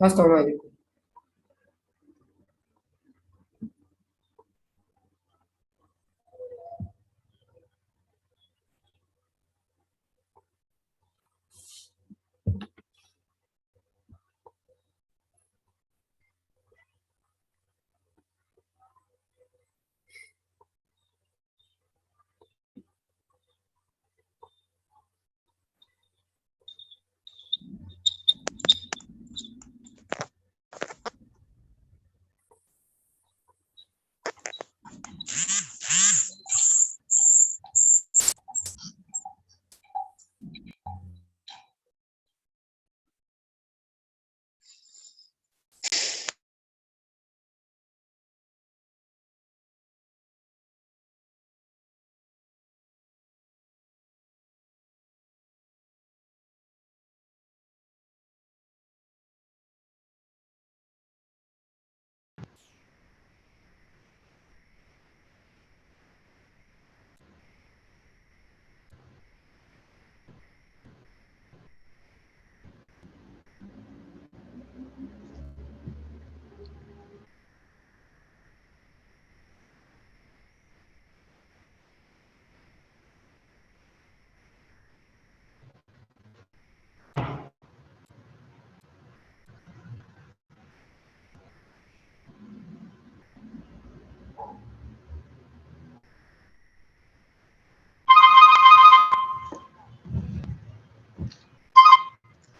Assalamu alaikum.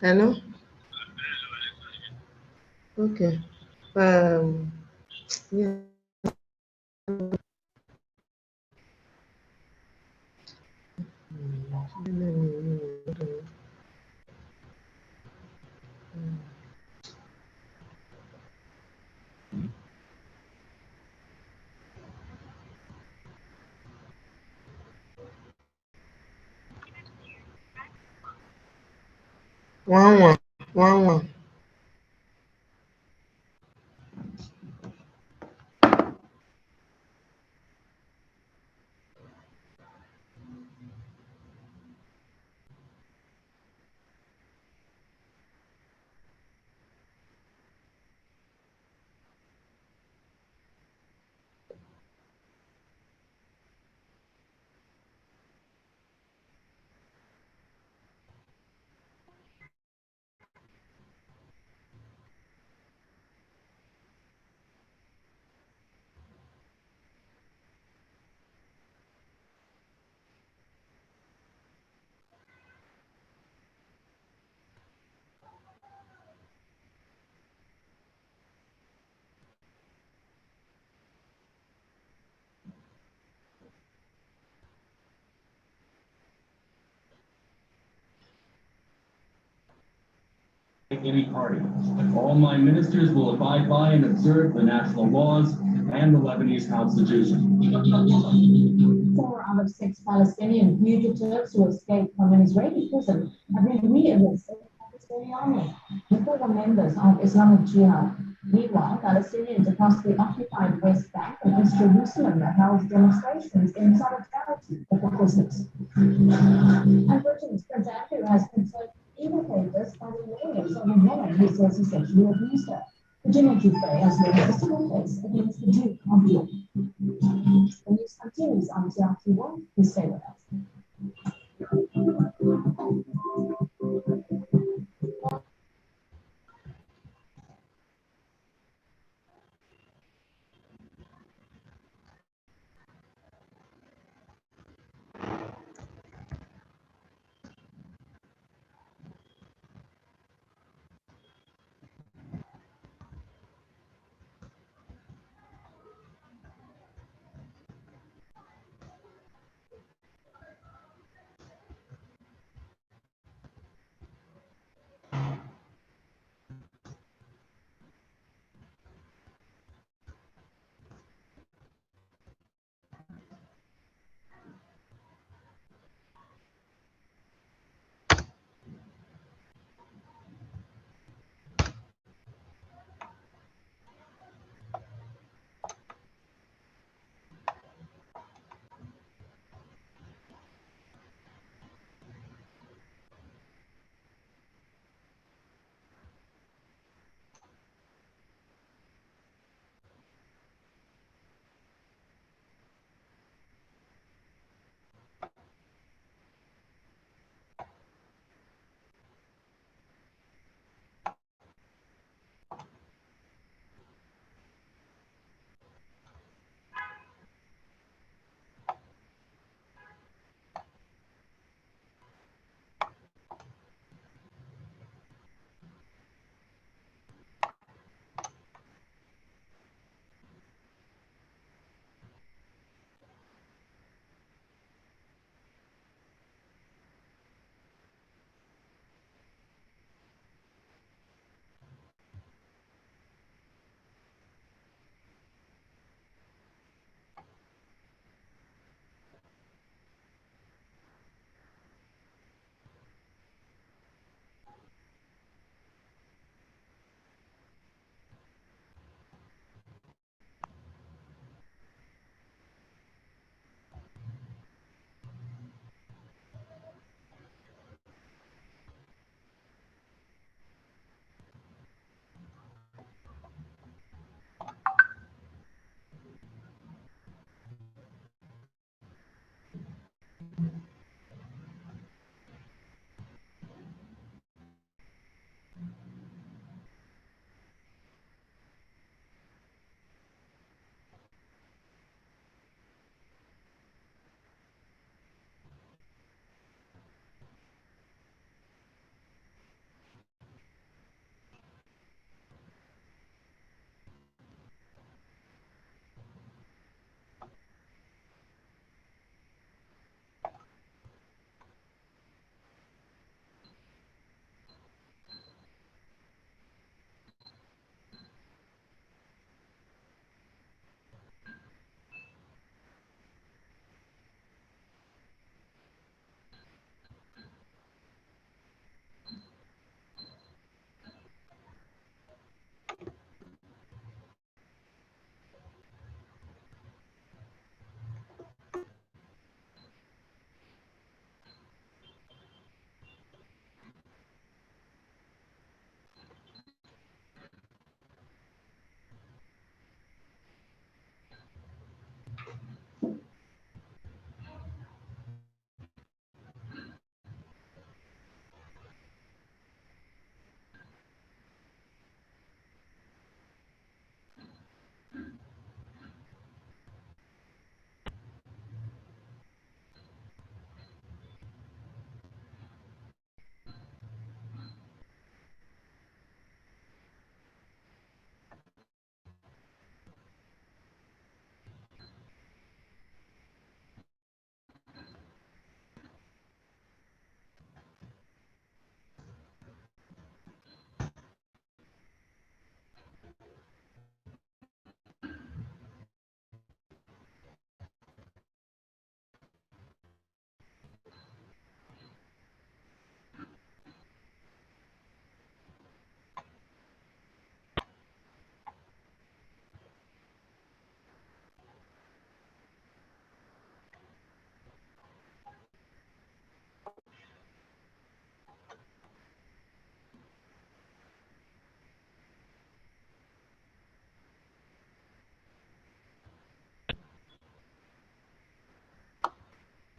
Hello? Okay. Yeah. One. Any party. All my ministers will abide by and observe the national laws and the Lebanese constitution. 4 out of 6 Palestinian fugitives who escaped from an Israeli prison have been re-enlisted in the Israeli army. The former members of Islamic Jihad. Meanwhile, Palestinians across the occupied West Bank and East Jerusalem have held demonstrations in solidarity with the prisoners. And Britain's Prince Andrew has concerned email papers by the lawyers of a woman who says he sexually abused her. Virginia Giuffre has led a civil case against the Duke of York. The news continues on TRT1. Please stay with us.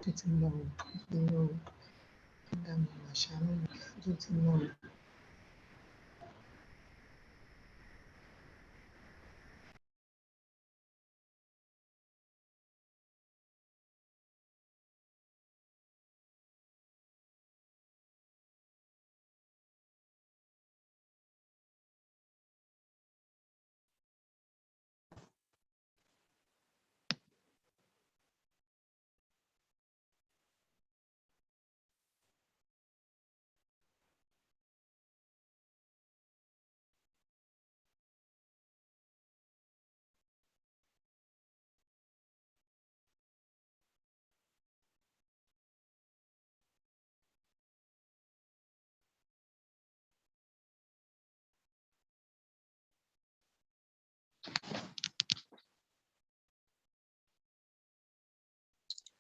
tó ti lọ nínú ìdààmú àṣàánú tó ti lọ.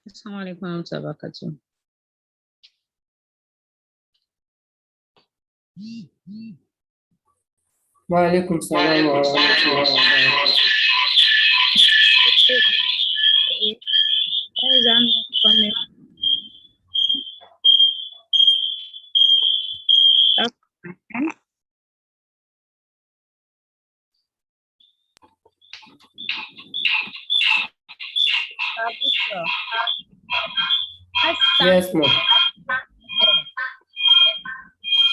Assalamu alaikum warahmatullahi wabarakatuh. Wa alaikum salam wa rahmatullahi wa barakatuh. Yes, ma'am.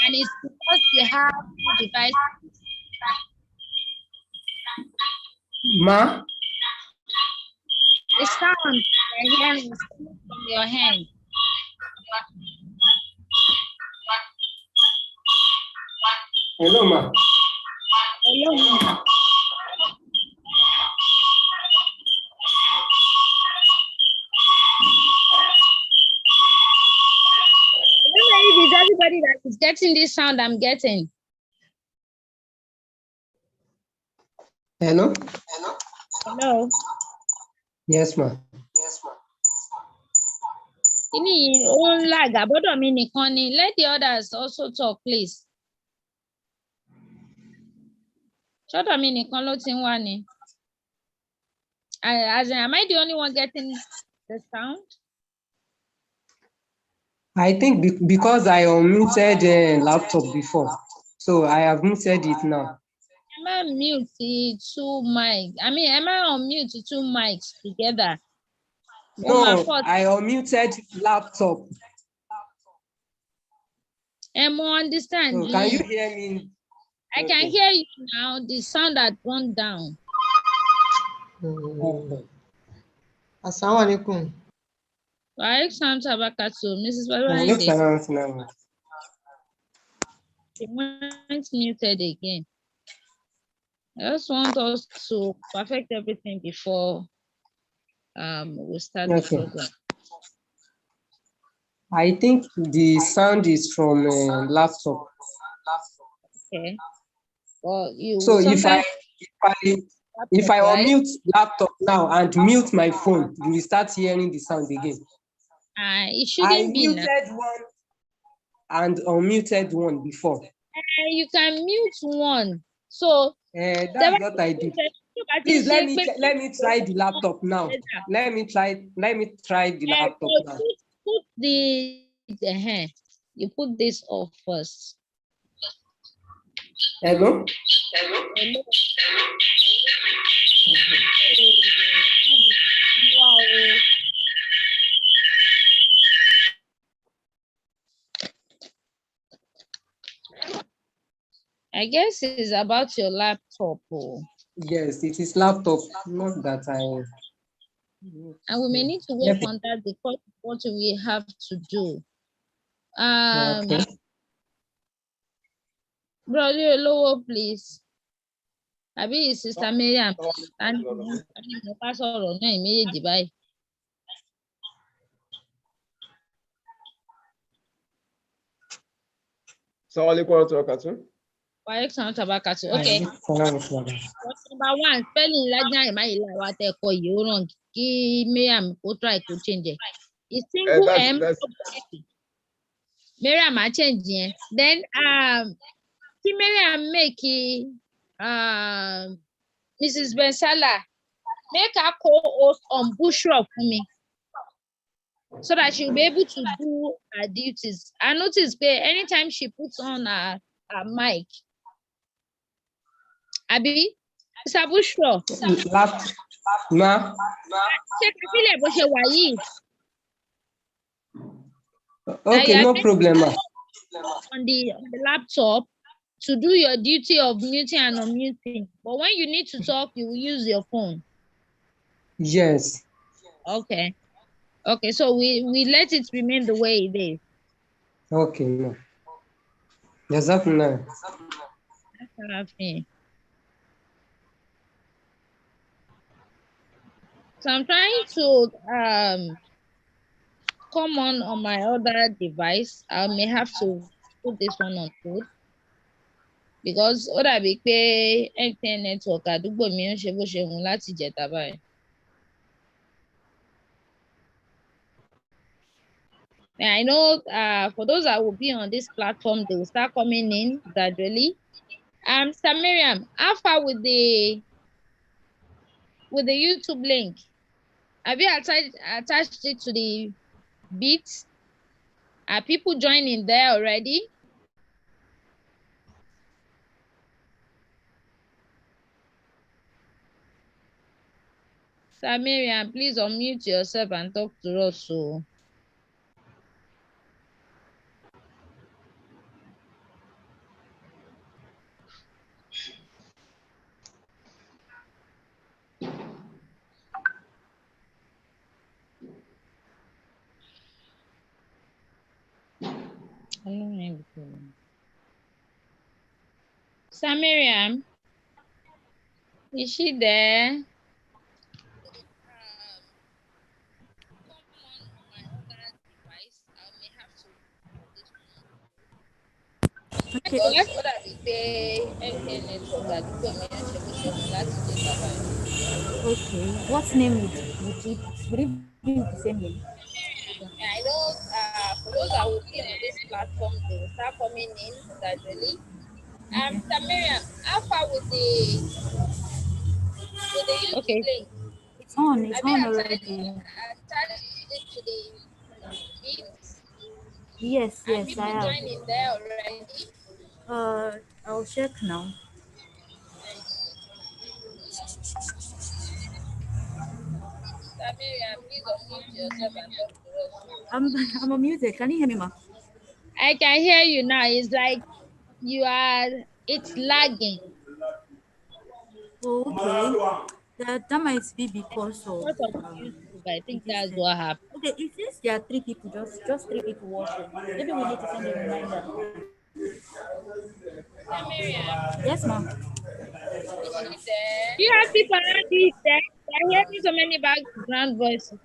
And it's because we have two devices. Ma? The sound you're hearing is coming from your hand. Hello, ma. Hello, ma. If it's everybody that is getting this sound I'm getting. Hello? Hello. Yes, ma. Ini own lag abodo mi nìkan ni. Let the others also talk, please. Ṣọ́dọ̀ mi nìkan ló ti ń wá ni. As in, am I the only one getting the sound? I think because I unmuted laptop before, so I have muted it now. Am I mute two mics? I mean, am I on mute two mics together? No, I unmuted laptop. Am I understand? So can you hear me? I can hear you now. The sound had gone down. Assalamu alaikum. Mrs. Babawande. She went muted again. I just want us to perfect everything before we start the program. I think the sound is from laptop. Okay. Well, you so if I right? unmute laptop now and mute my phone, you will start hearing the sound again. It shouldn't be muted one and unmuted one before. You can mute one. So that's what I did. Please let me try the laptop now. Let me try the laptop now. Put the you put this off first. Hello? I guess it's about your laptop. Yes, it is laptop. Not that and we may need to work on that because what we have to do. Okay. Brother Lowo, please. Abi Sister Miriam. And okay. Number one, spelling Lajna what they call you wrong. Miriam will try to change it. It's single M. Miriam I change it. Then Miriam make Mrs. Bensala make a co-host on Bushra for me. so that she'll be able to do her duties. I notice anytime she puts on her mic, Abi, Mr. Bushro. Ma. Okay, no problem. On the laptop to do your duty of muting and unmuting, but when you need to talk, you will use your phone. Yes. Okay. Okay, so we let it remain the way it is. Okay, no. Jazakumullah. So I'm trying to come on my other device. I may have to put this one on hold because other big pay MTN network àdúgbò mi ń ṣe bó ṣe wù láti jẹta báyìí. And I know for those that will be on this platform, they will start coming in gradually. Sir Miriam, how far with the YouTube link? Have you attached it to the Beats? Are people joining there already? Sir Miriam, please unmute yourself and talk to us. So. Sir Miriam, is she there? Okay. Okay. What name would it be the same name? I know for those that will be on this platform, they will start coming in gradually. Sir Miriam, how far with the YouTube link? It's on already. Attached it to the Beats? Yes, I have. Joining there already? I'll check now. Please unmute yourself and talk to us. I'm unmuted. Can you hear me, ma? I can hear you now. It's like it's lagging. Oh, okay. That might be because of YouTube. I think that's what happened. Okay, if since there are 3 people, just 3 people watching, maybe we need to send a reminder. Yes, ma'am. Do you have people around you there? I'm hearing so many background voices.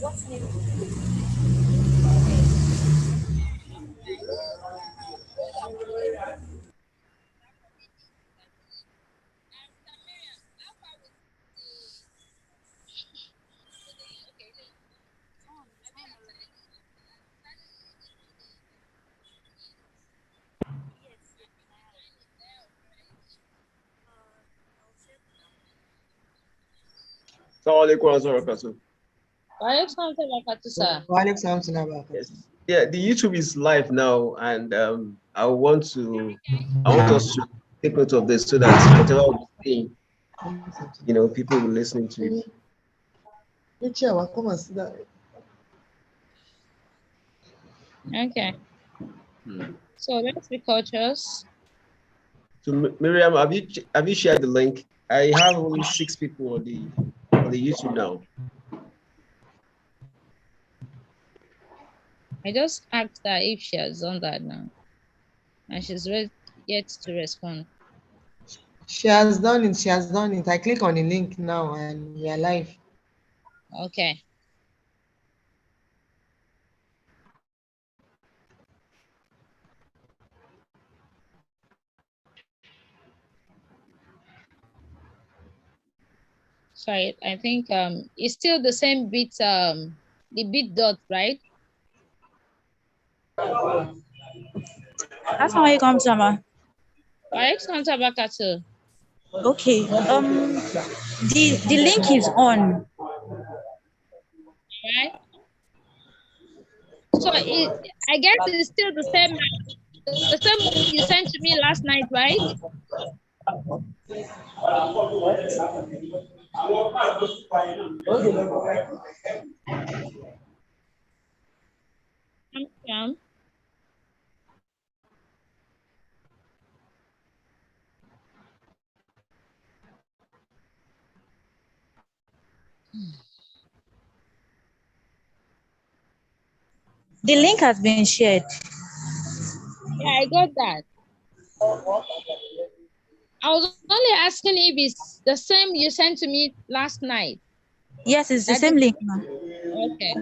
What's new? Yes. Yeah, the YouTube is live now, and I want us to take note of this so that whatever we're saying, people will listen to it. Okay. So let's be cautious. So Miriam, have you shared the link? I have only 6 people on the YouTube now. I just asked her if she has done that now, and she's yet to respond. She has done it. I click on the link now and we are live. Okay. Sorry, I think it's still the same bit, the bit dot, right? Assalamualaikum sama. Waalaikum salam. Okay. The link is on. Right? So I guess it's still the same one you sent to me last night, right? Yeah. The link has been shared. Yeah, I got that. I was only asking if it's the same you sent to me last night. Yes, it's the same link, ma. Okay.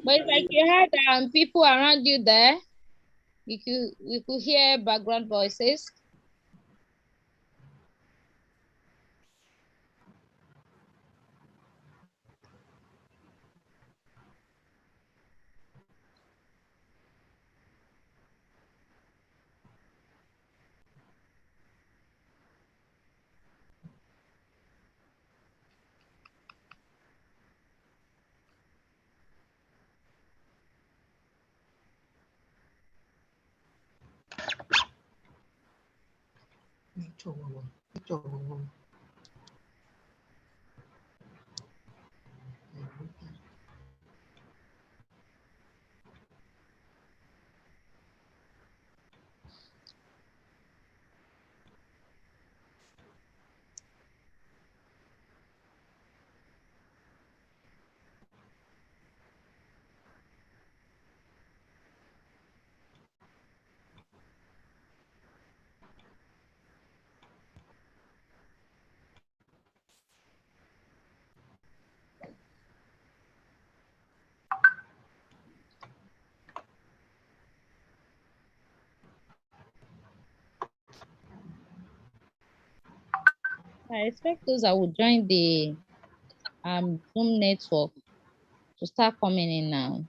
But it's like you had people around you there. You could hear background voices. I expect those that will join the Zoom network to start coming in now.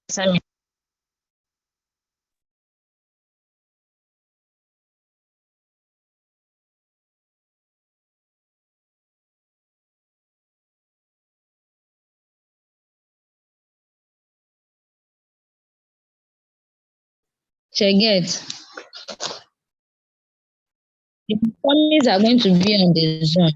Sammy. Check it. The performances are going to be on the Zoom.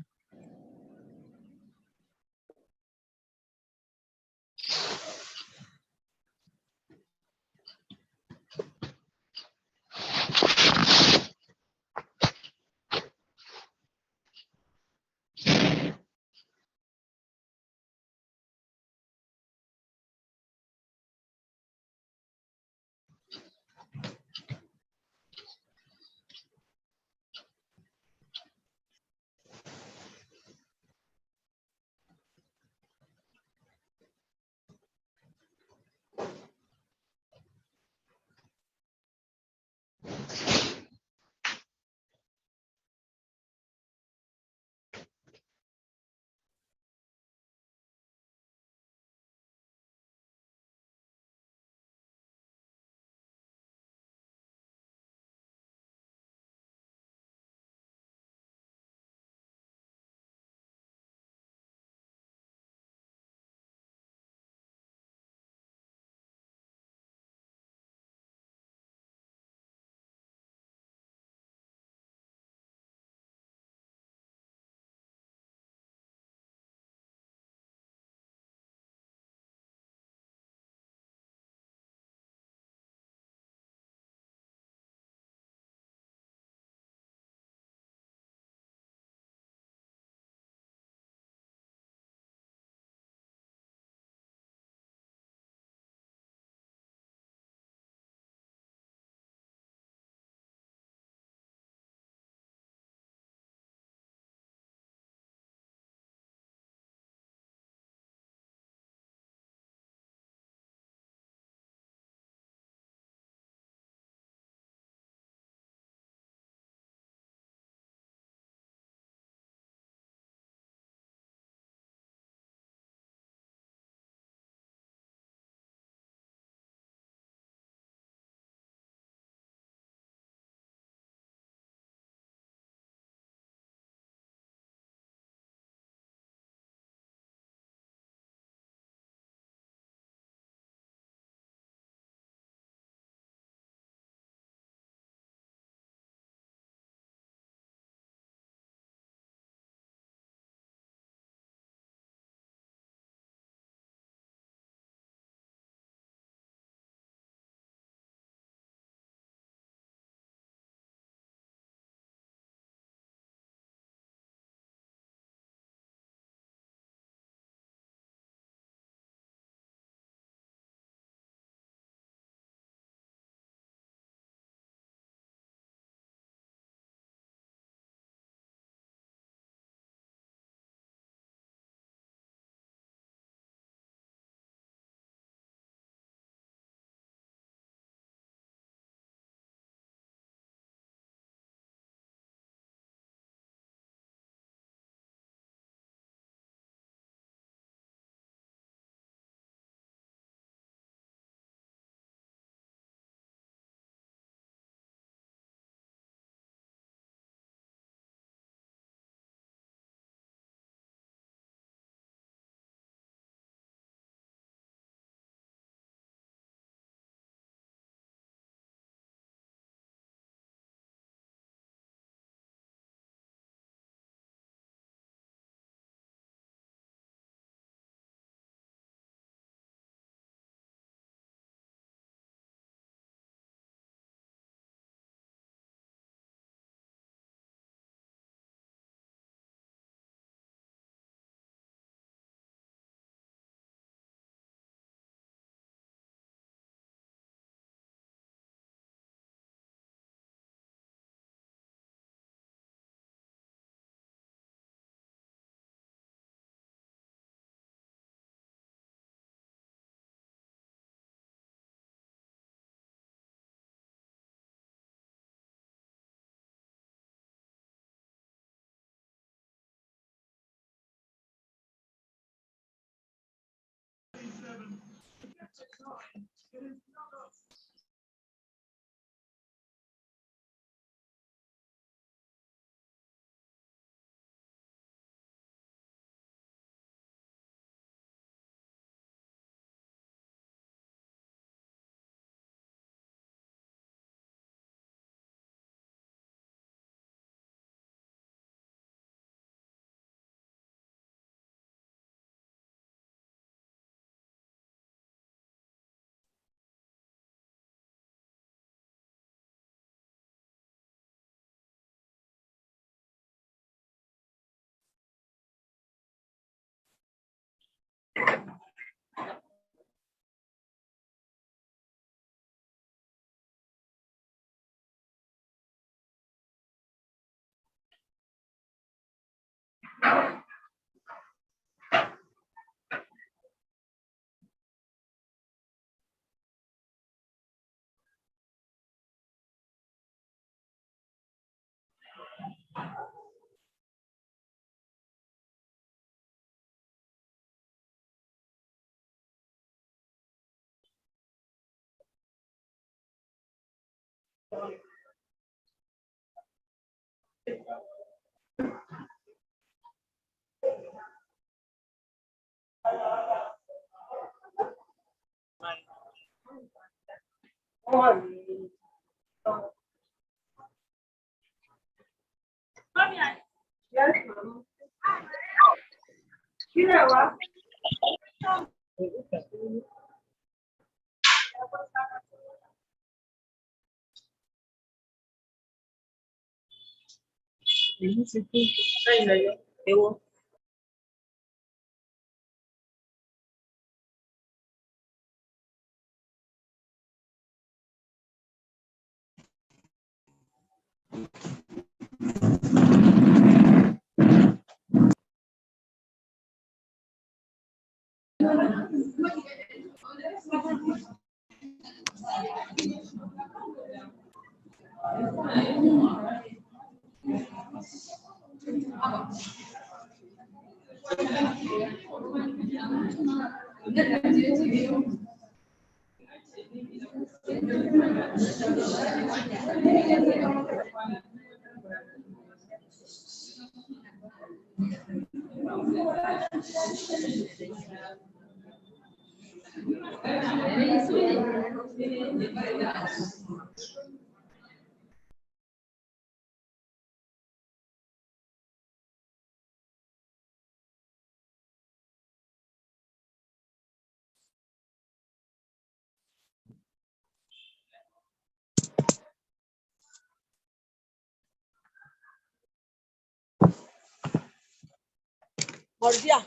Mọ̀ríà,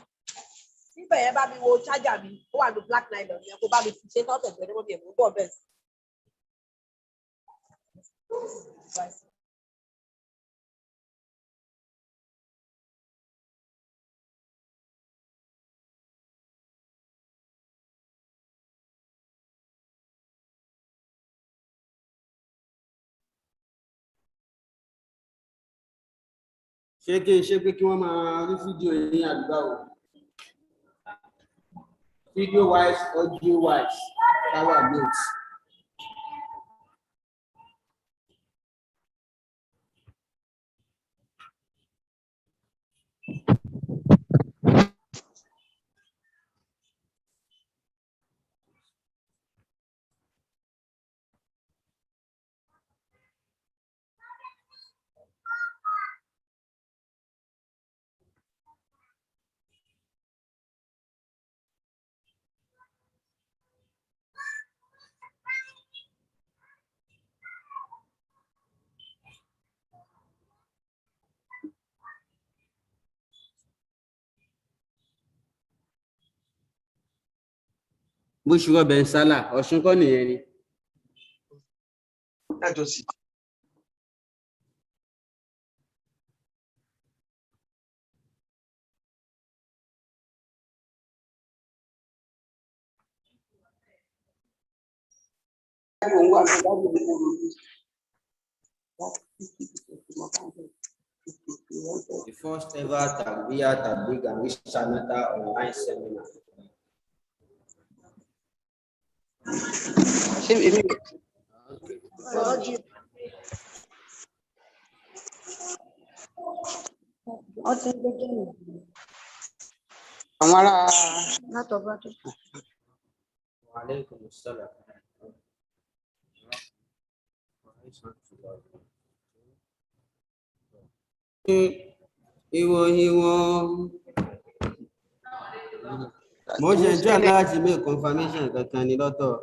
níbẹ̀ yẹn bá mi wo chájà mi, ó wà ní black nylon yẹn, kó bá mi fi ṣe tọ́tẹ̀ gbẹ́dẹ́ mọ́ mi ẹ̀ mú bọ̀ bẹ́ẹ̀ sí. ṣé pé kí wọ́n máa rí fídíò yín àdúgbò o video wise audio wise power notes. bó ṣe rọbẹ̀ ń sálà ọ̀ṣun kọ́ nìyẹn ni. The first ever Tarbiyya, Tabligh and Rishtanata online seminar. ìròyìn wọn mo ṣe ń try láti make confirmation kankan ní lọ́tọ̀.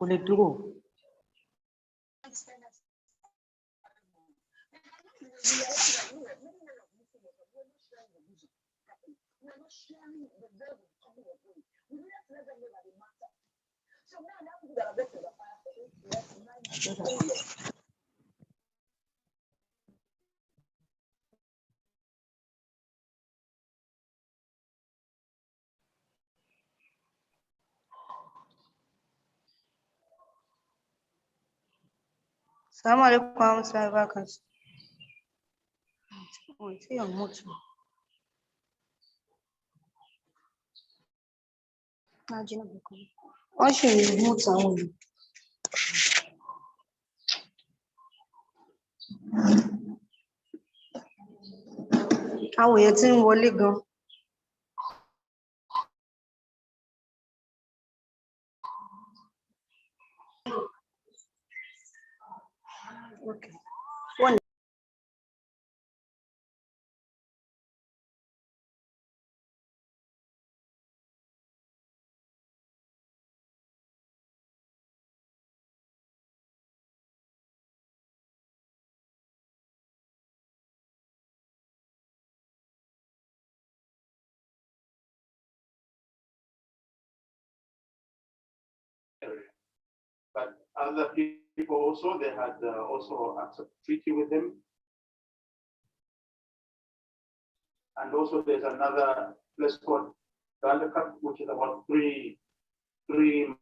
Kò lè dúró. Assalamu alaikum warahmatullahi wabarakatuh. See your motor. Wọ́n ṣì ń mọ́tò àwọn èèyàn. Àwọn èèyàn tí ń wọlé gan. Okay. One. But other people also, they had also accepted treaty with him. And also there's another place called Galdakat, which is about three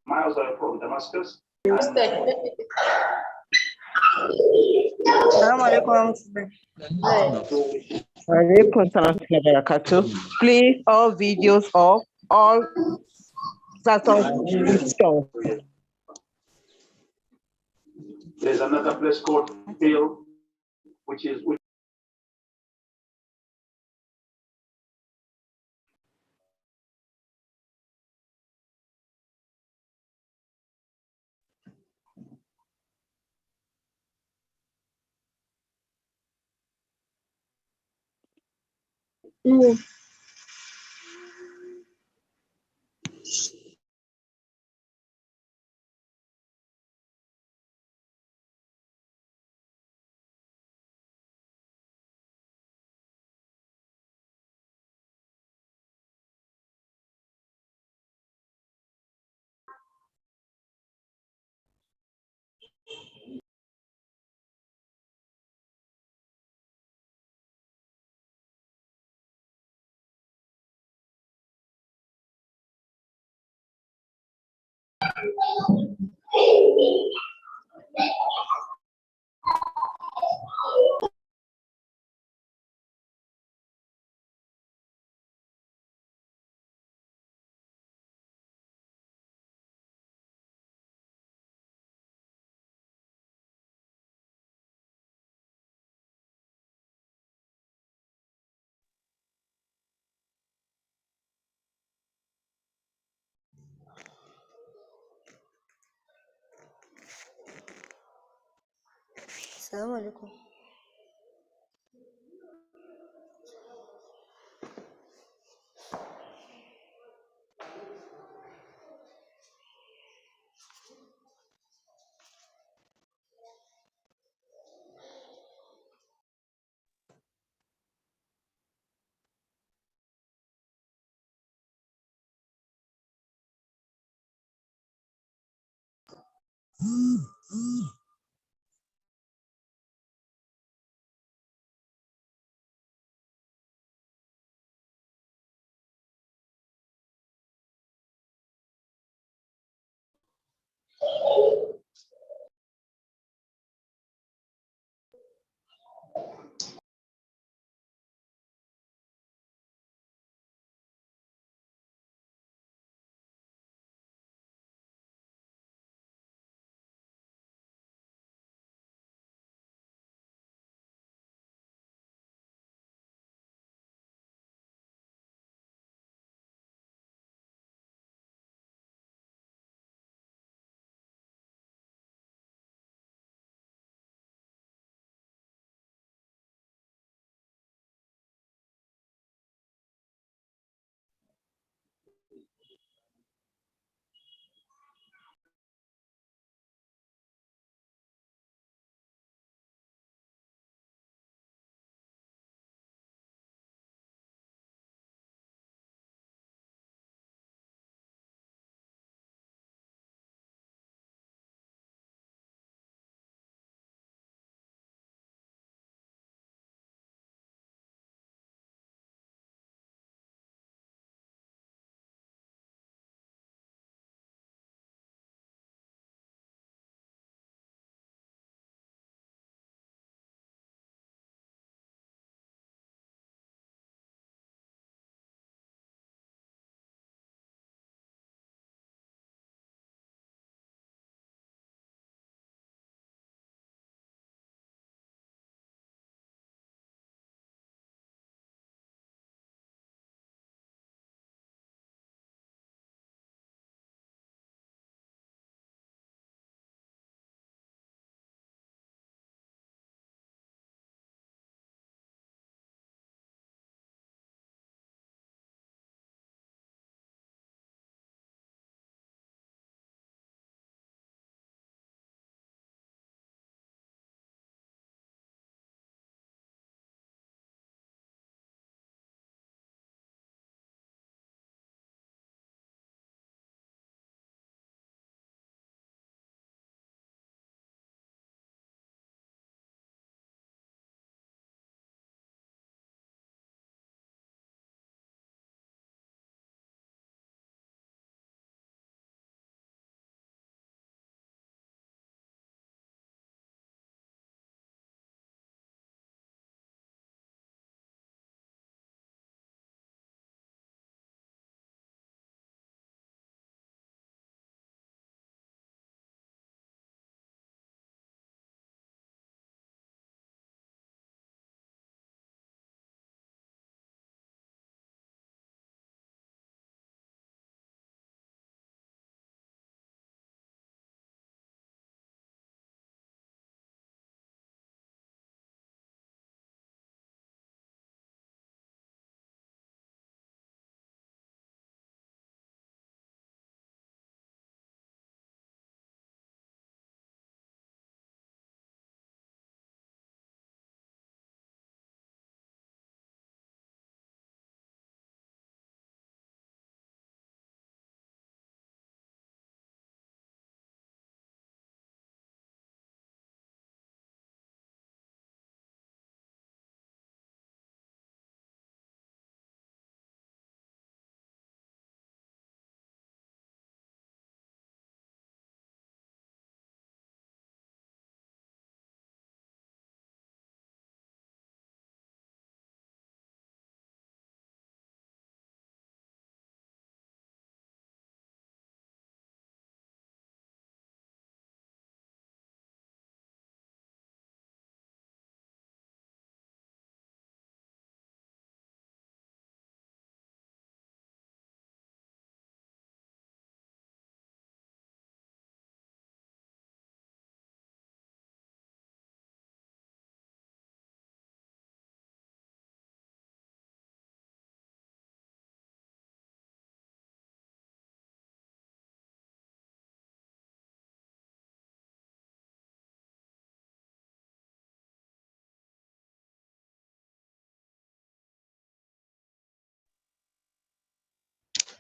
miles away from Damascus. Please, all videos of all status. There's another place called Bill, which is No. Assalamu alaikum.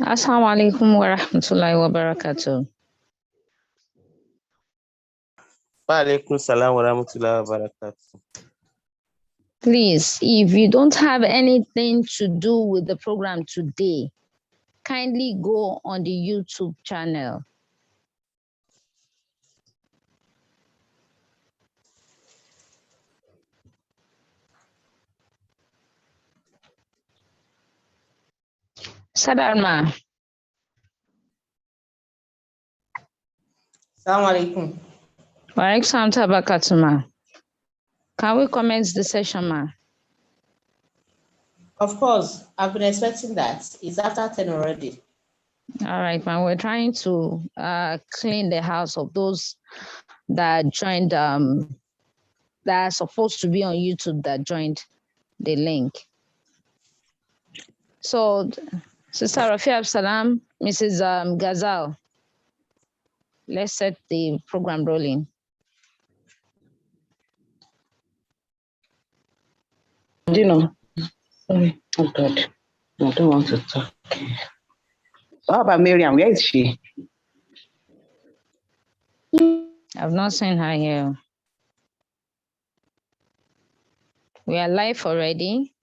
Assalamu alaikum wa rahmatullahi wa barakatuh. Alaikum salam wa rahmatullahi wa barakatuh. Please, if you don't have anything to do with the program today, kindly go on the YouTube channel. Sadarma. Assalamu alaikum. Wa alaikum tabakatuma. Can we commence the session, ma? Of course, I've been expecting that. It's after 10 already. All right, man. We're trying to clean the house of those that joined, that are supposed to be on YouTube that joined the link. So, Sister Rafi Absalam, Mrs. Ghazal, let's set the program rolling. You know, sorry, oh God, I don't want to talk. How about Miriam? Where is she? I've not seen her here. We are live already.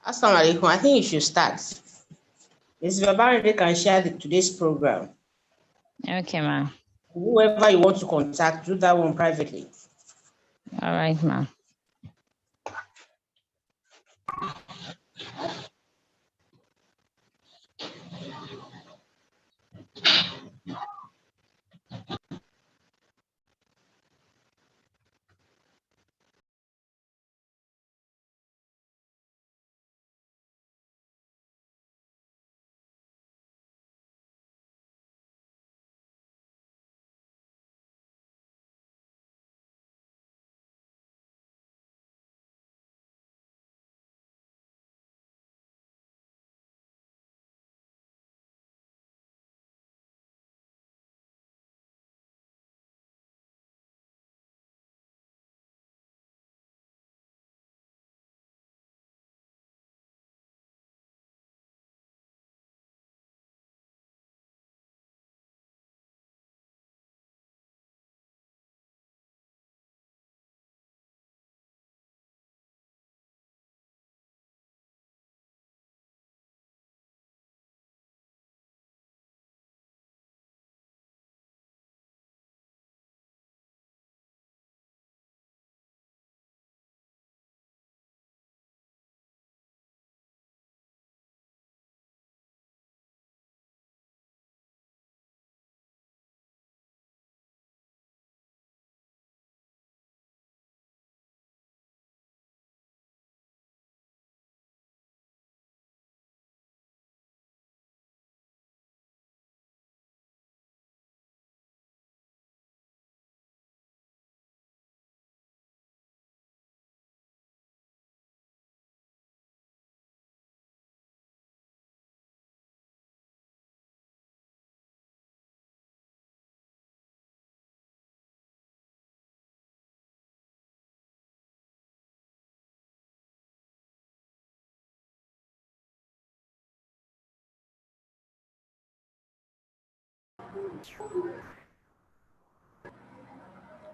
Assalamu alaikum. I think you should start. Mrs. Babarade can share today's program. Okay, ma. Whoever you want to contact, do that one privately. All right, ma.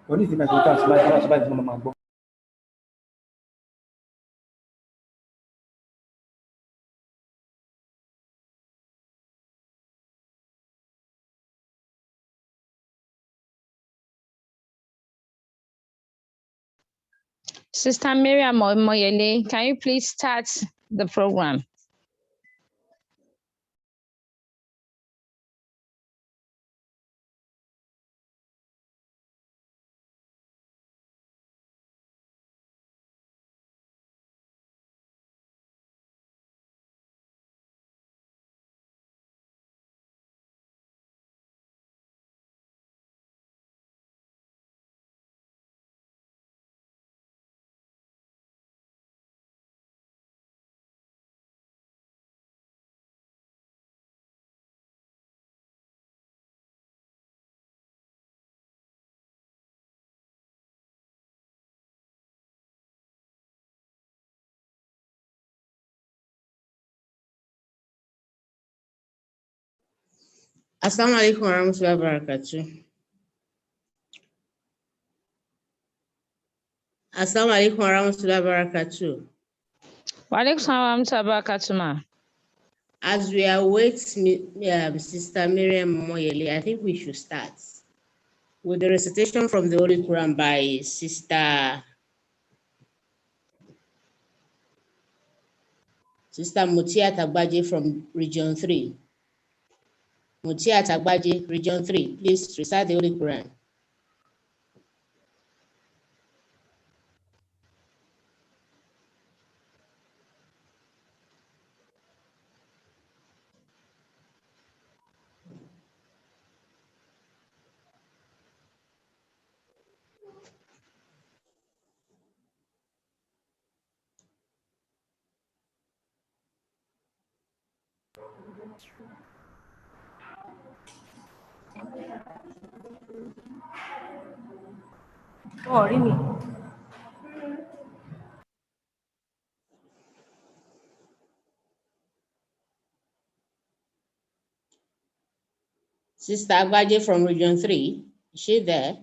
What is the Sister Miriam Moyele, can you please start the program? Assalamu alaikum warahmatullahi wabarakatuh. Assalamu alaikum warahmatullahi wabarakatuh. Wa alaikum salam warahmatullahi wabarakatuh. As we await Sister Miriam Moyele, I think we should start with the recitation from the Holy Quran by Sister Mutia Tabligh from Region 3. Mutia Tabligh, Region 3, please recite the Holy Quran. Oh, really? Sister Agbaje from Region 3, is she there?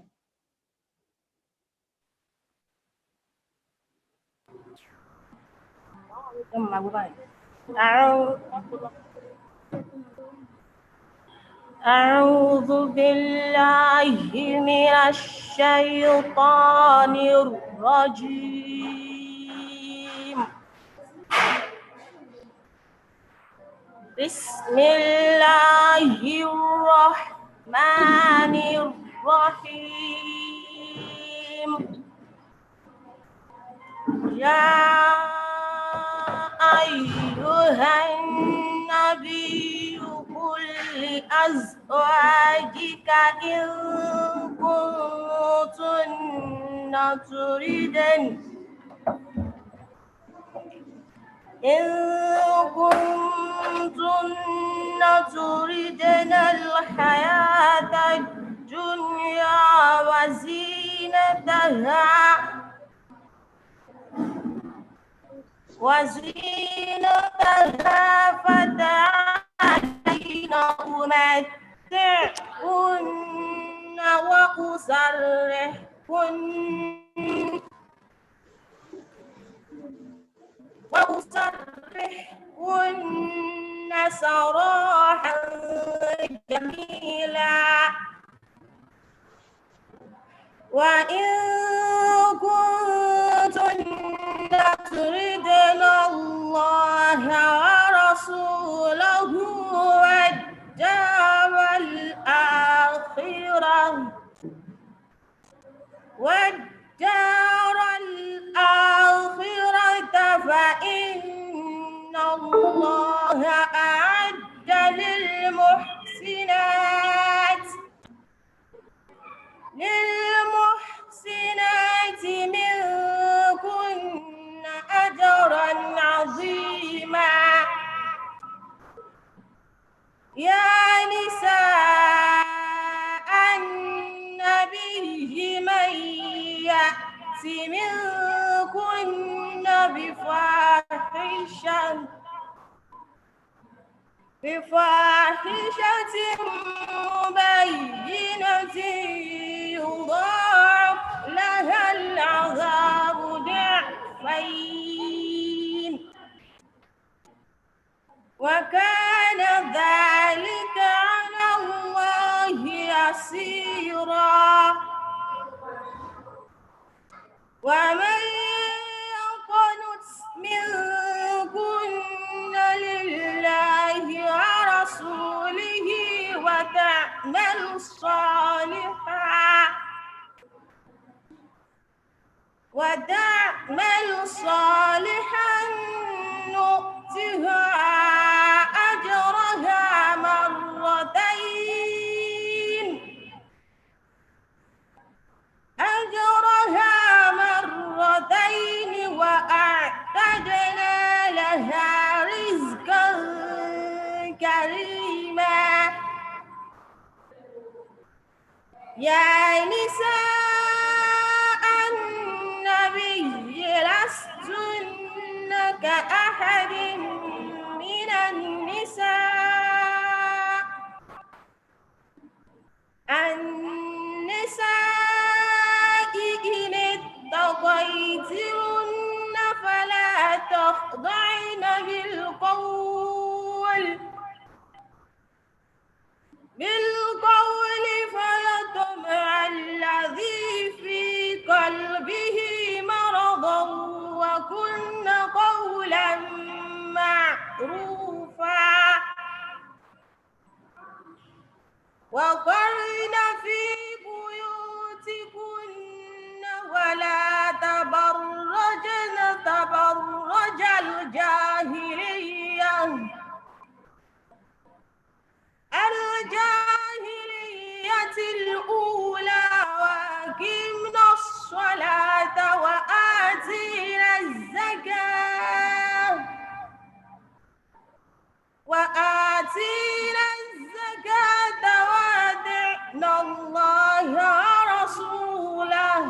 أعوذ بالله من الشيطان الرجيم. بسم الله الرحمن الرحيم. يا أيها النبي قل لأزواجك إن كنتن تردن الحياة الدنيا وزينتها فتعالين أمتعكن وأسرحكن سراحا جميلا. وإن كنتن تردن الله ورسوله والدار الآخرة فإن الله أعد للمحسنات منكن أجرا عظيما. يا نساء النبي من يأت منكن بفاحشة مبينة يضاعف لها العذاب ضعفين وكان ذلك على الله يسيرا. ومن يقنت منكن لله ورسوله وتعمل صالحا نؤتها أجرها مرتين وأعتدنا لها رزقا كريما. يا نساء النبي لستن كأحد من النساء تخضعن بالقول فيطمع الذي في قلبه مرض وقلن قولا معروفا وقرن في بيوتكن ولا تبرجن تبرج الجاهلية الأولى وأقمنا الصلاة وآتينا الزكاة وأطعنا الله ورسوله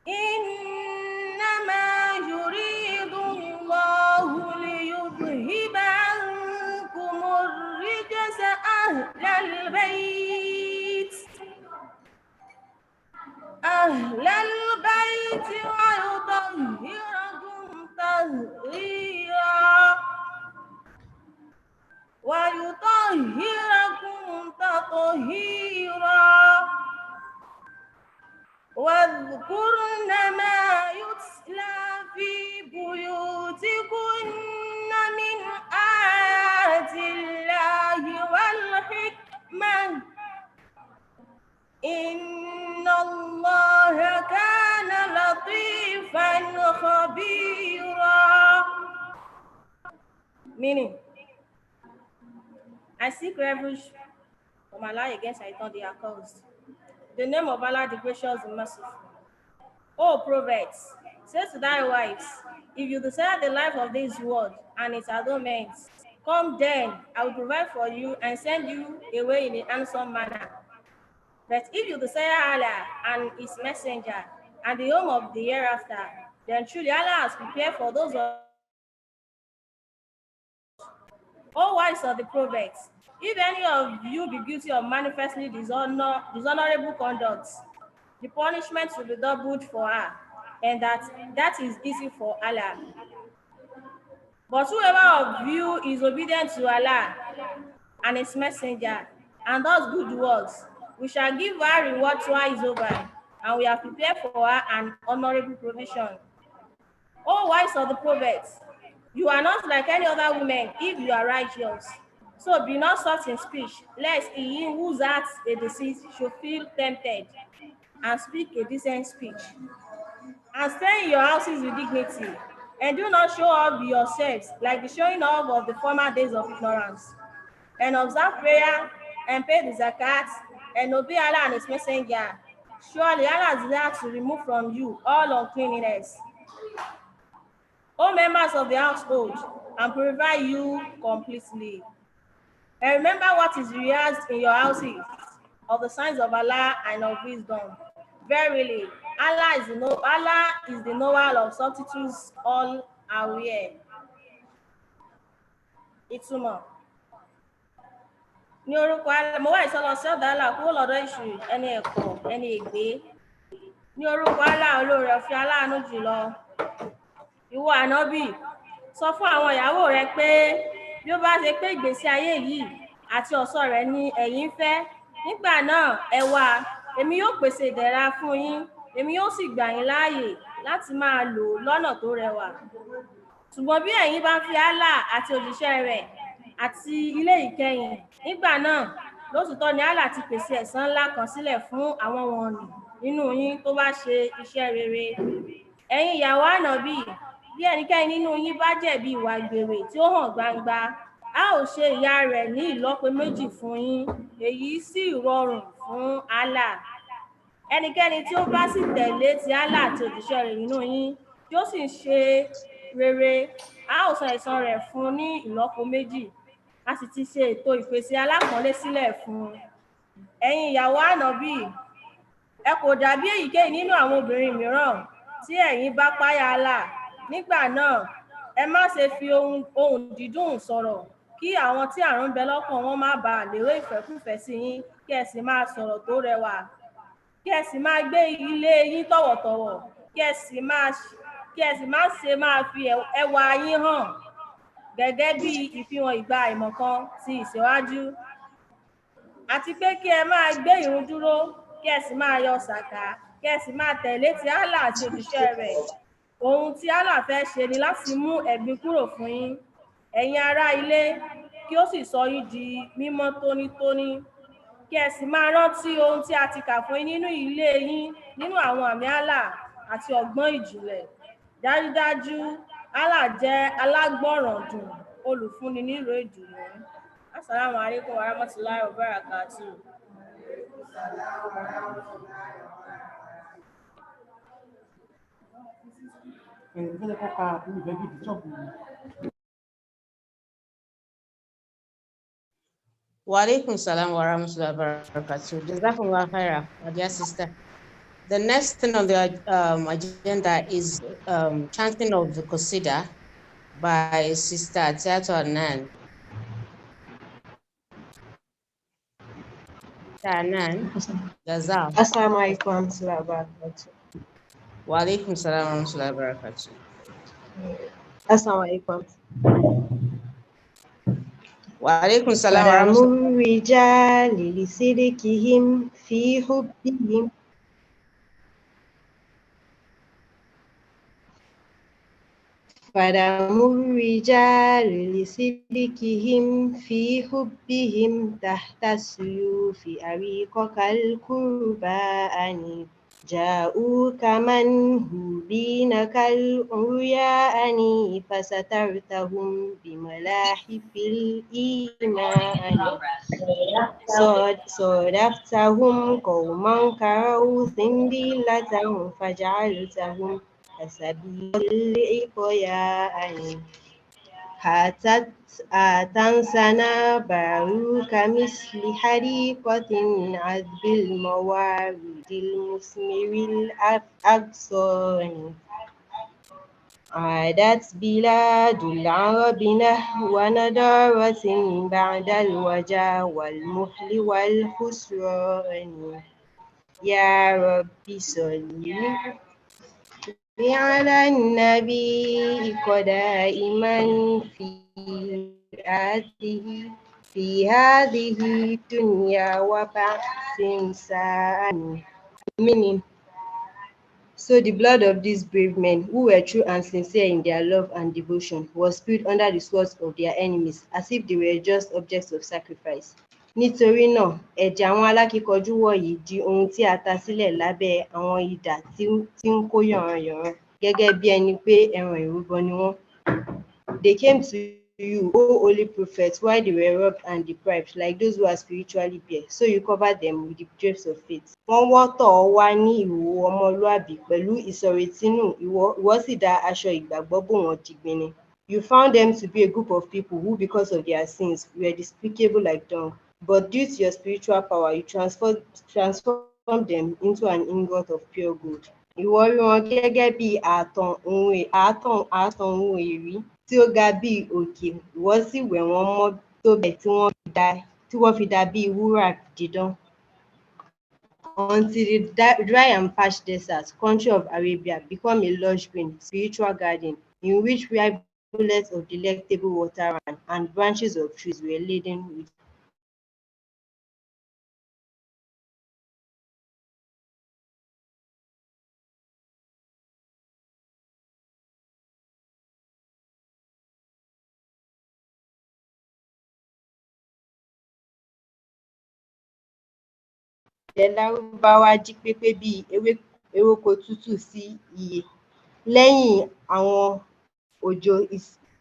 إنما يريد الله ليذهب عنكم الرجس أهل البيت ويطهركم تطهيرا واذكرن ما يتلى في بيوتكن من آيات الله والحكمة إن الله كان لطيفا خبيرا. Meaning, I seek refuge from Allah against I thought they are caused. The name of Allah, the gracious and merciful. O prophets, say to thy wives, if you desire the life of this world and its adornments, come then, I will provide for you and send you away in a handsome manner. But if you desire Allah and His messenger and the home of the hereafter, then truly Allah has prepared for those of all wives of the prophets. If any of you be guilty of manifestly dishonorable conduct, the punishment will be doubled for her, and that is easy for Allah. But whoever of you is obedient to Allah and His messenger and does good works, we shall give her reward twice over, and we have prepared for her an honorable provision. O wives of the prophets, you are not like any other woman if you are righteous. So be not soft in speech, lest he whose heart a deceit should feel tempted, and speak a decent speech. And stay in your houses with dignity, and do not show off yourselves like the showing off of the former days of ignorance. And observe prayer, and pay the zakat, and obey Allah and His messenger. Surely Allah desires to remove from you all uncleanness. O members of the household, and purify you completely. And remember what is rehearsed in your houses of the signs of Allah and of wisdom. Verily, Allah is the knower of substitutes, all aware. Ìtumọ̀. Ní orúkọ Allah, mo wá ìsọlọ sí ọ̀dọ̀ Allah kúrò lọ́dọ̀ èṣù ẹni ẹ̀kọ́, ẹni ègbé. Ní orúkọ Allah, olóore ọ̀fẹ́ aláàánú jùlọ. Ìwọ ànábì, sọ fún àwọn ìyàwó rẹ pé bí ó bá ṣe pé ìgbésí ayé yìí àti ọ̀ṣọ́ rẹ̀ ni ẹ̀yin fẹ́, nígbà náà ẹ wá, èmi yóò pèsè ìdẹ̀ra fún yín, èmi yóò sì gbà yín láàyè láti máa lò lọ́nà tó rẹwà. Ṣùgbọ́n bí ẹ̀yin bá fi Allah àti òjíṣẹ́ rẹ̀ àti ilé ìkẹyìn, nígbà náà lótìítọ́ ni Allah ti pèsè ẹ̀san ńlá kan sílẹ̀ fún àwọn wọ̀nnì nínú yín tó bá ṣe iṣẹ́ rere. Ẹ̀yin ìyàwó ànábì, bí ẹnikẹ́ni nínú yín bá jẹ̀bi ìwà àgbèrè tí ó hàn gbangba, a ó ṣe ìyà rẹ̀ ní ìlọ́po méjì fún yín, èyí sì rọrùn fún Allah. Ẹnikẹ́ni tí ó bá sì tẹ̀lé ti Allah àti òjíṣẹ́ rẹ̀ nínú yín, tí ó sì ṣe rere, a ó san ẹ̀san rẹ̀ fún ní ìlọ́po méjì, a sì ti ṣe ètò ìpèsè alápọ̀nlé sílẹ̀ fún. Ẹ̀yin ìyàwó ànábì, ẹ kò dàbí èyíkéyìí nínú àwọn obìnrin mìíràn tí ẹ̀yin bá páyà Allah. Nígbà náà, ẹ má ṣe fi ohùn dídùn sọ̀rọ̀ kí àwọn tí àrùn ń bẹ lọ́kàn wọn má bàa lérò ìfẹ́kúfẹ̀ẹ́ sí yín, kí ẹ sì máa sọ̀rọ̀ tó rẹwà, kí ẹ sì máa gbé ilé yín tọ̀wọ̀tọ̀wọ̀, kí ẹ sì máa kí ẹ sì má ṣe máa fi ẹwà yín hàn gẹ́gẹ́ bí ìfihàn ìgbà ìmọ̀kan ti ìṣíwájú. Àti pé kí ẹ máa gbé ìrun dúró, kí ẹ sì máa yọ sàká, kí ẹ sì máa tẹ̀lé ti Allah àti òjíṣẹ́ rẹ̀. Ohun tí Allah fẹ́ ṣe ni láti mú ẹ̀gbin kúrò fún yín, ẹ̀yin ará ilé, kí ó sì sọ yín di mímọ́ tónítóní. Kí ẹ sì máa rántí ohun tí a ti kà fún yín nínú ilé yín nínú àwọn àmì Allah àti ọgbọ́n ìjìnlẹ̀. Dájúdájú Allah jẹ́ alágbọ̀ràndùn, olùfúnni ní ìró ìdùnnú. Assalamu alaikum warahmatullahi wabarakatuh. Wa alaikum salam wa rahmatullahi wa barakatuh. Jazakumullah khairan, my dear sister. The next thing on the agenda is chanting of the Qasida by Sister Tiato Anan. Anan, Gazal. Assalamu alaikum warahmatullahi wabarakatuh. Wa alaikum salam wa rahmatullahi wa barakatuh. Assalamu alaikum. Wa alaikum salam wa rahmatullahi. الرجال لصدقهم في حبهم فدموا الرجال لصدقهم في حبهم تحت السيوف أريقك القربان جاءوك منهوبين كالعريان فسترتهم بملاحف الإيمان صادفتهم قوما كروث ذلة فجعلتهم كسبيل العقيان تنسنا باروك مثل حريقة عذب الموارد المثمر الأغصان عادت بلاد العرب نحو ندارة بعد الوجا والمحل والخسران يا رب صل على النبي دائما في هذه الدنيا وبعث سان. Meaning, so the blood of these brave men, who were true and sincere in their love and devotion, was spilled under the swords of their enemies, as if they were just objects of sacrifice. Nítorí náà, ẹ̀jẹ̀ àwọn alákíkanjú wọ̀nyí di ohun tí a ta sílẹ̀ lábẹ́ àwọn idà tí ń kó yànranyànran, gẹ́gẹ́ bí ẹni pé ẹran ìrúbọ ni wọ́n. They came to you, O holy prophets, while they were robbed and deprived, like those who are spiritually bare. So you covered them with the drapes of faith. Wọ́n wọ́ tọ̀ ọ́ wá ní ìhòòhò ọmọlúàbí pẹ̀lú ìsọ̀rètínù, ìwọ sì dá aṣọ ìgbàgbọ́ bò wọ́n digbini. You found them to be a group of people who, because of their sins, were despicable like dung. But due to your spiritual power, you transformed them into an ingot of pure gold. Ìwọ rí wọn gẹ́gẹ́ bí ààtàn ohun èrí tí ó ga bí òkè, ìwọ sì wẹ̀ wọ́n mọ́ tó bẹ́ẹ̀ tí wọ́n fi dà bí wúrà dídán. Until the dry and parched desert, country of Arabia, become a lush green, spiritual garden, in which rivulets of delectable water ran, and branches of trees were laden with ilẹ̀ Lárúbáwá jí pépé bí ewéko tútù sí iye. Lẹ́yìn àwọn òjò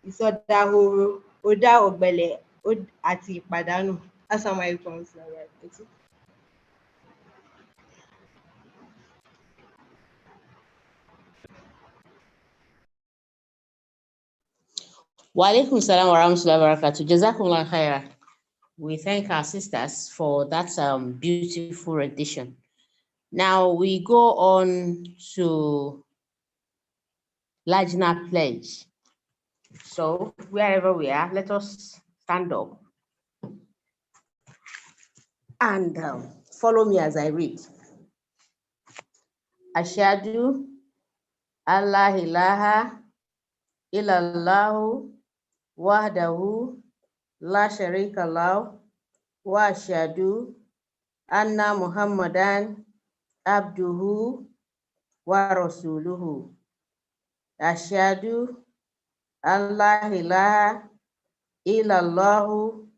ìsọdahoro, ó dá ọ̀gbẹlẹ̀ àti ìpàdánù. Assalamu alaikum. Wa alaikum salam wa rahmatullahi wa barakatuh. Jazakumullah khairan. We thank our sisters for that beautiful rendition. Now we go on to Lajna pledge. So wherever we are, let us stand up and follow me as I read. Ashhadu Allah ilaha illallahu wahdahu la sharika lahu wa ashhadu anna Muhammadan abduhu wa rasuluhu. Ashhadu Allah ilaha illallahu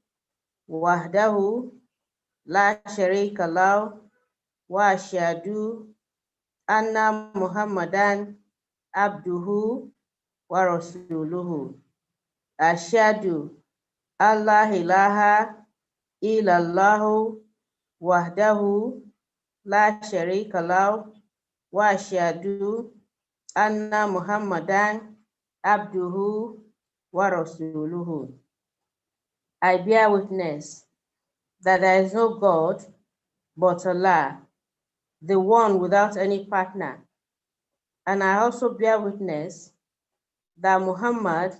wahdahu la sharika lahu wa ashhadu anna Muhammadan abduhu wa rasuluhu. Ashhadu Allah ilaha illallahu wahdahu la sharika lahu wa ashhadu anna Muhammadan abduhu wa rasuluhu. I bear witness that there is no God but Allah, the one without any partner. And I also bear witness that Muhammad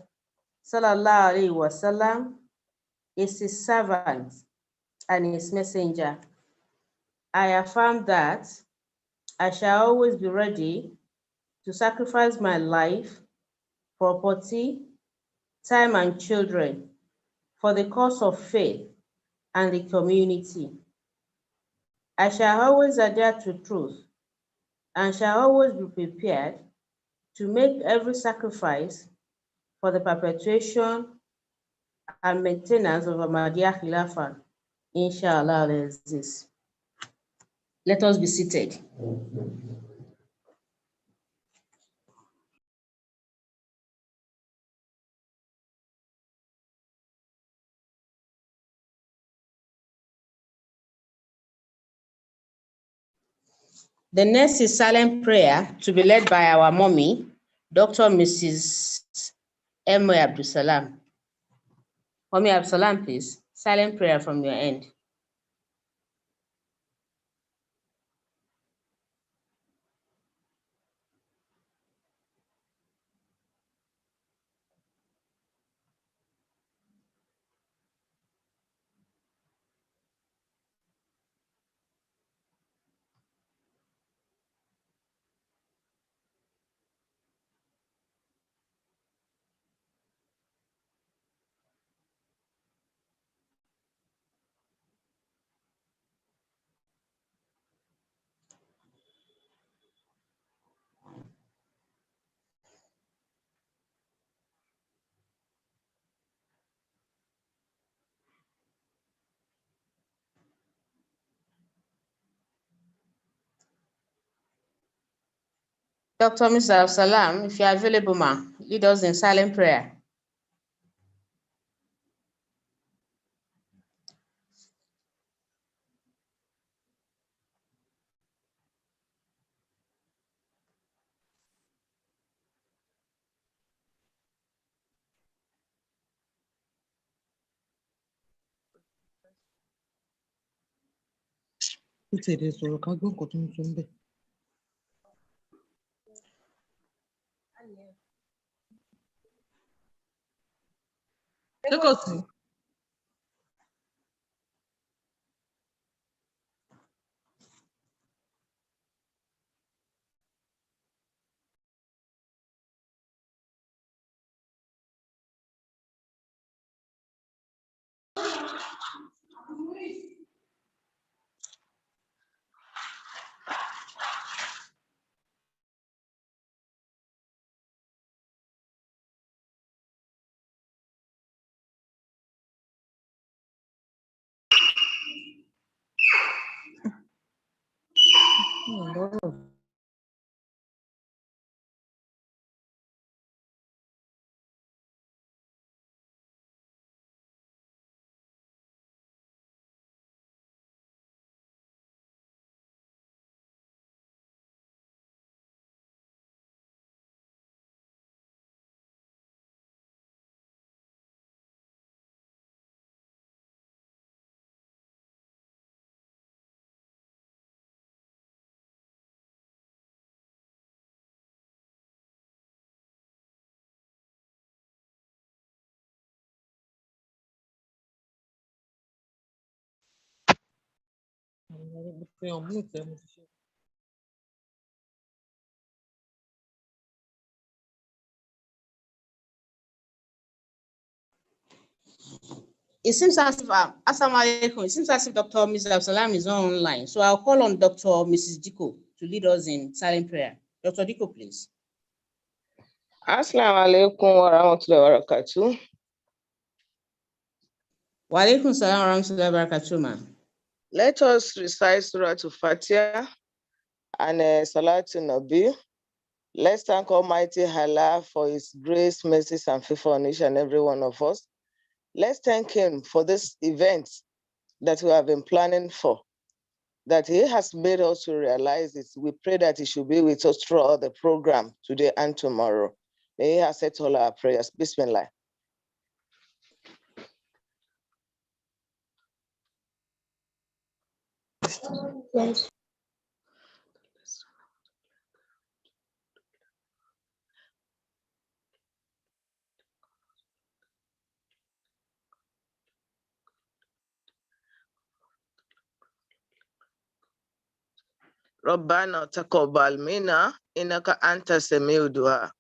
sallallahu alaihi wasallam is his servant and his messenger. I affirm that I shall always be ready to sacrifice my life, property, time, and children for the cause of faith and the community. I shall always adhere to truth and shall always be prepared to make every sacrifice for the perpetuation and maintenance of Ahmadiyya Khilafah, inshallah al-Aziz. Let us be seated. The next is silent prayer to be led by our mommy, Dr. Mrs. M. Abdusalam. Mommy Abdusalam, please. Silent prayer from your end. Dr. Mr. Absalam, if you are available, ma, lead us in silent prayer. It seems as if, Assalamu alaikum, it seems as if Dr. Mr. Absalam is not online. So I'll call on Dr. Mrs. Diko to lead us in silent prayer. Dr. Diko, please. Assalamu alaikum wa rahmatullahi wa barakatuh. Wa alaikum salam wa rahmatullahi wa barakatuh, ma'am. Let us recite Surah to Fatiha and Salat to Nabi. Let's thank Almighty Allah for His grace, mercies, and favor on each and every one of us. Let's thank Him for this event that we have been planning for, that He has made us to realize it. We pray that He should be with us throughout the program today and tomorrow. May He accept all our prayers. Bismillah. Yes. ربنا تقبل منا إنك أنت السميع الدعاء.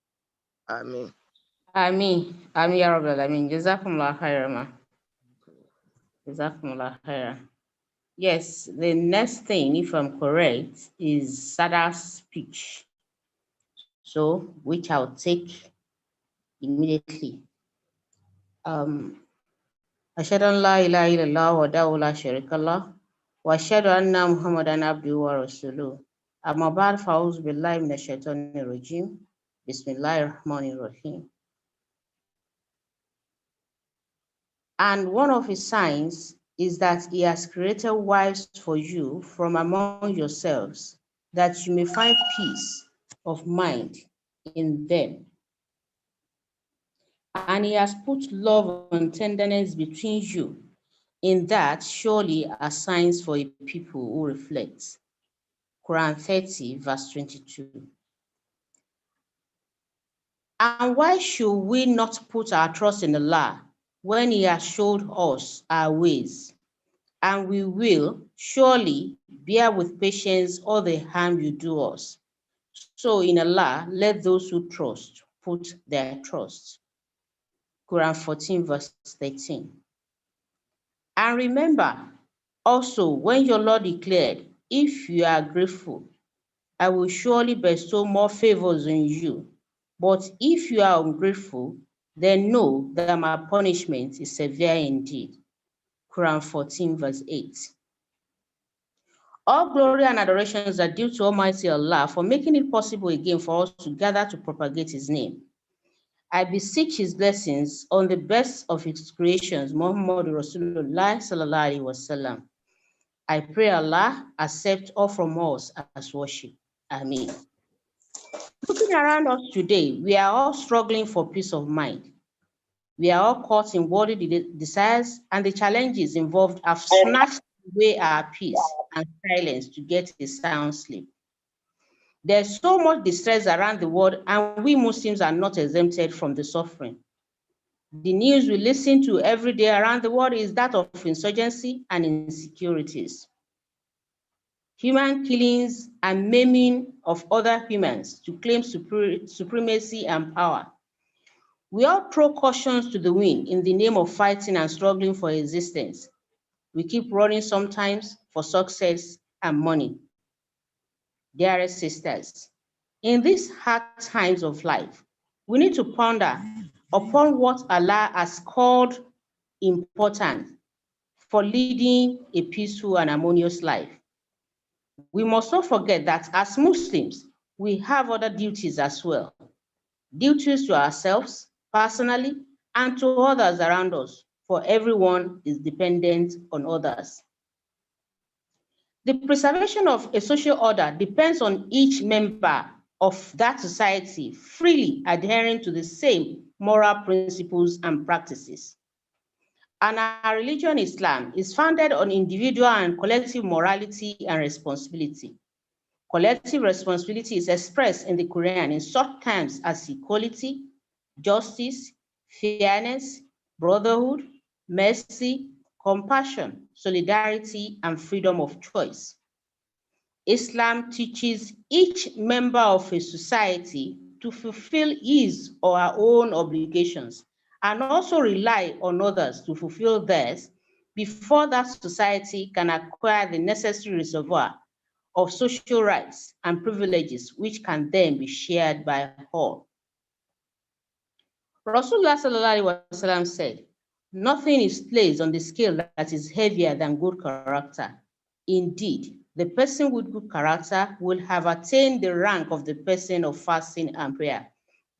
Amen. Amin. Amin, ya Rabbal Alamin. Jazakumullah khairan, ma. Jazakumullah khairan. Yes, the next thing, if I'm correct, is Sada's speech. So, which I'll take immediately. أشهد أن لا إله إلا الله وحده لا شريك له وأشهد أن محمدا عبده ورسوله أما بعد فأعوذ بالله من الشيطان الرجيم بسم الله الرحمن الرحيم. And one of his signs is that he has created wives for you from among yourselves, that you may find peace of mind in them. And he has put love and tenderness between you. In that surely are signs for a people who reflect. Quran 30, verse 22. And why should we not put our trust in Allah when He has showed us our ways? And we will surely bear with patience all the harm you do us. So in Allah, let those who trust put their trust. Quran 14, verse 13. And remember also when your Lord declared, if you are grateful, I will surely bestow more favors on you. But if you are ungrateful, then know that my punishment is severe indeed. Quran 14, verse 8. All glory and adorations are due to Almighty Allah for making it possible again for us to gather to propagate His name. I beseech His blessings on the best of His creations, Muhammad Rasulullah sallallahu alaihi wasallam. I pray Allah accept all from us as worship. Amen. Looking around us today, we are all struggling for peace of mind. We are all caught in worldly desires, and the challenges involved have snatched away our peace and silence to get a sound sleep. There's so much distress around the world, and we Muslims are not exempted from the suffering. The news we listen to every day around the world is that of insurgency and insecurities. Human killings and maiming of other humans to claim supremacy and power. We all throw cautions to the wind in the name of fighting and struggling for existence. We keep running sometimes for success and money. Dearest sisters, in these hard times of life, we need to ponder upon what Allah has called important for leading a peaceful and harmonious life. We must not forget that as Muslims, we have other duties as well. Duties to ourselves, personally, and to others around us, for everyone is dependent on others. The preservation of a social order depends on each member of that society freely adhering to the same moral principles and practices. And our religion, Islam, is founded on individual and collective morality and responsibility. Collective responsibility is expressed in the Quran in such terms as equality, justice, fairness, brotherhood, mercy, compassion, solidarity, and freedom of choice. Islam teaches each member of a society to fulfill his or her own obligations and also rely on others to fulfill theirs before that society can acquire the necessary reservoir of social rights and privileges which can then be shared by all. Rasulullah sallallahu alaihi wasallam said, "Nothing is placed on the scale that is heavier than good character. Indeed, the person with good character will have attained the rank of the person of fasting and prayer."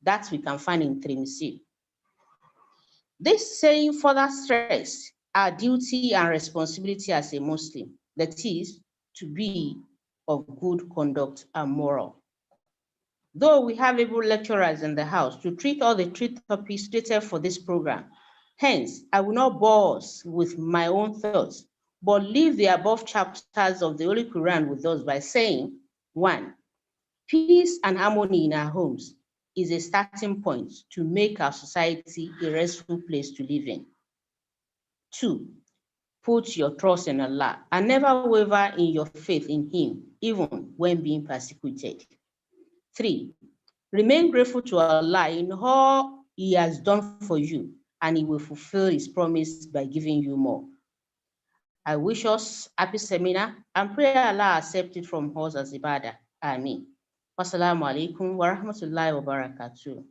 That we can find in Tirmidhi. This saying further stressed our duty and responsibility as a Muslim, that is, to be of good conduct and moral. Though we have able lecturers in the house to treat all the 3 topics stated for this program, hence, I will not bore us with my own thoughts, but leave the above chapters of the Holy Quran with us by saying, 1, peace and harmony in our homes is a starting point to make our society a restful place to live in. 2, put your trust in Allah and never waver in your faith in Him, even when being persecuted. 3, remain grateful to Allah in all He has done for you, and He will fulfill His promise by giving you more. I wish us happy seminar and pray Allah accept it from us as ibadah. Ameen. Wassalamu alaikum wa rahmatullahi wa barakatuh.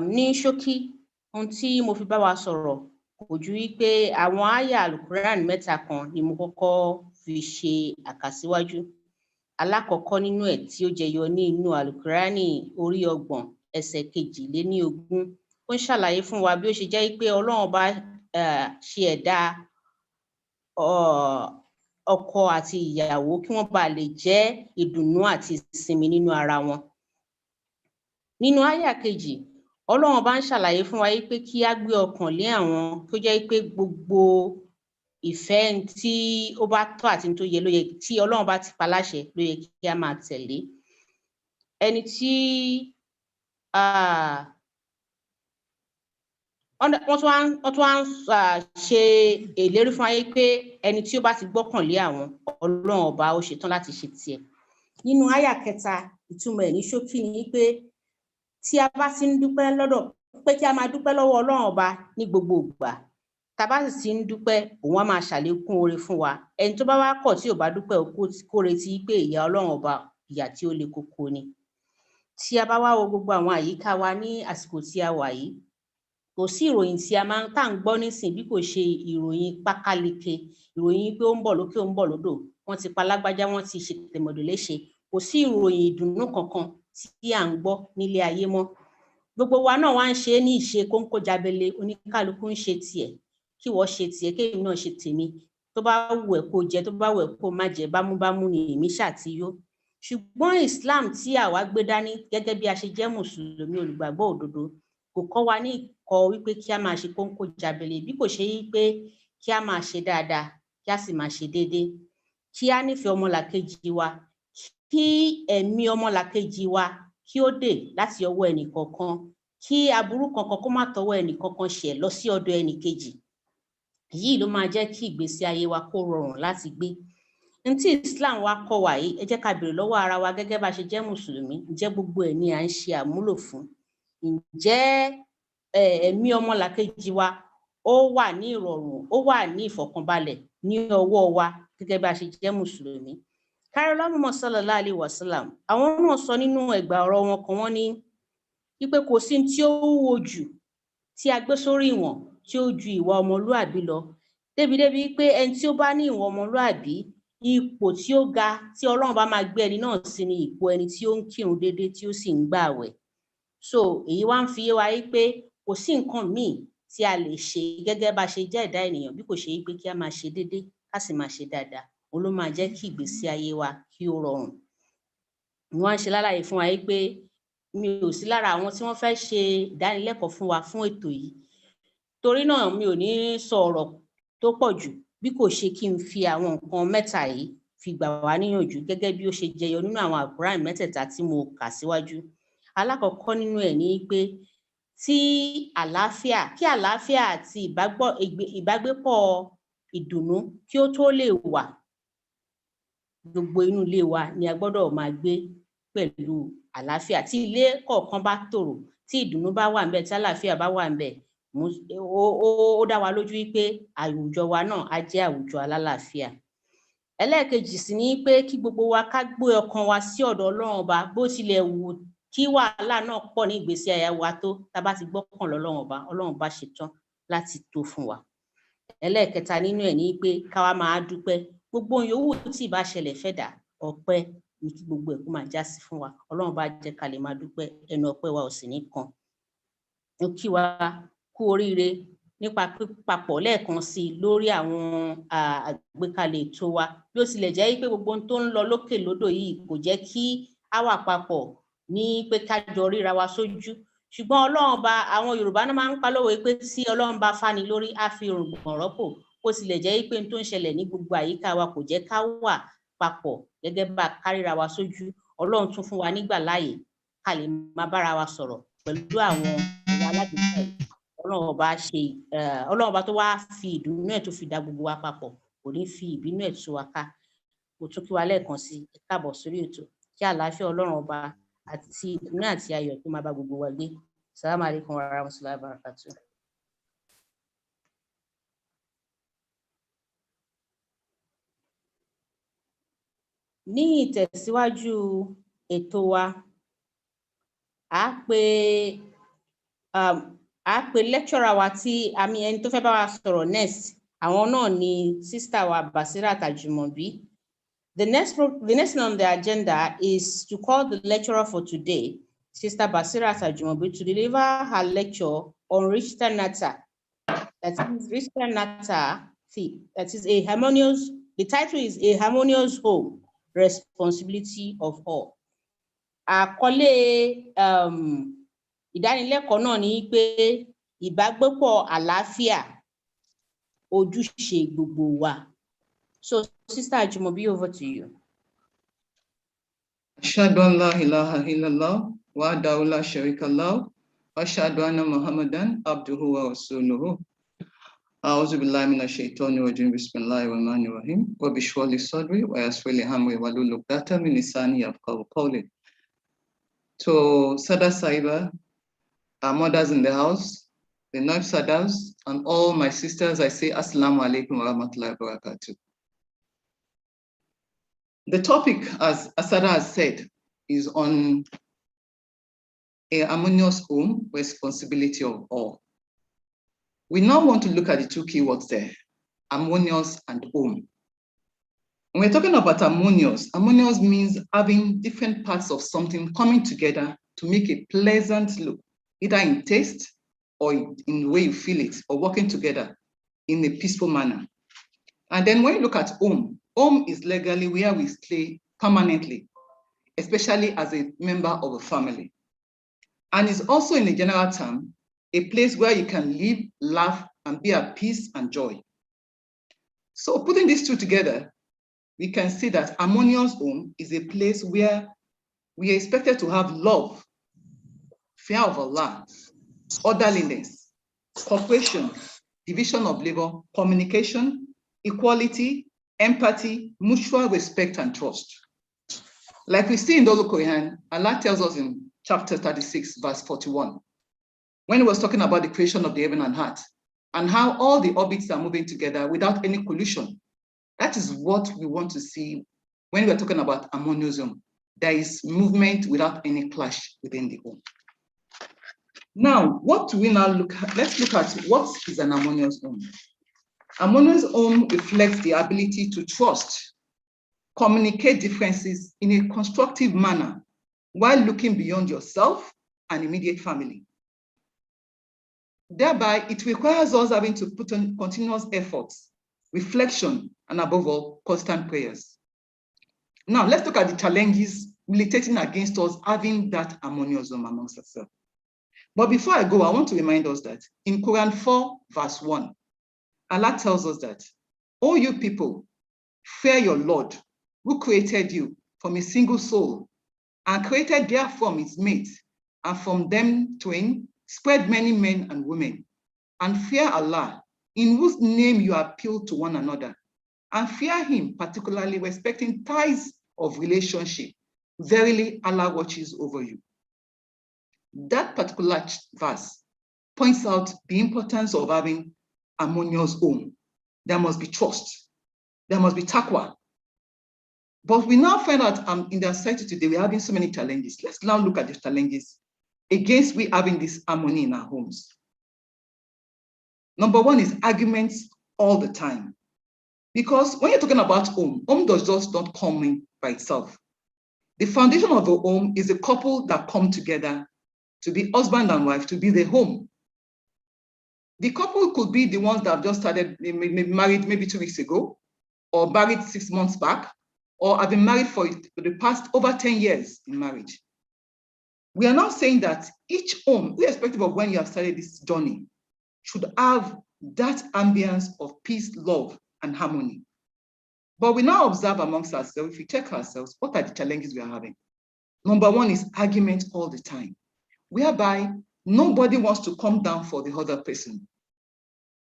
Ní ṣókí, ohun tí mo fi bá wa sọ̀rọ̀ kò ju wípé àwọn àyà Al-Quran mẹ́ta kan ni mo kọ́kọ́ fi ṣe àkàsíwájú. Alákọ̀ọ́kọ́ nínú ẹ̀ tí ó jẹyọ ní inú Al-Quran orí 30 ẹsẹ̀ 22 ó ń ṣàlàyé fún wa bí ó ṣe jẹ́ pé Ọlọ́run bá ṣe ẹ̀dá ọkọ àti ìyàwó kí wọ́n bá lè jẹ́ ìdùnnú àti ìsinmi nínú ara wọn. Nínú àyà kejì, Ọlọ́run bá ń ṣàlàyé fún wa pé kí á gbé ọkàn lé àwọn tó jẹ́ pé gbogbo ìfẹ́ tí ó bá tọ́ àti tó yẹ ló yẹ tí Ọlọ́run bá ti pa láṣẹ ló yẹ kí a máa tẹ̀lé. Ẹni tí wọ́n tún wá ń ṣe ìlérí fún ayé pé ẹni tí ó bá ti gbọ́kàn lé àwọn Ọlọ́run ọba ó ṣetán láti ṣe tiẹ̀. Nínú àyà kẹta, ìtumọ̀ ẹ̀ ní ṣókí ni pé tí a bá ti ń dúpẹ́ lọ́dọ̀ pé kí a máa dúpẹ́ lọ́wọ́ Ọlọ́run ọba ní gbogbo ìgbà, tá bá sì ti ń dúpẹ́ òun á máa ṣàlékún oore fún wa. Ẹni tó bá wá kọ̀ tí ò bá dúpẹ́ kó retí pé ìyà Ọlọ́run ọba ìyà tí ó le koko ni. Tí a bá wá wo gbogbo àwọn àyíká wa ní àsìkò tí a wà yìí, kò sí ìròyìn tí a máa ń tà ń gbọ́ nísìn bí kò ṣe ìròyìn pákáleke, ìròyìn pé ó ń bọ̀ lókè ó ń bọ̀ lódò, wọ́n ti pa lágbájá, wọ́n ti ṣe tẹ̀mọ̀dò léṣe. Kò sí ìròyìn ìdùnnú kankan tí à ń gbọ́ nílé ayé mọ́. Gbogbo wa náà wá ń ṣe ní ìṣe kóńkó jábele, oníkálukú ń ṣe tiẹ̀, kí wọ́n ṣe tiẹ̀, kéèmí náà ṣe tèmi. Tó bá wù ẹ́ kó jẹ, tó bá wù ẹ́ kó má jẹ, bámúbámú ni èmi ṣàtiyó. Ṣùgbọ́n Islam tí àwa gbé dání gẹ́gẹ́ bí a ṣe jẹ́ Mùsùlùmí olùgbàgbọ́ òdodo kò kọ́ wa ní ìkọ́ wípé kí a máa ṣe kóńkó jábele, bí kò ṣe wípé kí a máa ṣe dáadáa, kí a sì máa ṣe déédéé, kí a nífẹ̀ẹ́ ọmọlàkejì wa, kí ẹ̀mí ọmọlàkejì wa kí ó dè láti ọwọ́ ẹnì kọ̀ọ̀kan, kí aburú kankan kó má tọwọ́ ẹnì kankan ṣẹ̀ lọ sí ọ̀dọ̀ ẹnì kejì. Yìí ló máa jẹ́ kí ìgbésí ayé wa kó rọrùn láti gbé. Ní tí Islam wa kọ́ wa yìí, ẹ jẹ́ ká béèrè lọ́wọ́ ara wa gẹ́gẹ́ bá ṣe jẹ́ Mùsùlùmí, ǹjẹ́ gbogbo ẹ̀ ni à ń ṣe àmúlò fún? Ǹjẹ́ ẹ̀mí ọmọlàkejì wa ó wà ní ìrọ̀rùn, ó wà ní ìfọ̀kànbalẹ̀ ní ọwọ́ wa gẹ́gẹ́ bá ṣe jẹ́ Mùsùlùmí? Kárọ́lámù sallallahu alaihi wasallam, àwọn náà sọ nínú ẹgbà ọ̀rọ̀ wọn kan, wọ́n ní wípé kò sí tí ó wúwo jù tí a gbé sórí ìwọ̀n tí ó ju ìwà ọmọlúàbí lọ, débi pé ẹni tí ó bá ní ìwà ọmọlúàbí, ipò tí ó ga tí Ọlọ́run bá máa gbé ẹni náà sí ni ipò ẹni tí ó ń kírun déédéé tí ó sì ń gbààwẹ̀. So èyí wá ń fi yé wa wípé kò sí nǹkan míì tí a lè ṣe gẹ́gẹ́ bá ṣe jẹ́ ẹ̀dá ènìyàn bí kò ṣe wípé kí a máa ṣe déédéé ká sì máa ṣe dáadáa, òun ló máa jẹ́ kí ìgbésí ayé wa kí ó rọrùn. Wọ́n á ṣe lálàyé fún wa wípé mi ò sí lára àwọn tí wọ́n fẹ́ ṣe ìdánilẹ́kọ̀ọ́ fún wa fún ètò yìí, torí náà mi ò ní sọ ọ̀rọ̀ tó pọ̀ jù bí kò ṣe kí n fi àwọn nǹkan mẹ́ta yìí fi gbà wá níyànjú gẹ́gẹ́ bí ó ṣe jẹyọ nínú àwọn Al-Quran mẹ́tẹ̀ẹ̀ta tí mo kà síwájú. Alákọ̀ọ́kọ́ nínú ẹ̀ ni pé kí àlàáfíà àti ìbágbépọ̀ ìdùnnú kí ó tó lè wà, gbogbo inú ilé wa ni a gbọ́dọ̀ máa gbé pẹ̀lú àlàáfíà. Tí ilé kọ̀ọ̀kan bá tòrò, tí ìdùnnú bá wà ńbẹ̀, tí àlàáfíà bá wà ńbẹ̀, ó dá wa lójú wípé àwùjọ wa náà á jẹ́ àwùjọ alálàáfíà. Ẹlẹ́ẹ̀kejì sì ni pé kí gbogbo wa ká gbé ọkàn wa sí ọ̀dọ̀ Ọlọ́run Ọba, bó tilẹ̀ wù kí wàhálà náà pọ̀ ní ìgbésí ayé wa tó, tá bá ti gbọ́kàn lọ́lọ́run Ọba, Ọlọ́run Ọba ṣetán láti tó fún wa. Ẹlẹ́ẹ̀kẹta nínú ẹ̀ ni pé ká wá máa dúpẹ́, gbogbo yòówù tí ìbá ṣẹlẹ̀ fẹ́dà, ọpẹ́ ni kí gbogbo ẹ̀ kó máa já sí fún wa. Ọlọ́run bá jẹ́ ká lè máa dúpẹ́, ẹnu ọpẹ́ wa ò sì ní kan. Mo kí wa kú oríire nípa pípapọ̀ lẹ́ẹ̀kan sí i lórí àwọn àgbékalẹ̀ ètò wa, bí ó tilẹ̀ jẹ́ pé gbogbo ohun tó ń lọ lókè lódò yìí kò jẹ́ kí á wà papọ̀ ní pé ká jọ ríra wa sójú, ṣùgbọ́n Ọlọ́run bá, àwọn Yorùbá náà máa ń pa lówe pé tí Ọlọ́run bá fáni lórí á fi òrùngbọ̀n rọ́pò, bó tilẹ̀ jẹ́ pé ohun tó ń ṣẹlẹ̀ ní gbogbo àyíká wa kò jẹ́ ká wà papọ̀ gẹ́gẹ́ bá káríra wa sójú. Ọlọ́run tún fún wa nígbà láàyè ká lè máa bára wa sọ̀rọ̀ pẹ̀lú àwọn ìwà alágbèéká yìí. Ọlọ́run ọba tó wá fi ìdùnnú ẹ̀ tó fi dá gbogbo wa papọ̀, kò ní fi ìbínú ẹ̀ tú wa ká. Mo tún kí wa lẹ́ẹ̀kan sí ẹ káàbọ̀ sórí ètò, kí àlàáfíà Ọlọ́run ọba àti ìdùnnú àti ayọ̀ tó máa bá gbogbo wa gbé. Assalamu alaikum warahmatullahi wabarakatuh. Ní ìtẹ̀síwájú ètò wa, a pe lecturer wa tí ẹni tó fẹ́ bá wa sọ̀rọ̀ next, àwọn náà ni sister wa Basirat Ajumobi. The next thing on the agenda is to call the lecturer for today, Sister Basirat Ajumobi, to deliver her lecture on Rishtanata. That is Rishtanata, that is a harmonious, the title is A Harmonious Home, Responsibility of All. Àkọlé ìdánilẹ́kọ̀ọ́ náà ni pé ìbágbépọ̀ àlàáfíà, ojúṣe gbogbo wa. So, Sister Ajumobi, over to you. Ashhadu an la ilaha illallah wa wahdahu la sharika lahu wa ashhadu anna Muhammadan abduhu wa rasuluhu. A'udhu billahi minash shaitani rajim. Bismillahir rahmanir rahim. Wa bishrah li sadri wa yassir li amri wahlul 'uqdatam min lisani yafqahu qawli. To Sada Saiba, our mothers in the house, the Naib Sadas, and all my sisters, I say Assalamu alaikum wa rahmatullahi wa barakatuh. The topic, as Asada has said, is on a harmonious home, responsibility of all. We now want to look at the two keywords there, harmonious and home. When we're talking about harmonious, harmonious means having different parts of something coming together to make a pleasant look, either in taste or in the way you feel it, or working together in a peaceful manner. And then when you look at home, home is legally where we stay permanently, especially as a member of a family. And it's also, in a general term, a place where you can live, laugh, and be at peace and joy. So putting these two together, we can see that harmonious home is a place where we are expected to have love, fear of Allah, orderliness, cooperation, division of labor, communication, equality, empathy, mutual respect, and trust. Like we see in the Holy Quran, Allah tells us in chapter 36, verse 41, when he was talking about the creation of the heaven and earth, and how all the orbits are moving together without any collision. That is what we want to see when we're talking about harmonious home. There is movement without any clash within the home. Now, what do we now look at? Let's look at what is an harmonious home. Harmonious home reflects the ability to trust, communicate differences in a constructive manner while looking beyond yourself and immediate family. Thereby, it requires us having to put on continuous efforts, reflection, and above all, constant prayers. Now, let's look at the challenges militating against us having that harmonious home amongst ourselves. But before I go, I want to remind us that in Quran 4, verse 1, Allah tells us that, "O you people, fear your Lord, who created you from a single soul, and created therefrom its mate, and from them twain spread many men and women, and fear Allah, in whose name you appeal to one another, and fear him, particularly respecting ties of relationship. Verily, Allah watches over you." that particular verse points out the importance of having harmonious home. There must be trust. There must be taqwa. But we now find out in the society today, we're having so many challenges. Let's now look at the challenges against we having this harmony in our homes. Number one is arguments all the time. Because when you're talking about home does just not come in by itself. The foundation of a home is a couple that come together to be husband and wife, to be the home. The couple could be the ones that have just started, married maybe 2 weeks ago, or married 6 months back, or have been married for the past over 10 years in marriage. We are now saying that each home, irrespective of when you have started this journey, should have that ambience of peace, love, and harmony. But we now observe amongst ourselves, if we check ourselves, what are the challenges we are having? Number one is argument all the time, whereby nobody wants to come down for the other person.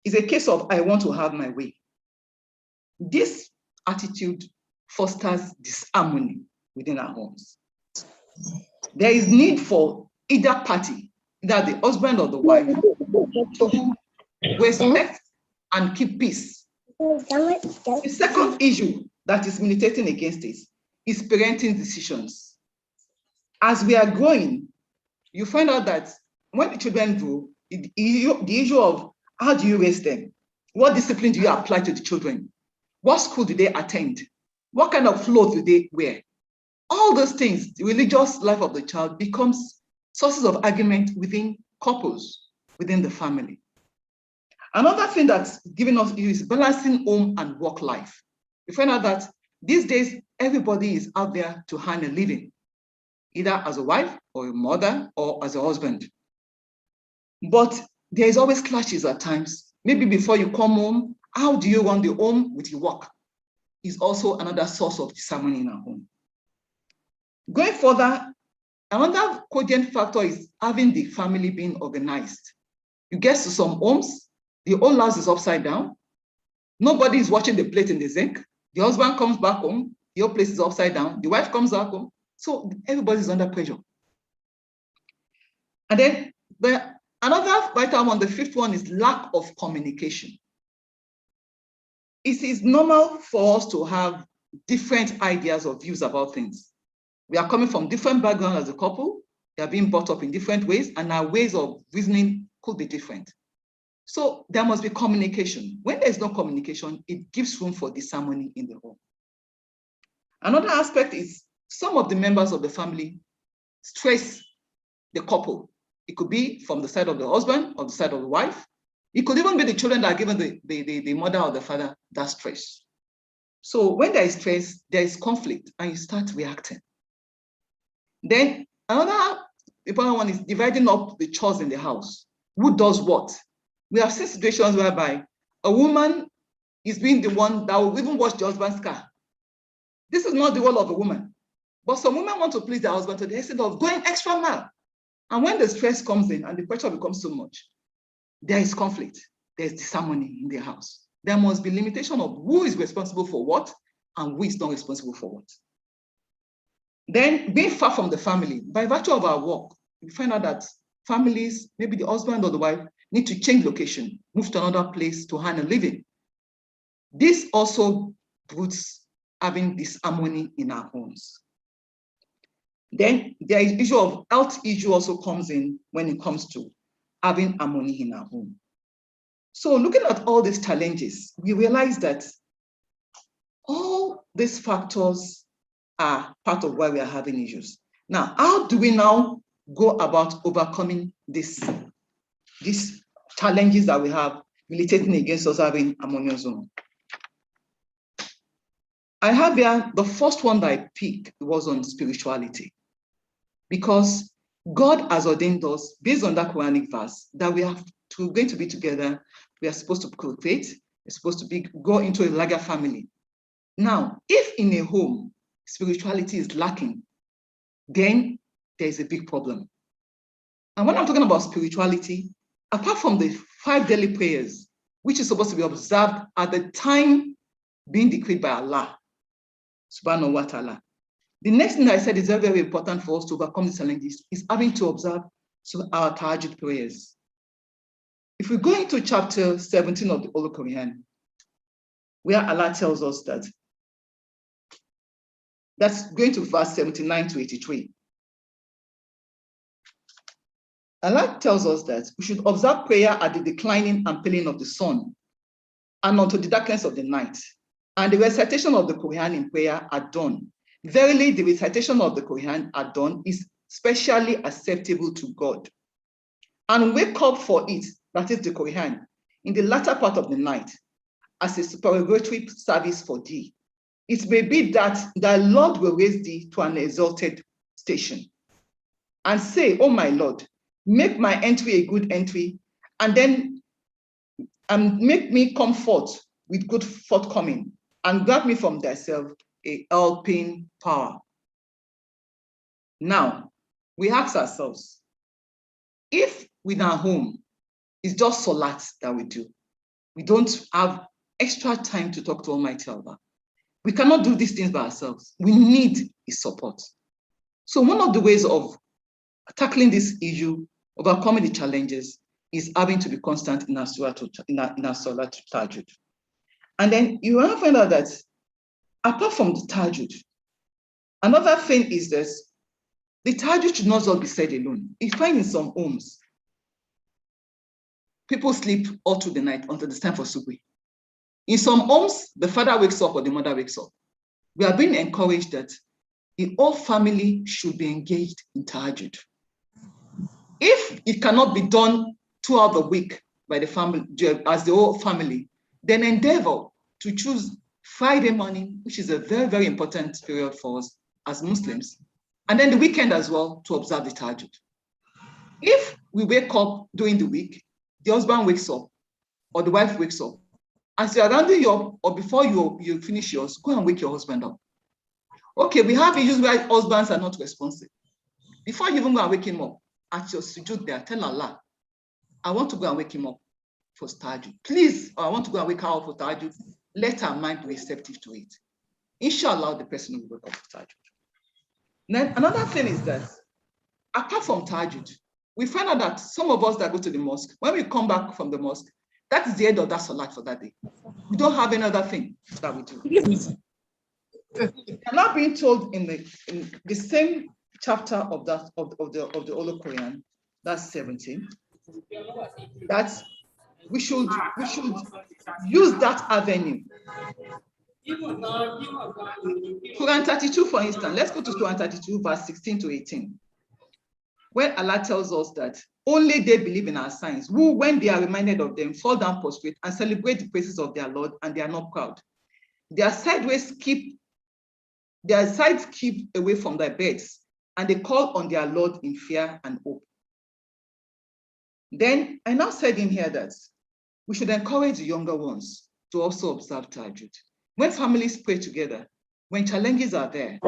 It's a case of, I want to have my way. This attitude fosters disharmony within our homes. There is need for either party, either the husband or the wife, to respect and keep peace. The second issue that is militating against this is parenting decisions. As we are growing, you find out that when the children grow, the issue of how do you raise them? What discipline do you apply to the children? What school do they attend? What kind of clothes do they wear? All those things, the religious life of the child becomes sources of argument within couples, within the family. Another thing that's giving us is balancing home and work life. You find out that these days, everybody is out there to earn a living, either as a wife or a mother or as a husband. But there is always clashes at times. Maybe before you come home, how do you run the home with your work? Is also another source of disharmony in our home. Going further, another cogent factor is having the family being organized. You get to some homes, the whole house is upside down. Nobody is watching the plate in the sink. The husband comes back home, the whole place is upside down. The wife comes back home. So everybody's under pressure. And then another vital one, the fifth one, is lack of communication. It is normal for us to have different ideas or views about things. We are coming from different backgrounds as a couple. They are being brought up in different ways, and our ways of reasoning could be different. So there must be communication. When there's no communication, it gives room for disharmony in the home. Another aspect is some of the members of the family stress the couple. It could be from the side of the husband or the side of the wife. It could even be the children that are given the mother or the father that stress. So when there is stress, there is conflict, and you start reacting. Then another important one is dividing up the chores in the house. Who does what? We have seen situations whereby a woman is being the one that will even wash the husband's car. This is not the role of a woman. But some women want to please their husband to the extent of going extra mile. And when the stress comes in and the pressure becomes so much, there is conflict. There's disharmony in the house. There must be limitation of who is responsible for what and who is not responsible for what. Then being far from the family, by virtue of our work, we find out that families, maybe the husband or the wife, need to change location, move to another place to earn a living. This also puts having disharmony in our homes. Then there is issue of health issue also comes in when it comes to having harmony in our home. So looking at all these challenges, we realize that all these factors are part of why we are having issues. Now, how do we now go about overcoming these challenges that we have militating against us having harmonious home? I have here, the first one that I picked was on spirituality. Because God has ordained us, based on that Quranic verse, that we are going to be together, we are supposed to procreate, we're supposed to go into a larger family. Now, if in a home, spirituality is lacking, then there's a big problem. And when I'm talking about spirituality, apart from the 5 daily prayers, which is supposed to be observed at the time being decreed by Allah, subhanahu wa ta'ala, the next thing I said is very, very important for us to overcome these challenges is having to observe to our tahajjud prayers. If we go into chapter 17 of the Holy Quran, where Allah tells us that's going to verse 79 to 83. Allah tells us that we should observe prayer at the declining and paling of the sun and unto the darkness of the night, and the recitation of the Quran in prayer at dawn. Verily, the recitation of the Quran at dawn is specially acceptable to God. And wake up for it, that is the Quran, in the latter part of the night as a supererogatory service for thee. It may be that thy Lord will raise thee to an exalted station. And say, oh my Lord, make my entry a good entry, and then make me come forth with good forthcoming, and grant me from thyself a helping power. Now, we ask ourselves, if within our home, it's just salat that we do, we don't have extra time to talk to Almighty Allah. We cannot do these things by ourselves. We need His support. So one of the ways of tackling this issue, overcoming the challenges, is having to be constant in our salat to tahajjud. And then you will find out that apart from the tahajjud, another thing is this: the tahajjud should not just be said alone. You find in some homes, people sleep all through the night until it's time for subhi. In some homes, the father wakes up or the mother wakes up. We are being encouraged that the whole family should be engaged in tahajjud. If it cannot be done throughout the week by the family, as the whole family, then endeavor to choose Friday morning, which is a very, very important period for us as Muslims, and then the weekend as well to observe the tahajjud. If we wake up during the week, the husband wakes up or the wife wakes up, as you're rounding up or before you finish yours, go and wake your husband up. Okay, we have issues where husbands are not responsive. Before you even go and wake him up, at your sujood there, tell Allah, I want to go and wake him up for tahajjud. Please, I want to go and wake her up for tahajjud. Let her mind be receptive to it. Inshallah, the person will wake up for tahajjud. Then another thing is that, apart from tahajjud, we find out that some of us that go to the mosque, when we come back from the mosque, that is the end of that salat for that day. We don't have any other thing that we do. We are not being told in the same chapter of the Holy Quran, that's 17, that we should use that avenue. Quran 32, for instance, let's go to Quran 32, verse 16 to 18, where Allah tells us that only they believe in our signs, who, when they are reminded of them, fall down prostrate and celebrate the praises of their Lord, and they are not proud. Their sides keep away from their beds, and they call on their Lord in fear and hope. Then I now said in here that we should encourage the younger ones to also observe tahajjud. When families pray together, when challenges are there,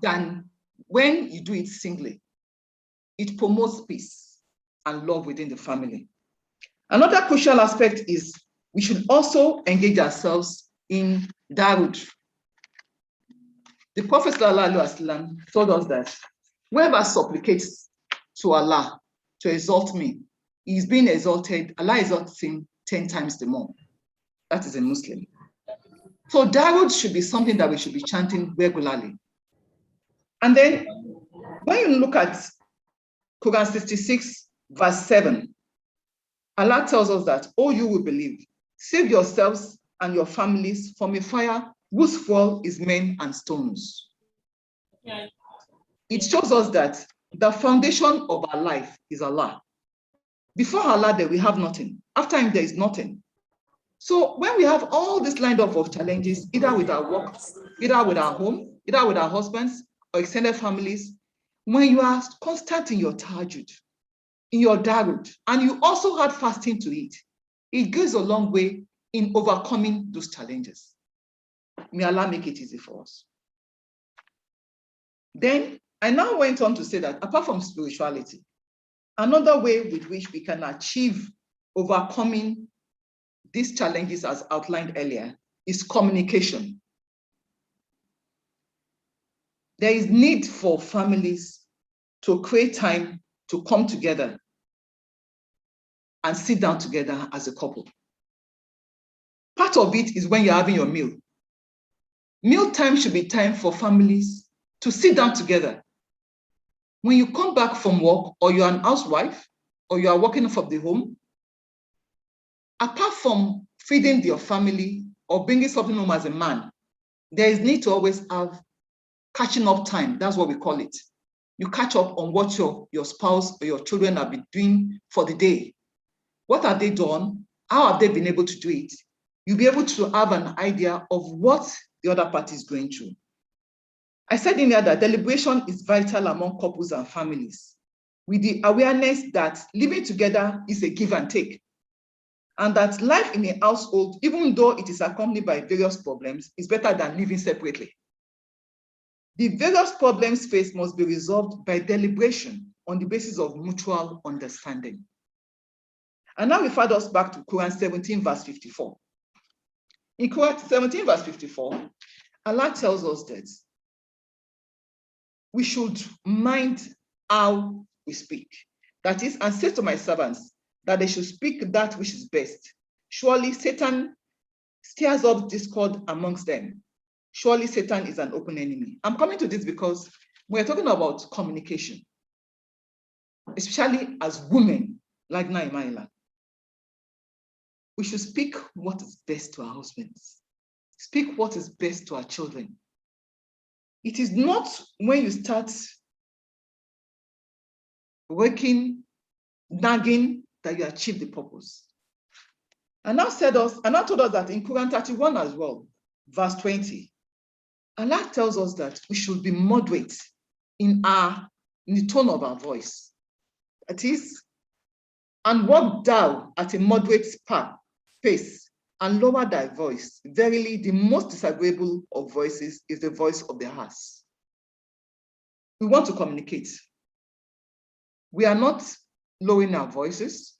than when you do it singly. It promotes peace and love within the family. Another crucial aspect is we should also engage ourselves in darud. The Prophet ﷺ told us that whoever supplicates to Allah to exalt me, he is being exalted, Allah exalts him 10 times the more. That is a Muslim. So darud should be something that we should be chanting regularly. And then when you look at Quran 66, verse 7, Allah tells us that, oh, you will believe, save yourselves and your families from a fire whose fuel is men and stones. It shows us that the foundation of our life is Allah. Before Allah, there we have nothing. After him, there is nothing. So when we have all this lined up of challenges, either with our work, either with our home, either with our husbands or extended families, when you are constant in your tahajjud, in your darud, and you also add fasting to it, it goes a long way in overcoming those challenges. May Allah make it easy for us. Then I now went on to say that apart from spirituality, another way with which we can achieve overcoming these challenges as outlined earlier is communication. there is need for families to create time to come together and sit down together as a couple. Part of it is when you're having your meal. Meal time should be time for families to sit down together. When you come back from work, or you're an housewife, or you are working from the home, apart from feeding your family or bringing something home as a man, there is need to always have catching up time. That's what we call it. You catch up on what your spouse or your children have been doing for the day. What have they done? How have they been able to do it? You'll be able to have an idea of what the other party is going through. I said in there that deliberation is vital among couples and families, with the awareness that living together is a give and take, and that life in a household, even though it is accompanied by various problems, is better than living separately. The various problems faced must be resolved by deliberation on the basis of mutual understanding. And now refer us back to Quran 17, verse 54. In Quran 17, verse 54, Allah tells us that we should mind how we speak. That is, and say to my servants that they should speak that which is best. Surely Satan stirs up discord amongst them. Surely Satan is an open enemy. I'm coming to this because we're talking about communication, especially as women like Naimala. We should speak what is best to our husbands. Speak what is best to our children. It is not when you start working, nagging, that you achieve the purpose. And now told us that in Quran 31 as well, verse 20, Allah tells us that we should be moderate in the tone of our voice. That is, and walk thou at a moderate pace and lower thy voice. Verily, the most disagreeable of voices is the voice of the heart. We want to communicate. We are not lowering our voices,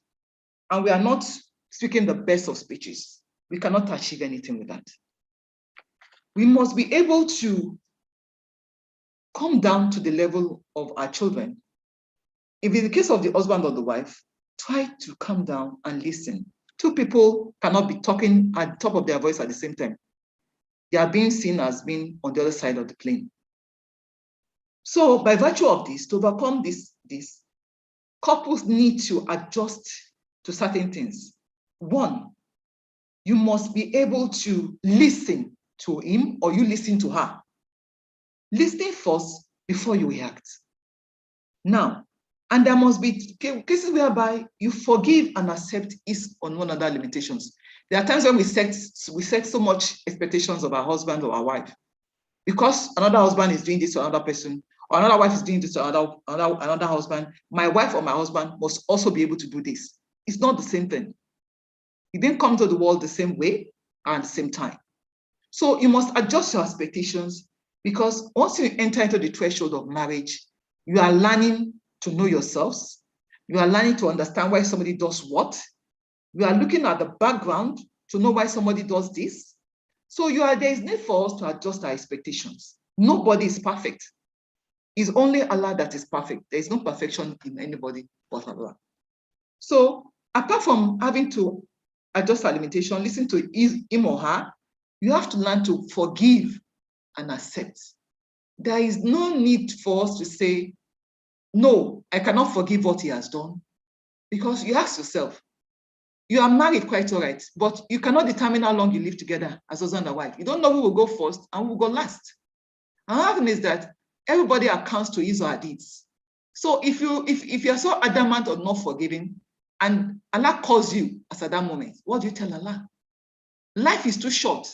and we are not speaking the best of speeches. We cannot achieve anything with that. We must be able to come down to the level of our children. If it's the case of the husband or the wife, try to calm down and listen. Two people cannot be talking at the top of their voice at the same time. They are being seen as being on the other side of the plane. So by virtue of this, to overcome this, couples need to adjust to certain things. One, you must be able to listen to him, or you listen to her. Listen first before you react. Now, and there must be cases whereby you forgive and accept his or one other limitations. There are times when we set so much expectations of our husband or our wife. Because another husband is doing this to another person, or another wife is doing this to another husband, my wife or my husband must also be able to do this. It's not the same thing. You didn't come to the world the same way and the same time. So you must adjust your expectations, because once you enter into the threshold of marriage, you are learning to know yourselves. You are learning to understand why somebody does what. You are looking at the background to know why somebody does this. So there is need for us to adjust our expectations. Nobody is perfect. It's only Allah that is perfect. There is no perfection in anybody but Allah. So apart from having to adjust our limitation, listen to him or her, you have to learn to forgive and accept. There is no need for us to say, no, I cannot forgive what he has done. Because you ask yourself, you are married quite all right, but you cannot determine how long you live together as husband and wife. You don't know who will go first and who will go last. Another thing is that everybody accounts to his or her deeds. So if you're so adamant of not forgiving, and Allah calls you as at that moment, what do you tell Allah? Life is too short.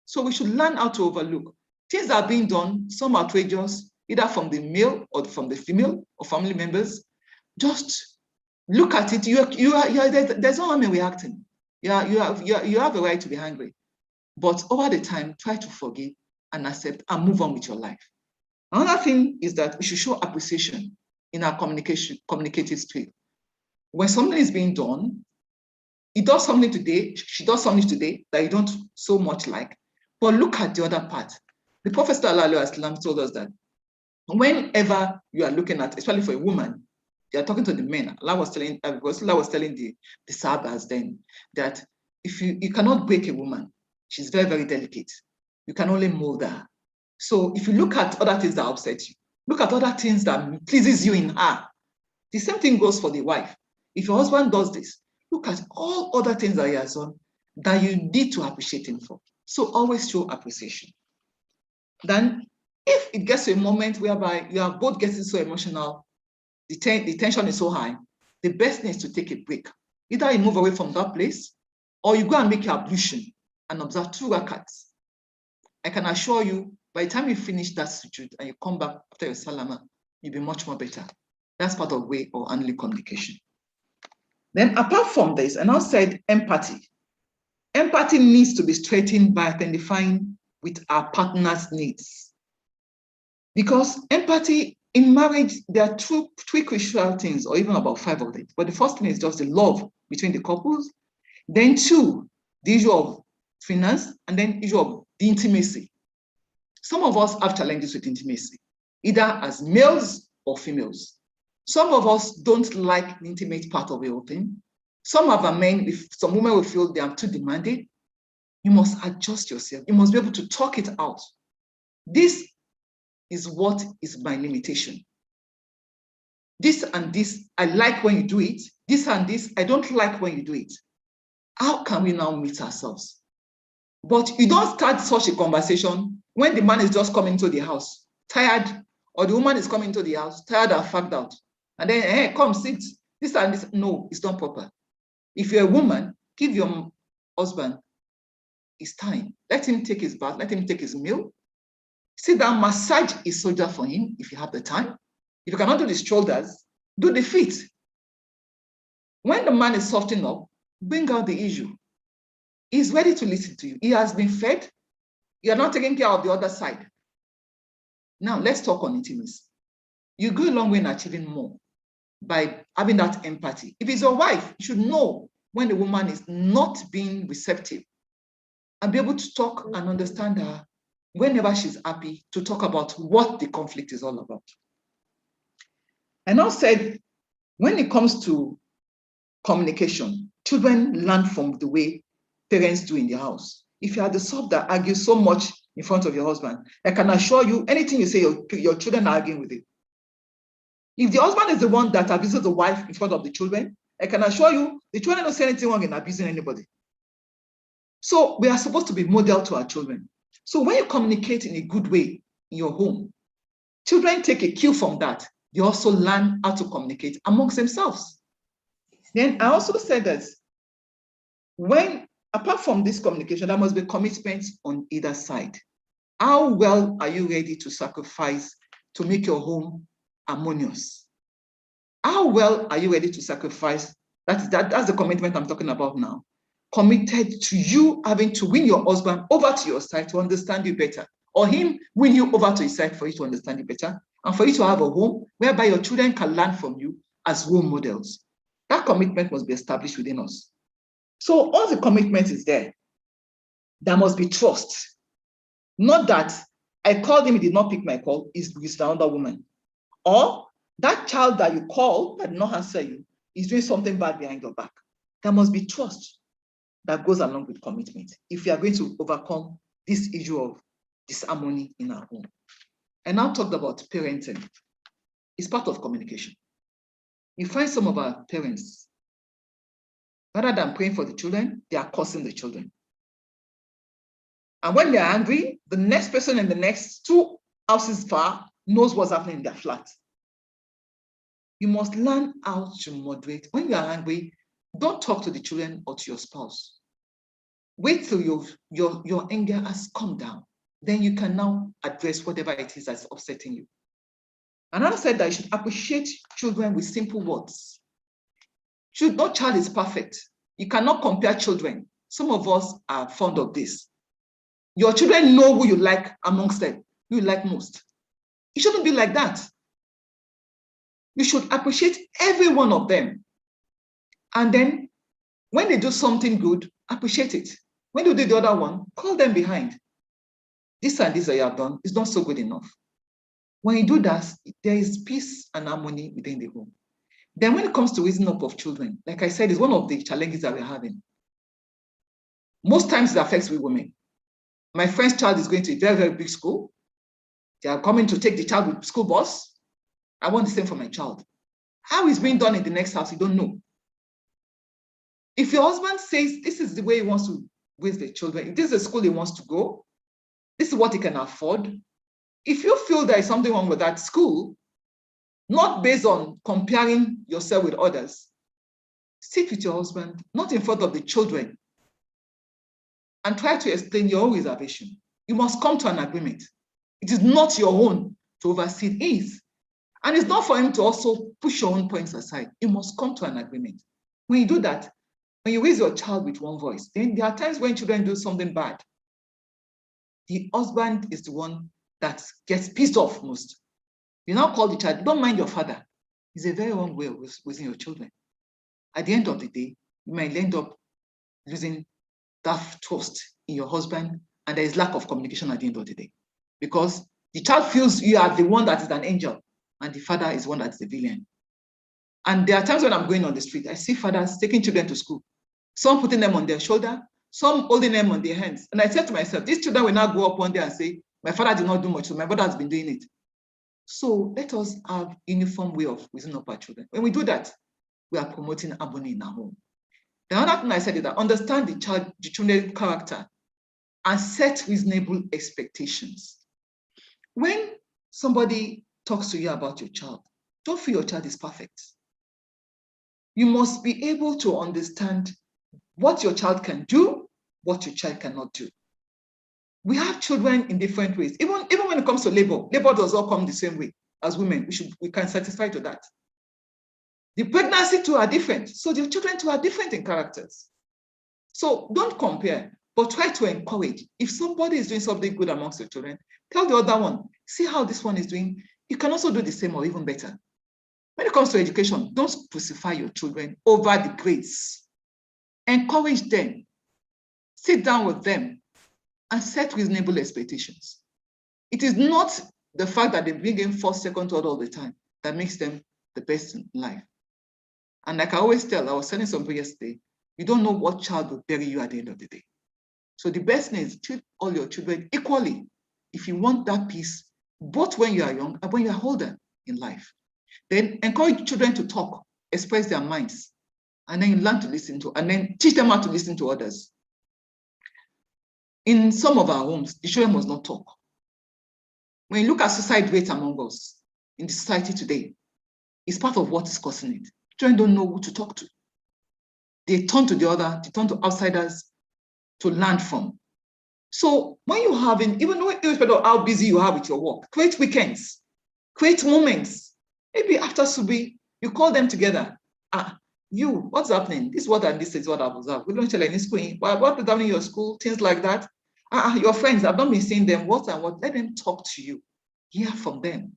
So we should learn how to overlook. Things are being done, some outrageous, either from the male or from the female or family members. Just look at it. There's no harm in reacting. You have a right to be angry. But over the time, try to forgive and accept and move on with your life. Another thing is that we should show appreciation in our communicative skill. When something is being done, he does something today, she does something today that you don't so much like, but look at the other part. The Prophet ﷺ told us that whenever you are looking at, especially for a woman, you are talking to the men. Allah was telling the Sahabas then that if you cannot break a woman, she's very, very delicate. You can only mold her. So if you look at other things that upset you, look at other things that pleases you in her. The same thing goes for the wife. If your husband does this, look at all other things that he has done that you need to appreciate him for. So always show appreciation. Then if it gets to a moment whereby you are both getting so emotional, the tension is so high, the best thing is to take a break. Either you move away from that place or you go and make your ablution and observe 2 rakats. I can assure you, by the time you finish that sujood and you come back after your salama, you'll be much more better. That's part of way of handling communication. Then apart from this, and I said empathy. Empathy needs to be strengthened by identifying with our partner's needs. Because empathy in marriage, there are 3 crucial things, or even about 5 of them. But the first thing is just the love between the couples. Then 2, the issue of finance, and then issue of the intimacy. Some of us have challenges with intimacy, either as males or females. Some of us don't like the intimate part of the whole thing. Some of our men, some women will feel they are too demanding. You must adjust yourself. You must be able to talk it out. This is what is my limitation. This and this, I like when you do it. This and this, I don't like when you do it. How can we now meet ourselves? But you don't start such a conversation when the man is just coming to the house, tired, or the woman is coming to the house, tired and fagged out. And then, hey, come sit. This and this. No, it's not proper. If you're a woman, give your husband his time. Let him take his bath. Let him take his meal. Sit down, massage his shoulder for him if you have the time. If you cannot do the shoulders, do the feet. When the man is softening up, bring out the issue. He's ready to listen to you. He has been fed. You are not taking care of the other side. Now, let's talk on intimacy. You go a long way in achieving more by having that empathy. If it's your wife, you should know when the woman is not being receptive and be able to talk and understand her whenever she's happy to talk about what the conflict is all about. I now said, when it comes to communication, children learn from the way parents do in the house. If you are the sort that argues so much in front of your husband, I can assure you, anything you say, your children are arguing with it. If the husband is the one that abuses the wife in front of the children, I can assure you, the children don't say anything wrong in abusing anybody. So we are supposed to be model to our children. So when you communicate in a good way in your home, children take a cue from that. They also learn how to communicate amongst themselves. Then I also said that when, apart from this communication, there must be commitment on either side. How well are you ready to sacrifice to make your home harmonious? How well are you ready to sacrifice? That's the commitment I'm talking about now. Committed to you having to win your husband over to your side to understand you better, or him win you over to his side for you to understand you better, and for you to have a home whereby your children can learn from you as role models. That commitment must be established within us. So once the commitment is there, there must be trust. Not that I called him, he did not pick my call, is another woman. Or that child that you called that did not answer you is doing something bad behind your back. There must be trust that goes along with commitment if you are going to overcome this issue of disharmony in our home. I now talked about parenting. It's part of communication. You find some of our parents, rather than praying for the children, they are cursing the children. And when they're angry, the next person in the next 2 houses far knows what's happening in their flat. You must learn how to moderate. When you are angry, don't talk to the children or to your spouse. Wait till your anger has calmed down. Then you can now address whatever it is that's upsetting you. And I said that you should appreciate children with simple words. No child is perfect. You cannot compare children. Some of us are fond of this. Your children know who you like amongst them, who you like most. It shouldn't be like that. You should appreciate every one of them. And then when they do something good, appreciate it. When you do the other one, call them behind. This and this that you have done is not so good enough. When you do that, there is peace and harmony within the home. Then when it comes to raising up of children, like I said, it's one of the challenges that we're having. Most times it affects we women. My friend's child is going to a very, very big school. They are coming to take the child with school bus. I want the same for my child. How it's being done in the next house, you don't know. If your husband says this is the way he wants to raise the children, if this is the school he wants to go, this is what he can afford. If you feel there is something wrong with that school, not based on comparing yourself with others, sit with your husband, not in front of the children, and try to explain your own reservation. You must come to an agreement. It is not your own to oversee his. And it's not for him to also push your own points aside. You must come to an agreement. When you do that, when you raise your child with one voice, then there are times when children do something bad. The husband is the one that gets pissed off most. You now call the child, don't mind your father. It's a very wrong way of raising your children. At the end of the day, you might end up losing that trust in your husband, and there is lack of communication at the end of the day. Because the child feels you are the one that is an angel, and the father is one that is a villain. And there are times when I'm going on the street, I see fathers taking children to school, some putting them on their shoulder, some holding them on their hands. And I said to myself, these children will now go up one day and say, my father did not do much, so my brother has been doing it. So let us have uniform way of raising up our children. When we do that, we are promoting harmony in our home. The other thing I said is that understand the children's character and set reasonable expectations. When somebody talks to you about your child, don't feel your child is perfect. You must be able to understand what your child can do, what your child cannot do. We have children in different ways. Even when it comes to labor does not come the same way as women. We can satisfy to that. The pregnancy too are different. So the children too are different in characters. So don't compare, but try to encourage. If somebody is doing something good amongst your children, tell the other one, see how this one is doing. You can also do the same or even better. When it comes to education, don't crucify your children over the grades. Encourage them. Sit down with them and set reasonable expectations. It is not the fact that they bring in first, second, third all the time that makes them the best in life. And like I always tell, I was telling somebody yesterday, you don't know what child will bury you at the end of the day. So the best thing is treat all your children equally if you want that peace, both when you are young and when you are older in life. Then encourage children to talk, express their minds, and then you learn to listen to, and then teach them how to listen to others. In some of our homes, the children must not talk. When you look at suicide rates among us in the society today, it's part of what is causing it. Children don't know who to talk to. They turn to the other, they turn to outsiders to learn from. So when you have, even irrespective of how busy you are with your work, create weekends, create moments. Maybe after Subi, you call them together. What's happening? This is what and this is what I've observed. We don't tell any school. What is happening in your school? Things like that. Your friends, I've not been seeing them. What and what? Let them talk to you. Hear from them.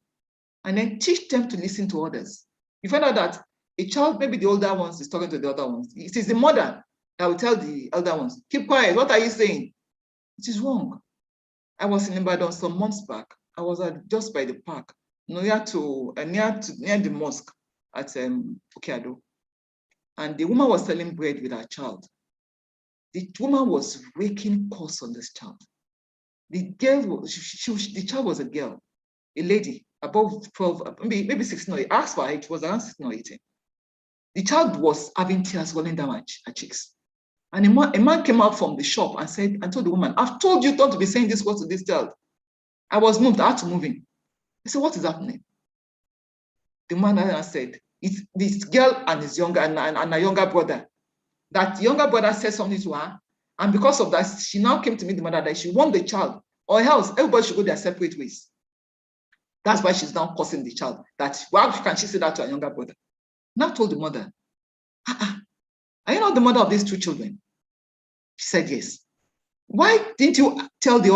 And then teach them to listen to others. You find out that a child, maybe the older ones, is talking to the other ones. It is the mother that will tell the elder ones, keep quiet, what are you saying? It is wrong. I was in Ibadan some months back. I was just by the park, near the mosque at Okeado. And the woman was selling bread with her child. The woman was raking curse on this child. The child was a girl, a lady, above 12, maybe 16 or 8. Asked for her, it was around 16 or 18. The child was having tears rolling down her cheeks. And a man came out from the shop and told the woman, I've told you not to be saying this word to this child. I was moved, I had to move in. I said, what is happening? The man said, it's this girl and his younger and a younger brother. That younger brother said something to her, and because of that, she now came to meet the mother that she want the child, or else everybody should go their separate ways. That's why she's now cursing the child. That why can she say that to her younger brother? Now told the mother, are you not the mother of these 2 children? She said yes. Why didn't you tell the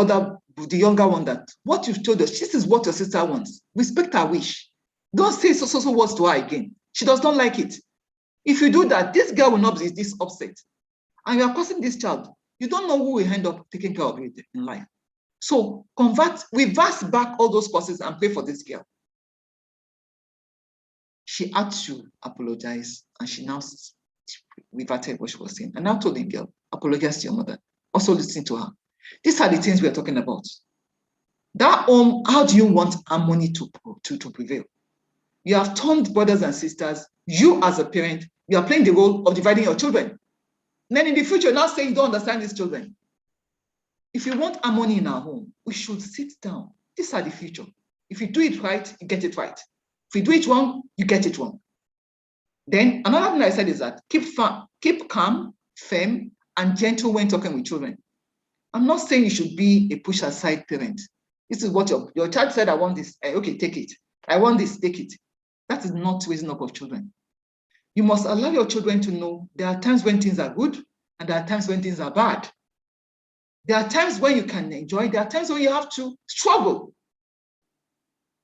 younger one that what you've told us, this is what your sister wants. Respect her wish. Don't say so words to her again. She does not like it. If you do that, this girl will not be this upset. And you are causing this child. You don't know who will end up taking care of it in life. So reverse back all those courses and pray for this girl. She had to apologize, and she now reverted what she was saying. And now told the girl, apologize to your mother. Also listen to her. These are the things we are talking about. That home, how do you want harmony to prevail? You have turned brothers and sisters, you as a parent, you are playing the role of dividing your children. And then in the future, now say you don't understand these children. If you want harmony in our home, we should sit down. These are the future. If you do it right, you get it right. If you do it wrong, you get it wrong. Then another thing I said is that keep calm, firm, and gentle when talking with children. I'm not saying you should be a push aside parent. This is what your child said, I want this. Okay, take it. I want this, take it. That is not raising up of children. You must allow your children to know there are times when things are good and there are times when things are bad. There are times when you can enjoy, there are times when you have to struggle.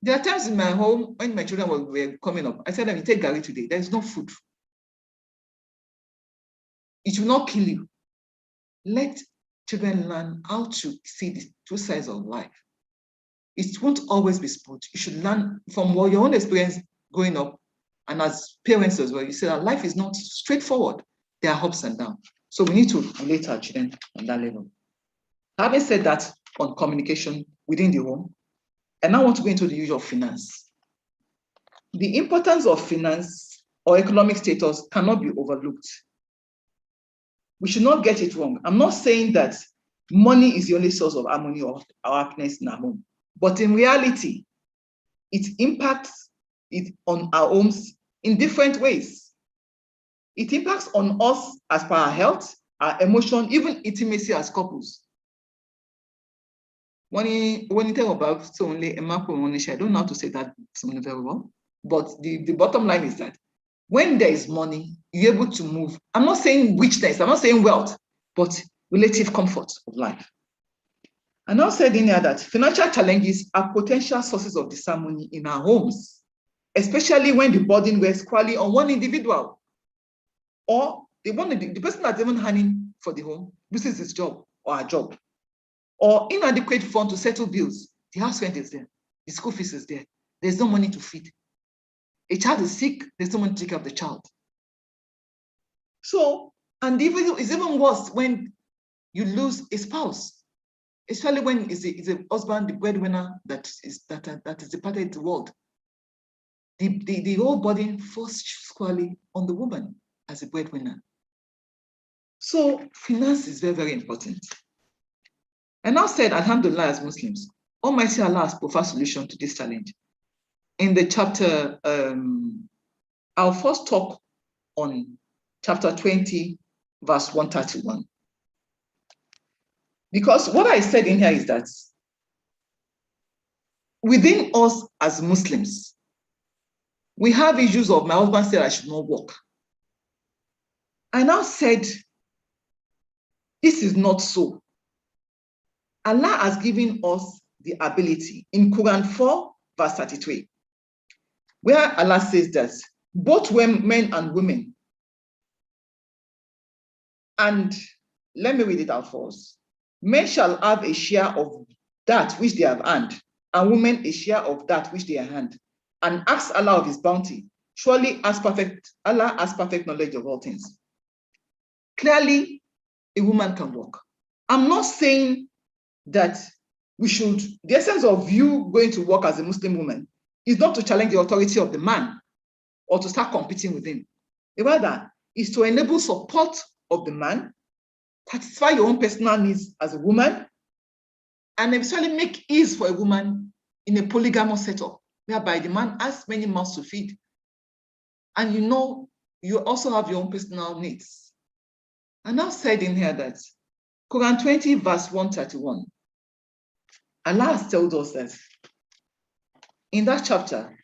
There are times in my home when my children were coming up, I said, you take Gary today, there is no food. It will not kill you. Let children learn how to see the two sides of life. It won't always be smooth. You should learn from your own experience growing up, and as parents as well, you say that life is not straightforward. There are ups and downs. So we need to relate our children on that level. Having said that, on communication within the home, and I want to go into the issue of finance. The importance of finance or economic status cannot be overlooked. We should not get it wrong. I'm not saying that money is the only source of harmony or happiness in our home, but in reality, it impacts it on our homes in different ways. It impacts on us as per our health, our emotion, even intimacy as couples. When you talk about so only a map ownership, I don't know how to say that very well, but the bottom line is that when there is money, you're able to move. I'm not saying richness, I'm not saying wealth, but relative comfort of life. I now said in here that financial challenges are potential sources of disharmony in our homes, especially when the burden rests squarely on one individual, or the person that's even earning for the home loses his job or her job, or inadequate fund to settle bills. The house rent is there, the school fees is there, there's no money to feed. A child is sick, there's no money to take care of the child. So, and it's even worse when you lose a spouse, especially when it's a husband, the breadwinner that is departed the world. The whole burden falls squarely on the woman as a breadwinner. So finance is very, very important. And now said, Alhamdulillah, as Muslims, Almighty Allah has provided solution to this challenge. In the chapter, I'll first talk on chapter 20, verse 131. Because what I said in here is that within us as Muslims, we have issues of my husband said I should not work. I now said, this is not so. Allah has given us the ability in Quran 4, verse 33, where Allah says that both men and women, and let me read it out for us. Men shall have a share of that which they have earned, and women a share of that which they have earned. And ask Allah of his bounty. Surely Allah has perfect knowledge of all things. Clearly, a woman can work. I'm not saying that we should, the essence of you going to work as a Muslim woman is not to challenge the authority of the man or to start competing with him. Rather, is to enable support of the man, satisfy your own personal needs as a woman, and eventually make ease for a woman in a polygamous setup, whereby the man has many mouths to feed. And you know, you also have your own personal needs. And I've said in here that Quran 20, verse 131, Allah has told us that in that chapter,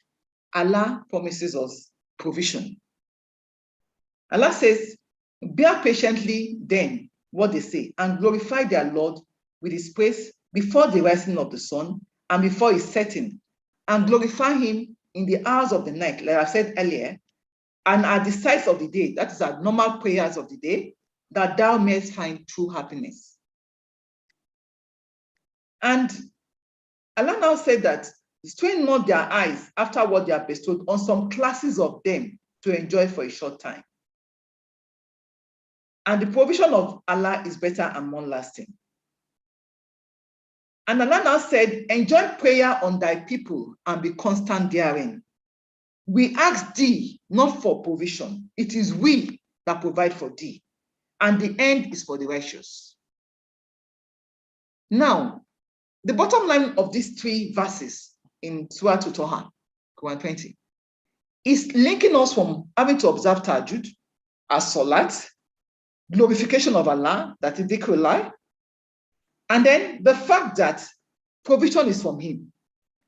Allah promises us provision. Allah says, bear patiently then what they say and glorify their Lord with his praise before the rising of the sun and before his setting, and glorify him in the hours of the night, like I said earlier, and at the sides of the day, that is at normal prayers of the day, that thou mayest find true happiness. And Allah now said that strain not their eyes after what they are bestowed on some classes of them to enjoy for a short time. And the provision of Allah is better and more lasting. And Allah now said, enjoy prayer on thy people and be constant therein. We ask thee not for provision. It is we that provide for thee. And the end is for the righteous. Now, the bottom line of these three verses in Surah Toha, Quran 20, is linking us from having to observe Tahajjud as Salat, glorification of Allah, that is dhikrullah, and then the fact that provision is from Him.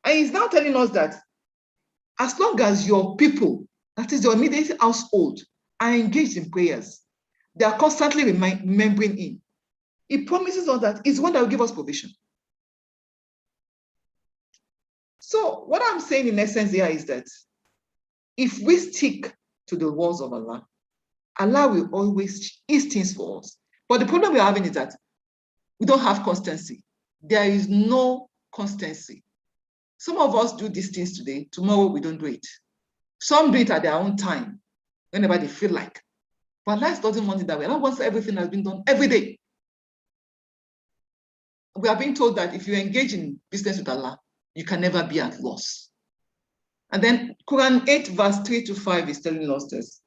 And He's now telling us that as long as your people, that is your immediate household, are engaged in prayers, they are constantly remembering Him, He promises us that He's the one that will give us provision. So what I'm saying in essence here is that if we stick to the words of Allah, Allah will always ease things for us. But the problem we're having is that we don't have constancy. There is no constancy. Some of us do these things today, tomorrow we don't do it. Some do it at their own time, whenever they feel like. But Allah doesn't want it that way. Allah wants everything that's been done every day. We are being told that if you engage in business with Allah, you can never be at loss. And then Quran 8 verse 3 to 5 is telling us this.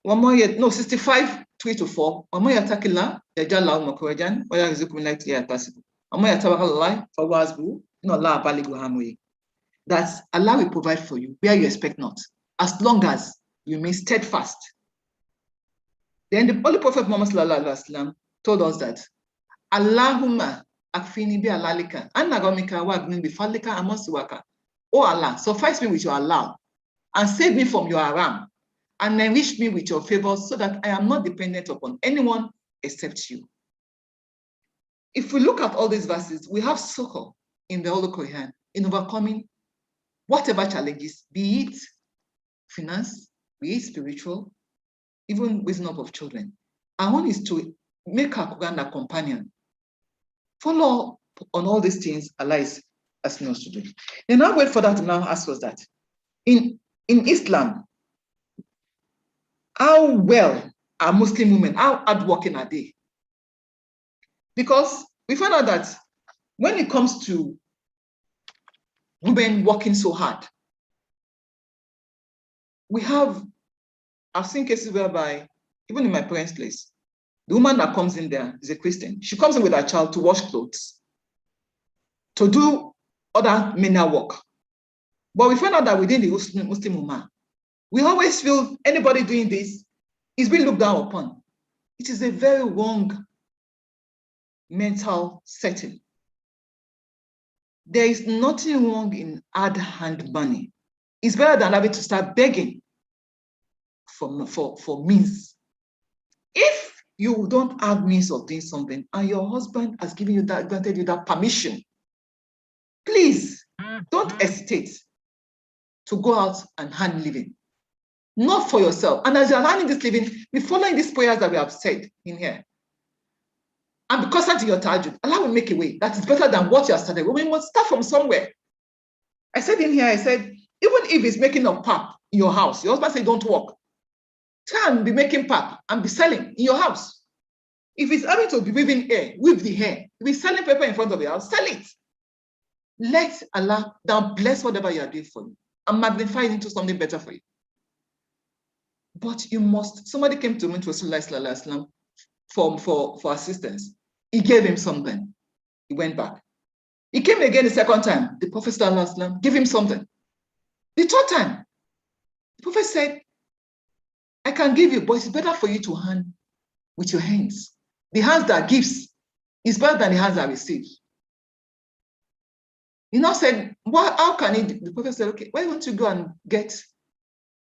65, 3 to 4. That Allah will provide for you where you expect not, as long as you remain steadfast. Then the Holy Prophet Muhammad told us that Allahumma akfini bi alalika anagomika wa agni bi falika amasiwaka. Oh Allah, suffice me with your Allah and save me from your haram and enrich me with your favors so that I am not dependent upon anyone except you. If we look at all these verses, we have succor in the Holy Quran in overcoming whatever challenges, be it finance, be it spiritual, even raising up of children. Our one is to make our Quran a companion. Follow on all these things Allah is asking us to do. And now wait for that to now ask us that. In Islam, how well are Muslim women, how hardworking are they? Because we found out that when it comes to women working so hard, I've seen cases whereby, even in my parents' place, the woman that comes in there is a Christian. She comes in with her child to wash clothes, to do other menial work. But we find out that within the Muslim woman, we always feel anybody doing this is being looked down upon. It is a very wrong mental setting. There is nothing wrong in hard hand money. It's better than having to start begging for means. If you don't have means of doing something and your husband has given you that, granted you that permission, please don't hesitate to go out and hand living. Not for yourself. And as you're handing this living, be following these prayers that we have said in here. And because that's your target, Allah will make a way that is better than what you have started. We must start from somewhere. I said in here, I said, even if it's making a pap in your house, your husband said, don't work. Try and be making pap and be selling in your house. If it's having to be weaving hair, weave the hair. If it's selling paper in front of your house, sell it. Let Allah down bless whatever you are doing for you and magnify it into something better for you. But you must, somebody came to me to Rasulullah for assistance. He gave him something. He went back. He came again the second time. The Prophet gave him something. The third time, the Prophet said, I can give you, but it's better for you to hand with your hands. The hands that gives is better than the hands that receive. He now said, how can he? The Prophet said, okay, why don't you go and get,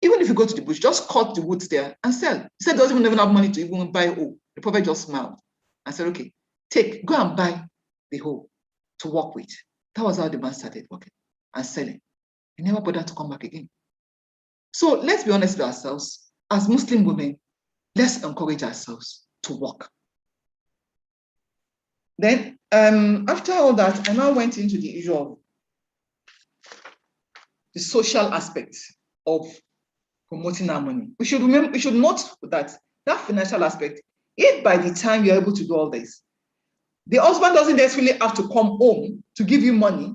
even if you go to the bush, just cut the woods there and sell. He said, doesn't even have money to even buy hoe. The Prophet just smiled and said, okay, go and buy the hoe to work with. That was how the man started working and selling. He never bothered to come back again. So let's be honest with ourselves. As Muslim women, let's encourage ourselves to work. Then After all that, I now went into the issue of the social aspect of promoting harmony. We should note that financial aspect, if by the time you're able to do all this, the husband doesn't necessarily have to come home to give you money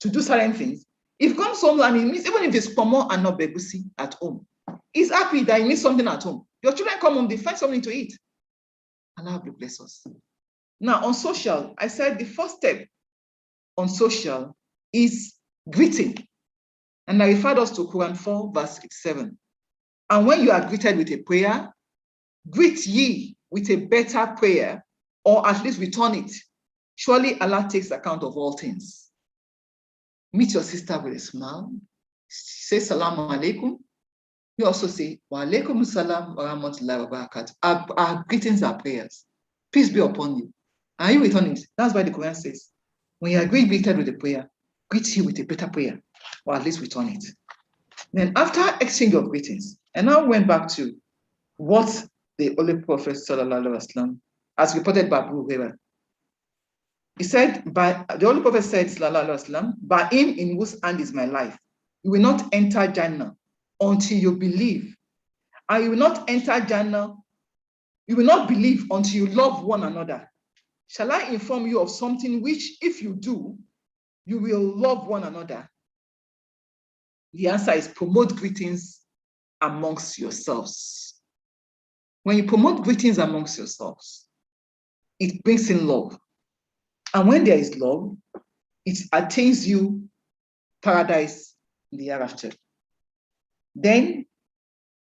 to do certain things. If he comes home and he means, even if it's pomo and not begusi at home, he's happy that he needs something at home. Your children come home, they find something to eat. Allah will bless us. Now, on social, I said the first step on social is greeting. And I referred us to Quran 4, verse 7. And when you are greeted with a prayer, greet ye with a better prayer, or at least return it. Surely Allah takes account of all things. Meet your sister with a smile. Say salamu alaikum. You also say wa alaikum salam wa rahmatullahi wa barakatuh. Our greetings are prayers. Peace be upon you. Are you returning it? That's why the Quran says, when you are greeted with a prayer, greet you with a better prayer, or at least return it. Then after exchange of greetings, and now went back to what the Holy Prophet sallallahu alaihi wasallam, as reported by Abu Hurairah, he said, the Holy Prophet said, sallallahu alaihi wasallam, by him in whose hand is my life, you will not enter Jannah until you believe. And you will not enter Jannah, you will not believe until you love one another. Shall I inform you of something which, if you do, you will love one another? The answer is promote greetings amongst yourselves. When you promote greetings amongst yourselves, it brings in love. And when there is love, it attains you paradise in the hereafter. Then,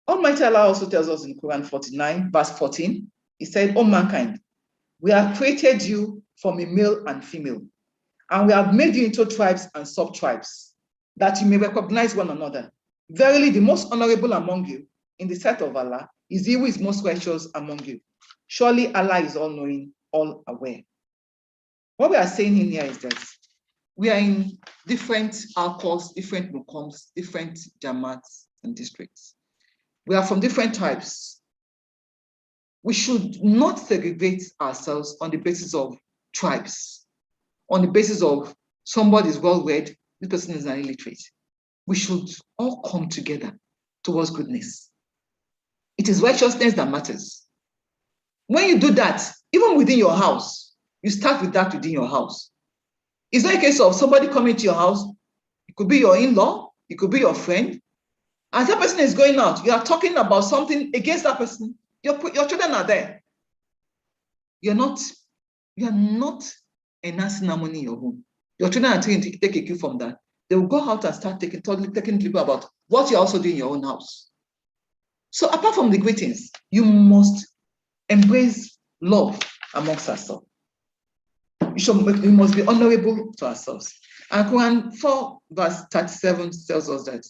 Almighty Allah also tells us in Quran 49, verse 14, he said, "O mankind, we have created you from a male and female, and we have made you into tribes and sub-tribes, that you may recognize one another. Verily, the most honorable among you, in the sight of Allah, is he who is most righteous among you. Surely Allah is all-knowing, all-aware." What we are saying in here is that we are in different alcohols, different mukoms, different jamats and districts. We are from different tribes. We should not segregate ourselves on the basis of tribes, on the basis of somebody is well-read, this person is an illiterate. We should all come together towards goodness. It is righteousness that matters. When you do that, even within your house, you start with that within your house. It's not a case of somebody coming to your house. It could be your in-law, it could be your friend. As that person is going out, you are talking about something against that person. Your children are there. You are not enhancing harmony in your home. Your children are taking to take a cue from that. They will go out and start taking people about what you also do in your own house. So apart from the greetings, you must embrace love amongst ourselves. We must be honorable to ourselves. And Quran 4 verse 37 tells us that.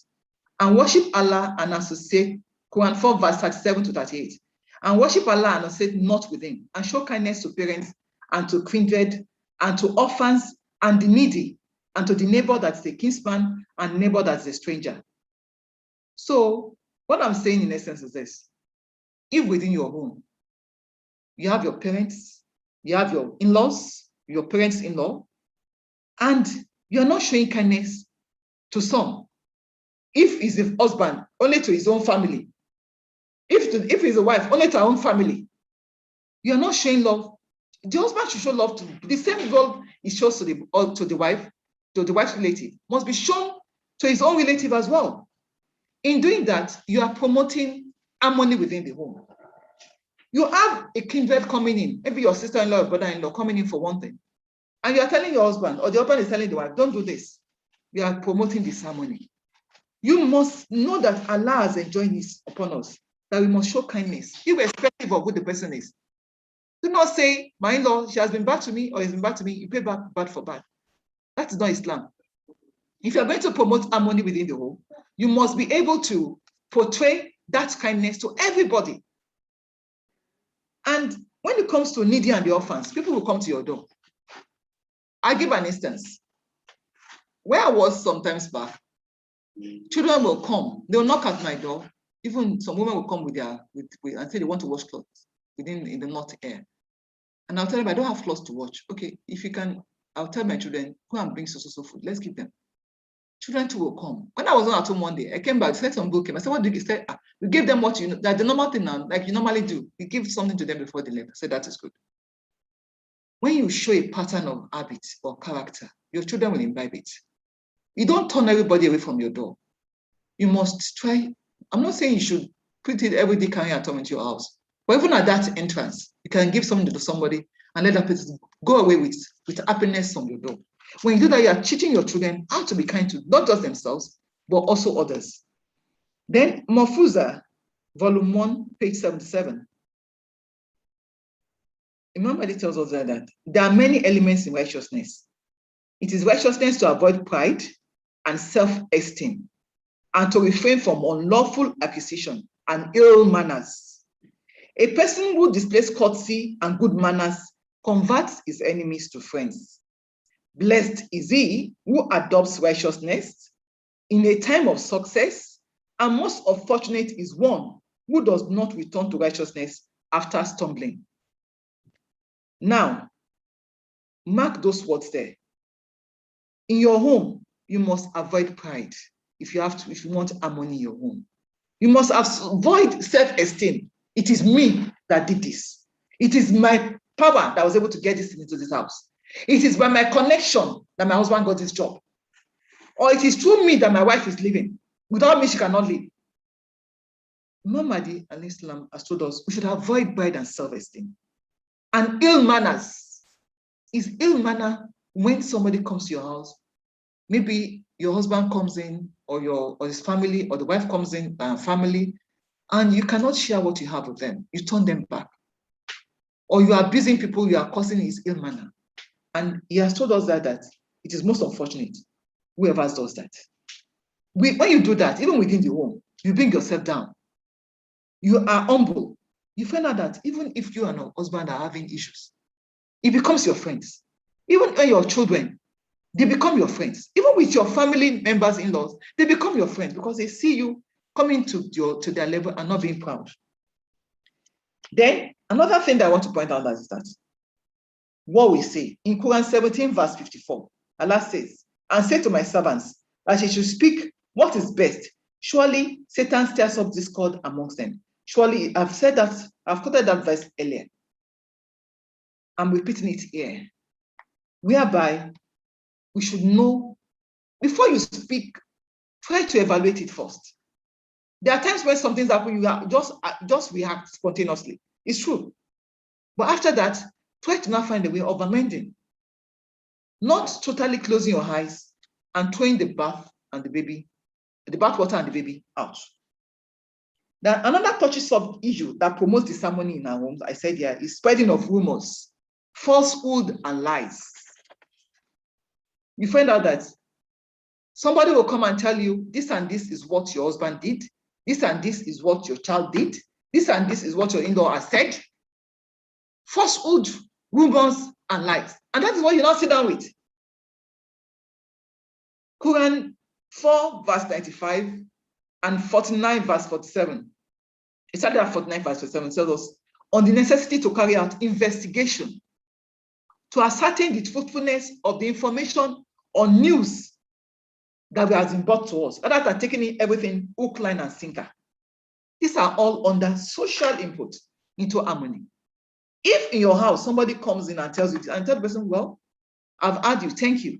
And worship Allah and associate, Quran 4 verse 37 to 38. And worship Allah and associate not with him, and show kindness to parents and to kindred and to orphans and the needy, and to the neighbor that's a kinsman and neighbor that's a stranger. So what I'm saying in essence is this: if within your home, you have your parents, you have your in-laws, your parents-in-law, and you're not showing kindness to some. If he's a husband, only to his own family. If he's a wife, only to her own family. You're not showing love. The husband should show love to the same love he shows to the wife's relative, must be shown to his own relative as well. In doing that, you are promoting harmony within the home. You have a kindred coming in, maybe your sister-in-law or brother-in-law coming in for one thing, and you are telling your husband, or the husband is telling the wife, don't do this. You are promoting disharmony. You must know that Allah has enjoined this upon us, that we must show kindness, irrespective of who the person is. Do not say, my in-law, she has been bad to me, or he's been bad to me, you pay back bad for bad. That is not Islam. If you're going to promote harmony within the home, you must be able to portray that kindness to everybody. And when it comes to needy and the orphans, people will come to your door. I give an instance. Where I was sometimes back, children will come, they will knock at my door. Even some women will come with and say they want to wash clothes in the north air. And I'll tell them I don't have clothes to watch. Okay, if you can, I'll tell my children, go and bring so food. Let's give them. Children too will come. When I was not at home one day, I came back, said some book came. I said, what did you say? We gave them what you know, that the normal thing now, like you normally do. You give something to them before they leave. I said, that is good. When you show a pattern of habit or character, your children will imbibe it. You don't turn everybody away from your door. You must try. I'm not saying you should put it every day carrying at home into your house. But even at that entrance, you can give something to somebody and let that person go away with happiness from your door. When you do that, you are teaching your children how to be kind to not just themselves, but also others. Then Mafuza, volume 1, page 77. Imam Mahdi tells us that there are many elements in righteousness. It is righteousness to avoid pride and self-esteem and to refrain from unlawful acquisition and ill manners. A person who displays courtesy and good manners converts his enemies to friends. Blessed is he who adopts righteousness in a time of success, and most unfortunate is one who does not return to righteousness after stumbling. Now, mark those words there. In your home, you must avoid pride if you want harmony in your home. You must avoid self-esteem. It is me that did this. It is my power that was able to get this into this house. It is by my connection that my husband got this job. Or it is through me that my wife is living. Without me, she cannot live. Imam Mahdi al-Islam has told us we should avoid pride and self-esteem. And ill manners is ill manner when somebody comes to your house. Maybe your husband comes in, or his family, or the wife comes in, family, and you cannot share what you have with them. You turn them back. Or you are abusing people, you are causing his ill manner. And he has told us that it is most unfortunate, whoever does that. When you do that, even within the home, you bring yourself down. You are humble. You find out that even if you and your husband are having issues, it becomes your friends. Even when your children, they become your friends. Even with your family members, in-laws, they become your friends because they see you coming to their level and not being proud. Then, another thing that I want to point out is that what we say in Quran 17, verse 54, Allah says, and say to my servants that he should speak what is best. Surely Satan stirs up discord amongst them. Surely I've said that, I've quoted that verse earlier. I'm repeating it here. Whereby we should know, before you speak, try to evaluate it first. There are times when something's happening, you are just react spontaneously. It's true. But after that, try to now find a way of amending. Not totally closing your eyes and throwing the bath and the baby, the bath water and the baby out. Now, another touchy sub issue that promotes disharmony in our homes, I said here, is spreading of rumors, falsehood, and lies. You find out that somebody will come and tell you this and this is what your husband did, this and this is what your child did, this and this is what your in-law has said. Falsehood, rumors, and lies. And that is what you now sit down with. Quran 4, verse 95 and 49, verse 47. It started at 49, verse 47. It tells us on the necessity to carry out investigation to ascertain the truthfulness of the information or news that has been brought to us, rather than taking in everything hook, line, and sinker. These are all under social input into harmony. If in your house somebody comes in and tells you, and tell the person, well, I've heard you, thank you.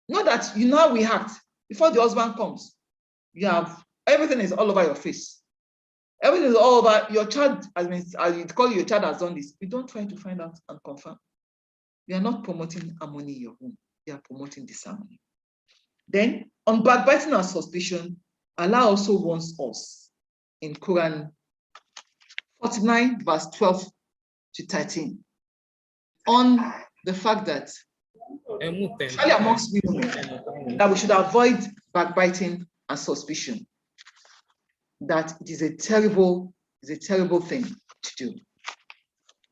Not that you now react. Before the husband comes, you have everything is all over your face. Everything is all over. Your child has been, you call your child has done this. You don't try to find out and confirm. You are not promoting harmony in your home. You are promoting disharmony. Then, on backbiting and suspicion, Allah also warns us in Quran 49, verse 12 to 13, on the fact that, especially amongst women, that we should avoid backbiting and suspicion. That it is a terrible thing to do.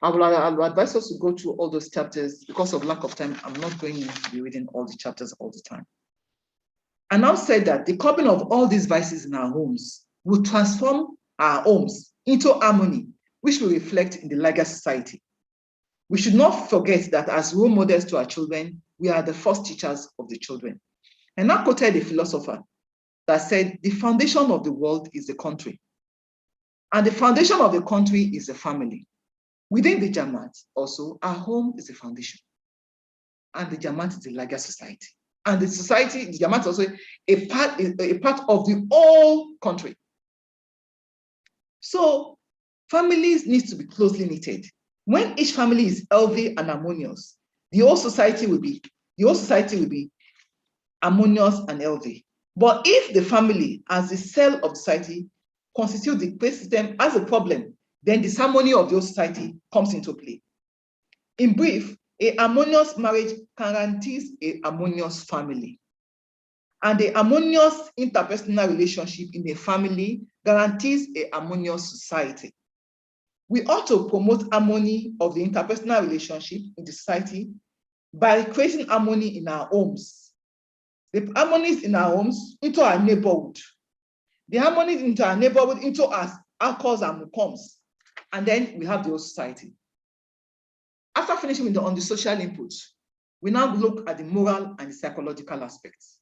I will advise us to go through all those chapters. Because of lack of time, I'm not going to be reading all the chapters all the time. And I've said that the curbing of all these vices in our homes will transform our homes into harmony, which will reflect in the larger society. We should not forget that as role models to our children, we are the first teachers of the children. And I quoted a philosopher that said, the foundation of the world is the country. And the foundation of the country is the family. Within the Jamaat, also, our home is the foundation. And the Jamaat is the larger society. And the society, the Jamaat is also a part of the whole country. So families need to be closely knitted. When each family is healthy and harmonious, the whole society will be harmonious and healthy. But if the family, as the cell of society, constitutes the base system as a problem, then disharmony of the whole society comes into play. In brief, a harmonious marriage guarantees a harmonious family. And a harmonious interpersonal relationship in a family guarantees a harmonious society. We ought to promote harmony of the interpersonal relationship in the society by creating harmony in our homes. The harmonies in our homes into our neighborhood. The harmonies into our neighborhood into our cause and comes. And then we have the whole society. After finishing with on the social input, we now look at the moral and the psychological aspects.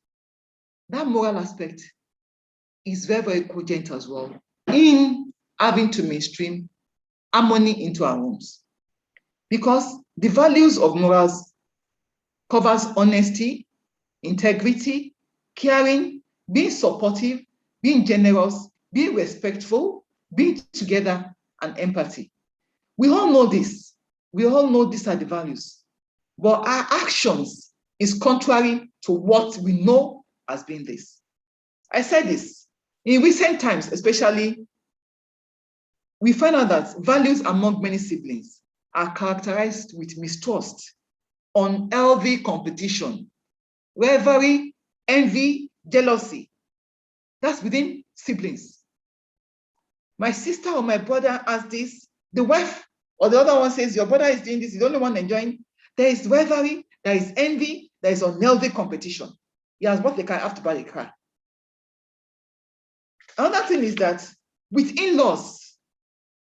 That moral aspect is very, very cogent as well in having to mainstream harmony into our homes. Because the values of morals covers honesty, integrity, caring, being supportive, being generous, being respectful, being together, and empathy. We all know this. We all know these are the values. But our actions is contrary to what we know as being this. I said this. In recent times, especially, we find out that values among many siblings are characterized with mistrust, unhealthy competition, rivalry, envy, jealousy. That's within siblings. My sister or my brother has this, the wife or the other one says, your brother is doing this, he's the only one enjoying. There is rivalry, there is envy, there is unhealthy competition. He has bought the car, I have to buy the car. Another thing is that with in-laws,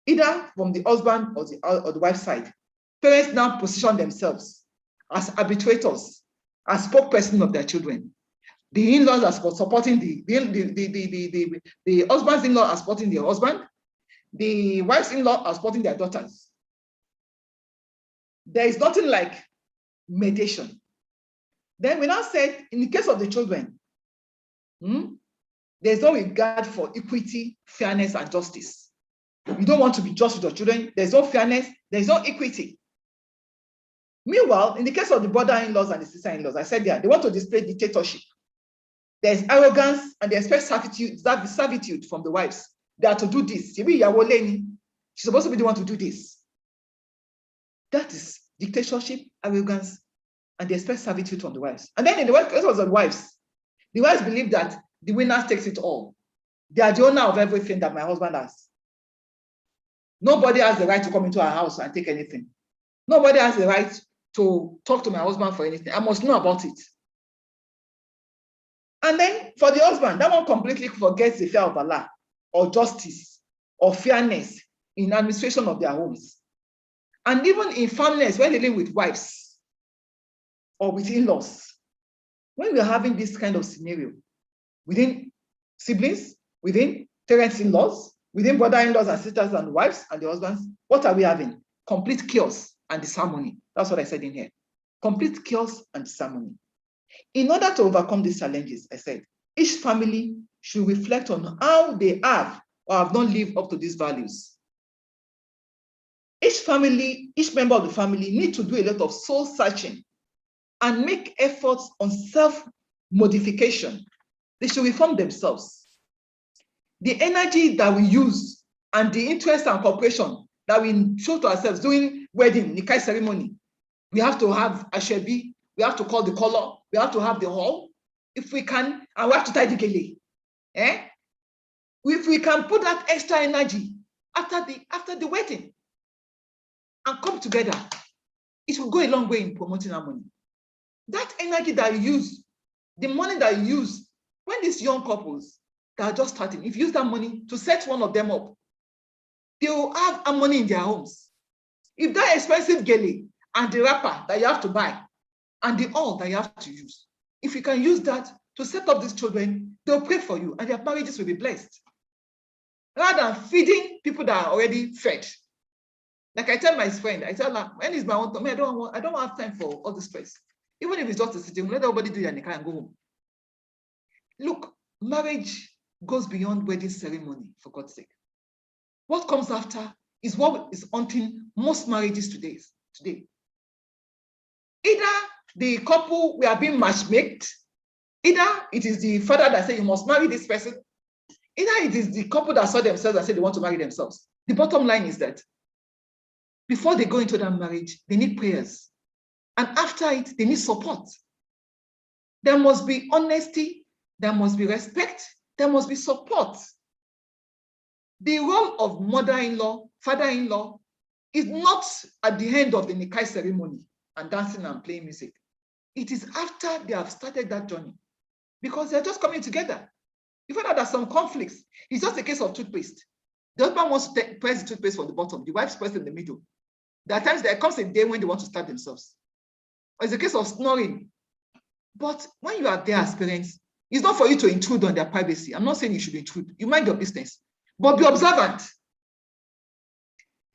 either from the husband or the wife's side, parents now position themselves as arbitrators, as spokesperson of their children. The in-laws are supporting the husband's in-law are supporting their husband. The wife's in-law are supporting their daughters. There is nothing like mediation. Then we now said, in the case of the children, there's no regard for equity, fairness, and justice. You don't want to be just with your children. There's no fairness. There's no equity. Meanwhile, in the case of the brother-in-laws and the sister-in-laws, I said, yeah, they want to display dictatorship. There's arrogance and they expect servitude from the wives. They are to do this. She's supposed to be the one to do this. That is dictatorship, arrogance, and they expect servitude from the wives. And then in the case of the wives believe that the winner takes it all. They are the owner of everything that my husband has. Nobody has the right to come into our house and take anything. Nobody has the right to talk to my husband for anything. I must know about it. And then for the husband, that one completely forgets the fear of Allah or justice or fairness in administration of their homes. And even in families, when they live with wives or with in-laws, when we are having this kind of scenario within siblings, within parents-in-laws, within brother-in-laws and sisters and wives and the husbands, what are we having? Complete chaos and disharmony. That's what I said in here. Complete chaos and disharmony. In order to overcome these challenges, I said, each family should reflect on how they have or have not lived up to these values. Each member of the family need to do a lot of soul searching and make efforts on self-modification. They should reform themselves. The energy that we use and the interest and cooperation that we show to ourselves during wedding, Nikai ceremony, we have to have Ashebi, we have to call the color, we have to have the hall, if we can, and we have to tie the gele. If we can put that extra energy after the wedding and come together, it will go a long way in promoting harmony. That energy that you use, the money that you use, when these young couples that are just starting, if you use that money to set one of them up, they will have harmony in their homes. If that expensive gele and the wrapper that you have to buy, and the oil that you have to use. If you can use that to set up these children, they'll pray for you and their marriages will be blessed. Rather than feeding people that are already fed. Like I tell my friend, I tell her, when is my own time? I don't have time for all the stress. Even if it's just a sitting, let everybody do it and they can go home. Look, marriage goes beyond wedding ceremony, for God's sake. What comes after is what is haunting most marriages today. Either the couple we are being matchmaked, either it is the father that says you must marry this person, either it is the couple that saw themselves and said they want to marry themselves. The bottom line is that before they go into that marriage, they need prayers. And after it, they need support. There must be honesty, there must be respect, there must be support. The role of mother-in-law, father-in-law is not at the end of the Nikai ceremony and dancing and playing music. It is after they have started that journey because they're just coming together. You find out that some conflicts, it's just a case of toothpaste. The husband wants to press the toothpaste from the bottom, the wife's pressed in the middle. There are times there comes a day when they want to stab themselves. Or it's a case of snoring. But when you are there as parents, it's not for you to intrude on their privacy. I'm not saying you should intrude. You mind your business. But be observant.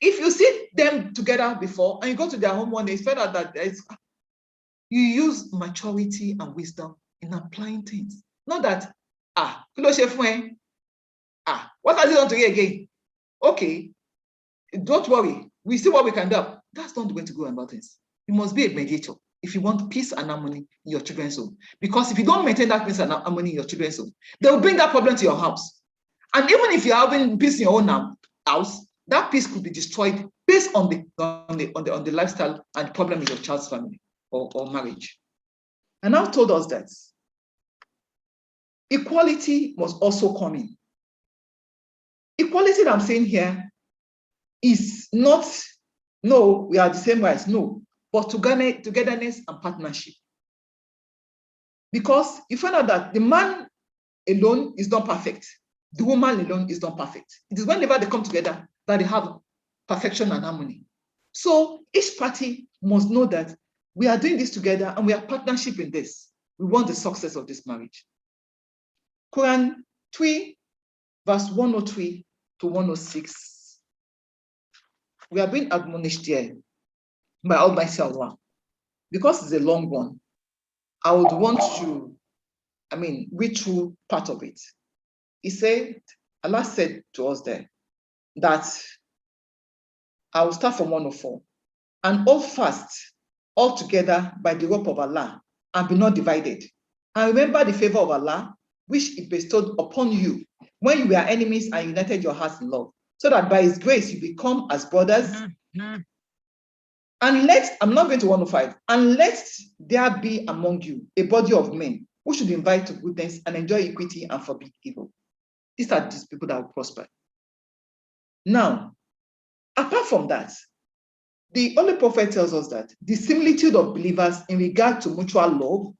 If you see them together before and you go to their home one day, it's find out that you use maturity and wisdom in applying things. Not that, what has he done to you again? Okay, don't worry. We see what we can do. That's not the way to go about things. You must be a mediator if you want peace and harmony in your children's home. Because if you don't maintain that peace and harmony in your children's home, they will bring that problem to your house. And even if you're having peace in your own house, that peace could be destroyed based on the lifestyle and the problem in your child's family or marriage. And I've told us that equality must also come in. Equality that I'm saying here is not, no, we are the same rights, no, but togetherness and partnership. Because you find out that the man alone is not perfect. The woman alone is not perfect. It is whenever they come together that they have perfection and harmony. So each party must know that we are doing this together and we are partnership in this. We want the success of this marriage. Quran 3, verse 103 to 106. We are being admonished here by Almighty Allah. Because it's a long one, I would want to, read through part of it. Allah said to us there that I will start from 104. And hold fast all together by the rope of Allah and be not divided. And remember the favor of Allah, which He bestowed upon you when you were enemies and united your hearts in love, so that by His grace you become as brothers. And I'm not going to 105, and let there be among you a body of men who should invite to goodness and enjoy equity and forbid evil. These are these people that will prosper. Now, apart from that, the Holy Prophet tells us that the similitude of believers in regard to mutual love,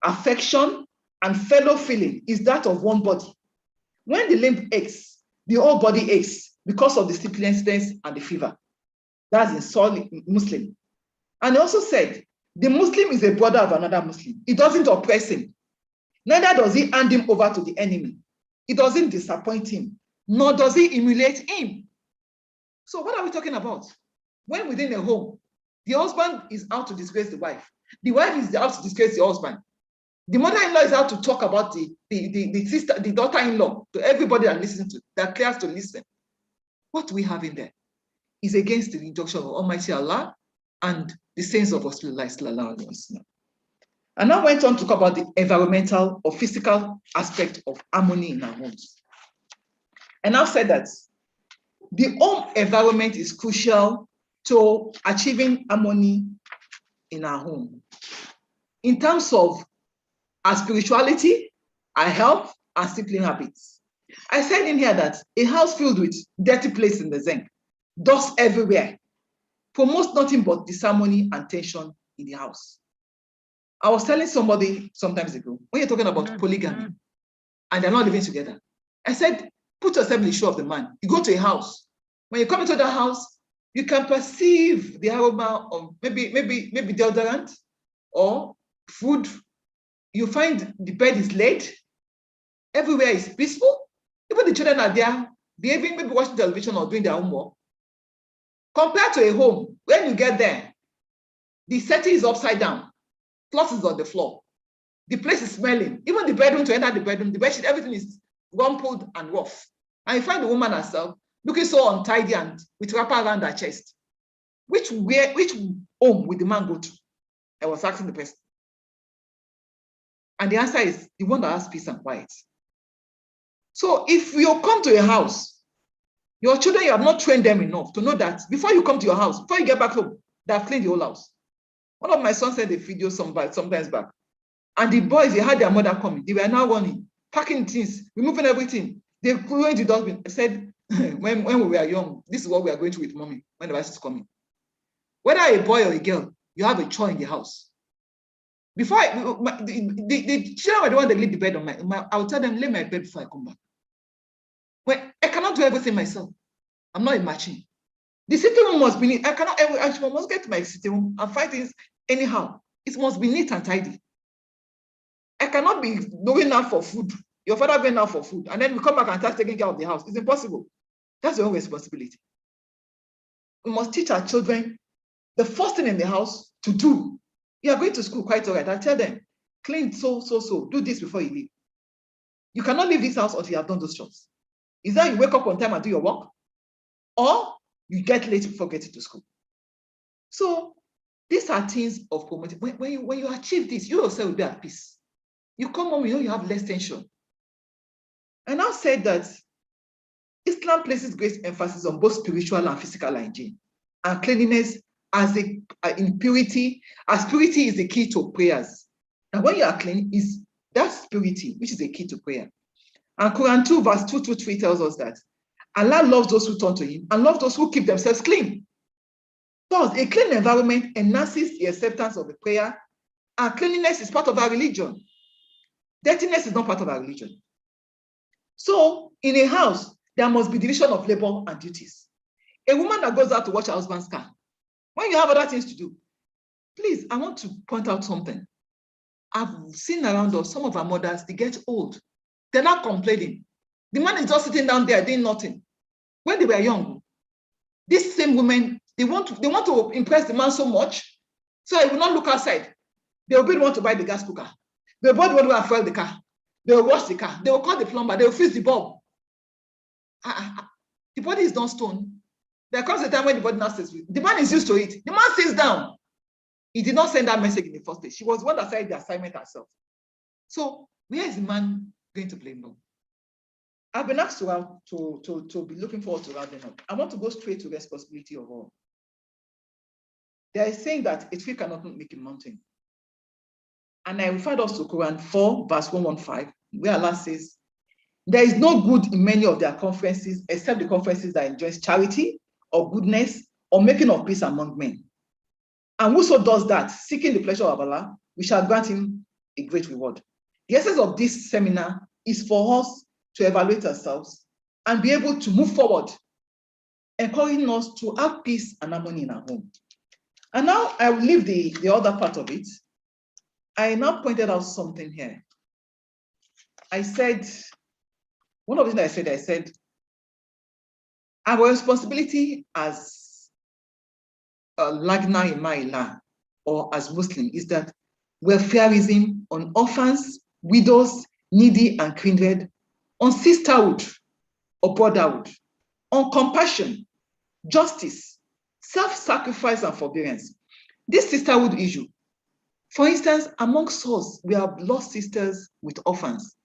affection, and fellow feeling is that of one body. When the limb aches, the whole body aches because of the sleeplessness and the fever. That's in solid Muslim. And he also said, the Muslim is a brother of another Muslim. It doesn't oppress him. Neither does he hand him over to the enemy. It doesn't disappoint him, nor does he humiliate him. So what are we talking about? When within a home, the husband is out to disgrace the wife. The wife is out to disgrace the husband. The mother-in-law is out to talk about the sister, the daughter-in-law, to everybody that listens to, that cares to listen. What we have in there is against the injunction of Almighty Allah and the saints of Rasulullah sallallahu alaihi wasallam. And I went on to talk about the environmental or physical aspect of harmony in our homes. And I've said that the home environment is crucial to achieving harmony in our home. In terms of our spirituality, our health, and discipline habits. I said in here that a house filled with dirty plates in the zinc, dust everywhere, promotes nothing but disharmony and tension in the house. I was telling somebody sometimes ago, when you're talking about polygamy, and they're not living together, I said, put yourself in the shoe of the man. You go to a house. When you come into that house, You can perceive the aroma of maybe deodorant or food. You find the bed is laid. Everywhere is peaceful. Even the children are there, behaving, maybe watching television or doing their homework. Compared to a home, when you get there, the setting is upside down. Clothes is on the floor. The place is smelling. Even the bedroom, to enter the bedroom, the bedsheet, everything is rumpled and rough. And you find the woman herself looking so untidy and with wrapper around her chest. Which home would the man go to? I was asking the person. And the answer is the one that has peace and quiet. So if you come to a house, your children, you have not trained them enough to know that before you come to your house, before you get back home, they have cleaned the whole house. One of my sons sent a video sometimes back. And the boys, they had their mother coming. They were now running, packing things, removing everything. They go into the dustbin. I said, when we were young, this is what we are going to with mommy when the vice is coming. Whether a boy or a girl, you have a chore in the house. Before the children were the one that laid the bed on I would tell them, lay my bed before I come back. When I cannot do everything myself. I'm not a machine. The sitting room must be neat. I must get to my sitting room and find things anyhow. It must be neat and tidy. I cannot be going out for food. Your father going out for food, and then we come back and start taking care of the house. It's impossible. That's your own responsibility. We must teach our children the first thing in the house to do. You are going to school, quite all right. I tell them, clean so. Do this before you leave. You cannot leave this house until you have done those jobs. Is that you wake up on time and do your work, or you get late before getting to school. So these are things of promoting. When you achieve this, you yourself will be at peace. You come home, you know you have less tension. And I've said that Islam places great emphasis on both spiritual and physical hygiene and cleanliness as purity is the key to prayers. And when you are clean, that's purity, which is the key to prayer. And Quran 2 verse 2-3 tells us that Allah loves those who turn to him and loves those who keep themselves clean. Thus, a clean environment enhances the acceptance of the prayer, and cleanliness is part of our religion. Dirtiness is not part of our religion. So, in a house, there must be division of labor and duties. A woman that goes out to watch her husband's car, when you have other things to do, please, I want to point out something. I've seen around us, some of our mothers, they get old. They're not complaining. The man is just sitting down there doing nothing. When they were young, these same women, they want to impress the man so much, so he will not look outside. They will be the one to buy the gas cooker. They will be the one to fuel the car. They will wash the car. They will call the plumber. They will fix the bulb. The body is not stone. There comes a time when the body now sits with. The man is used to it. The man sits down. He did not send that message in the first place. She was the one that started the assignment herself. So where is the man going to blame them? I've been asked to be looking forward to rounding up. I want to go straight to responsibility of all. There is saying that a tree cannot make a mountain. And I referred us to Quran 4, verse 115, where Allah says, there is no good in many of their conferences except the conferences that enjoy charity or goodness or making of peace among men. And whoso does that, seeking the pleasure of Allah, we shall grant him a great reward. The essence of this seminar is for us to evaluate ourselves and be able to move forward, encouraging us to have peace and harmony in our home. And now I will leave the other part of it. I now pointed out something here. I said, one of the things I said, our responsibility as Lajna Imaila or as Muslim is that welfareism on orphans, widows, needy and kindred, on sisterhood or brotherhood, on compassion, justice, self-sacrifice and forbearance. This sisterhood issue, for instance, amongst us, we have lost sisters with orphans.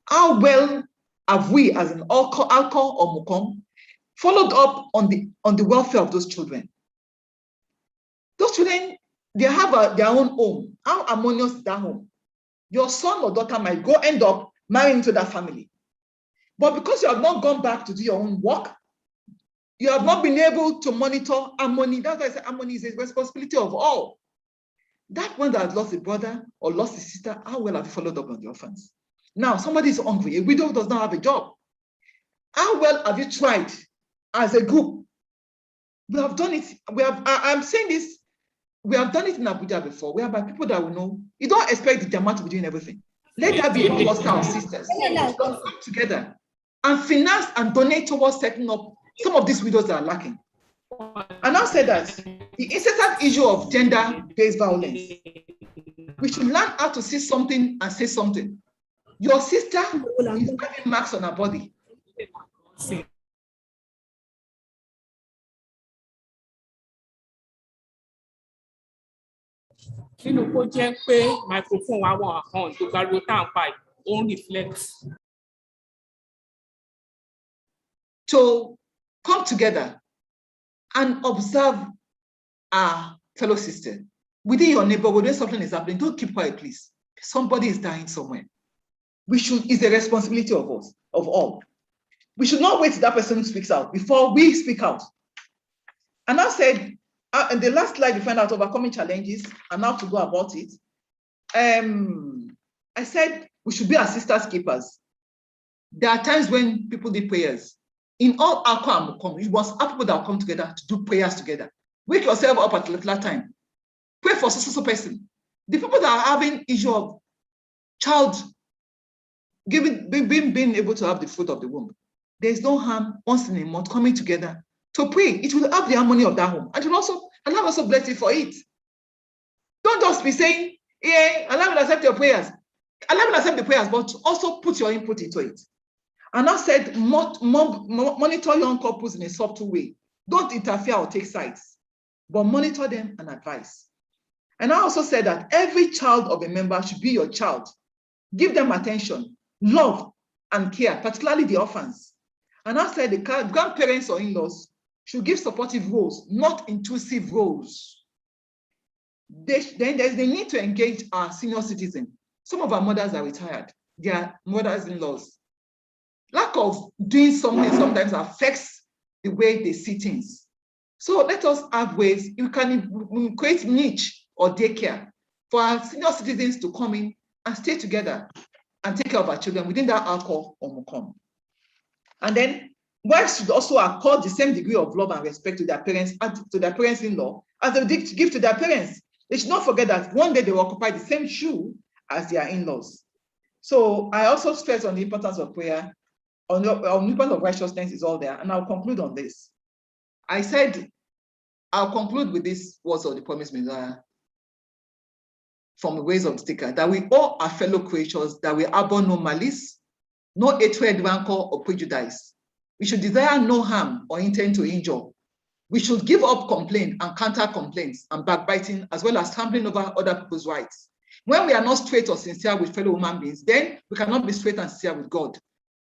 How well have we, as an alcohol or mukom, followed up on the welfare of those children? Those children, they have their own home. How harmonious is that home? Your son or daughter might end up marrying into that family. But because you have not gone back to do your own work, you have not been able to monitor harmony. That's why I say harmony is a responsibility of all. That one that has lost a brother or lost a sister, how well have you followed up on the orphans? Now, somebody is hungry. A widow does not have a job. How well have you tried as a group We have done it. I'm saying this, we have done it in Abuja before, whereby people that we know, you don't expect the Jama to be doing everything. Let that be a cluster of sisters that come together and finance and donate towards setting up some of these widows that are lacking. And I'll say that the incessant issue of gender-based violence, we should learn how to see something and say something. Your sister is having marks on her body. Nínú kó jẹ́ pé microphone wa wà hàn tó gbariwo tá à ń pa ó ń reflect. To come together and observe our fellow sister. Within your neighborhood, when something is happening, don't keep quiet, please. Somebody is dying somewhere. It's a responsibility of us, of all. We should not wait till that person speaks out before we speak out. And I said, in the last slide, you find out overcoming challenges and how to go about it. I said we should be our sisters keepers. There are times when people need prayers. In all our you must have people that will come together to do prayers together. Wake yourself up at a particular time. Pray for so person. The people that are having issue of child being able to have the fruit of the womb, there is no harm once in a month coming together to pray. It will have the harmony of that home. And Allah also bless you for it. Don't just be saying, yeah, Allah will accept your prayers. Allah will accept the prayers, but also put your input into it. And I said, monitor young couples in a subtle way. Don't interfere or take sides, but monitor them and advise. And I also said that every child of a member should be your child. Give them attention, love, and care, particularly the orphans. And I said the grandparents or in-laws should give supportive roles, not intrusive roles. Then there's the need to engage our senior citizens. Some of our mothers are retired. They are mothers-in-laws. Lack of doing something sometimes affects the way they see things. So let us have ways, you can create niche or daycare for our senior citizens to come in and stay together and take care of our children within that alcohol or mukom. And then wives should also accord the same degree of love and respect to their parents-in-law as they give to their parents. They should not forget that one day they will occupy the same shoe as their in-laws. So I also stress on the importance of prayer, on the importance of righteousness is all there. And I'll conclude on this. I said, I'll conclude with this words of the promised Messiah from the ways of the sticker, that we all are fellow creatures, that we harbor no malice, no hatred, rancor, or prejudice. We should desire no harm or intend to injure. We should give up complaint and counter complaints and backbiting, as well as trampling over other people's rights. When we are not straight or sincere with fellow human beings, then we cannot be straight and sincere with God.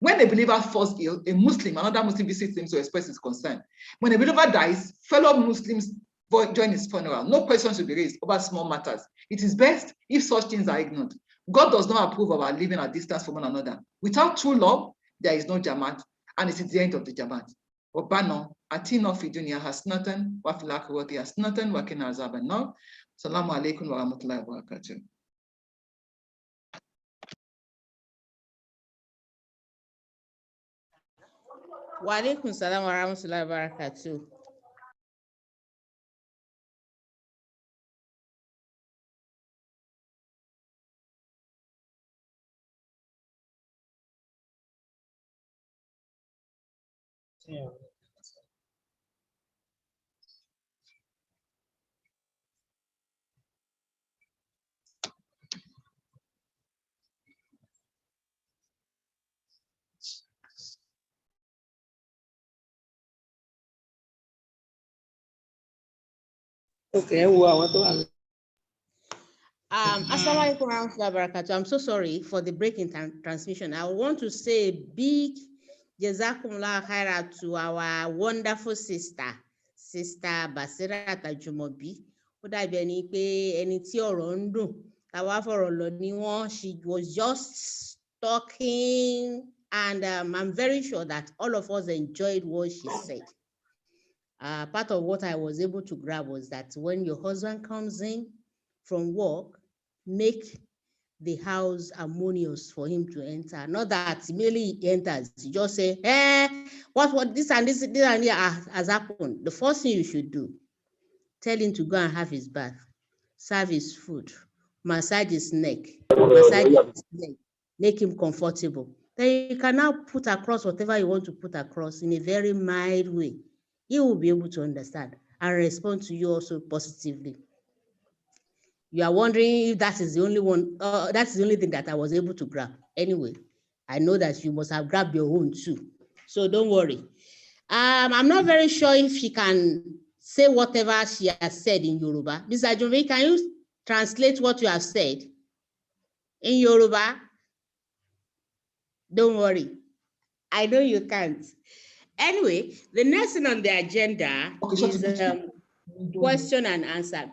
When a believer falls ill, a Muslim, another Muslim visits him to express his concern. When a believer dies, fellow Muslims join his funeral. No questions should be raised over small matters. It is best if such things are ignored. God does not approve of our living at distance from one another. Without true love, there is no Jamaat, and it is the end of the Jamaat. Rabbana atina fi dunya hasanatan wa fil akhirati hasanatan wa qina azaban nar. Assalamu alaikum wa rahmatullahi wa barakatuh. Wa alaikum salam wa rahmatullahi wa barakatuh. Yeah. Okay, Assalamu alaikum warahmatullahi wabarakatuh. I'm so sorry for the break in transmission. I want to say a big jazakumullah khaira to our wonderful sister Basira Tajumobi. Ó dàbí ẹni pé ẹni tí ọ̀rọ̀ ń dùn táwa fọ̀rọ̀ lọ ni wọ́n. She was just talking, and I'm very sure that all of us enjoyed what she said. Part of what I was able to grab was that when your husband comes in from work, make the house harmonious for him to enter. Not that immediately he enters, you just say, what this and this and that has happened. The first thing you should do, tell him to go and have his bath, serve his food, massage his neck, massage his leg, make him comfortable. Then you can now put across whatever you want to put across in a very mild way. He will be able to understand and respond to you also positively. You are wondering if that is the only one, that's the only thing that I was able to grab. Anyway, I know that you must have grabbed your own too. So don't worry. I'm not very sure if she can say whatever she has said in Yoruba. Mr. Jovi, can you translate what you have said in Yoruba? Don't worry. I know you can't. Anyway, the next thing on the agenda is question and answer.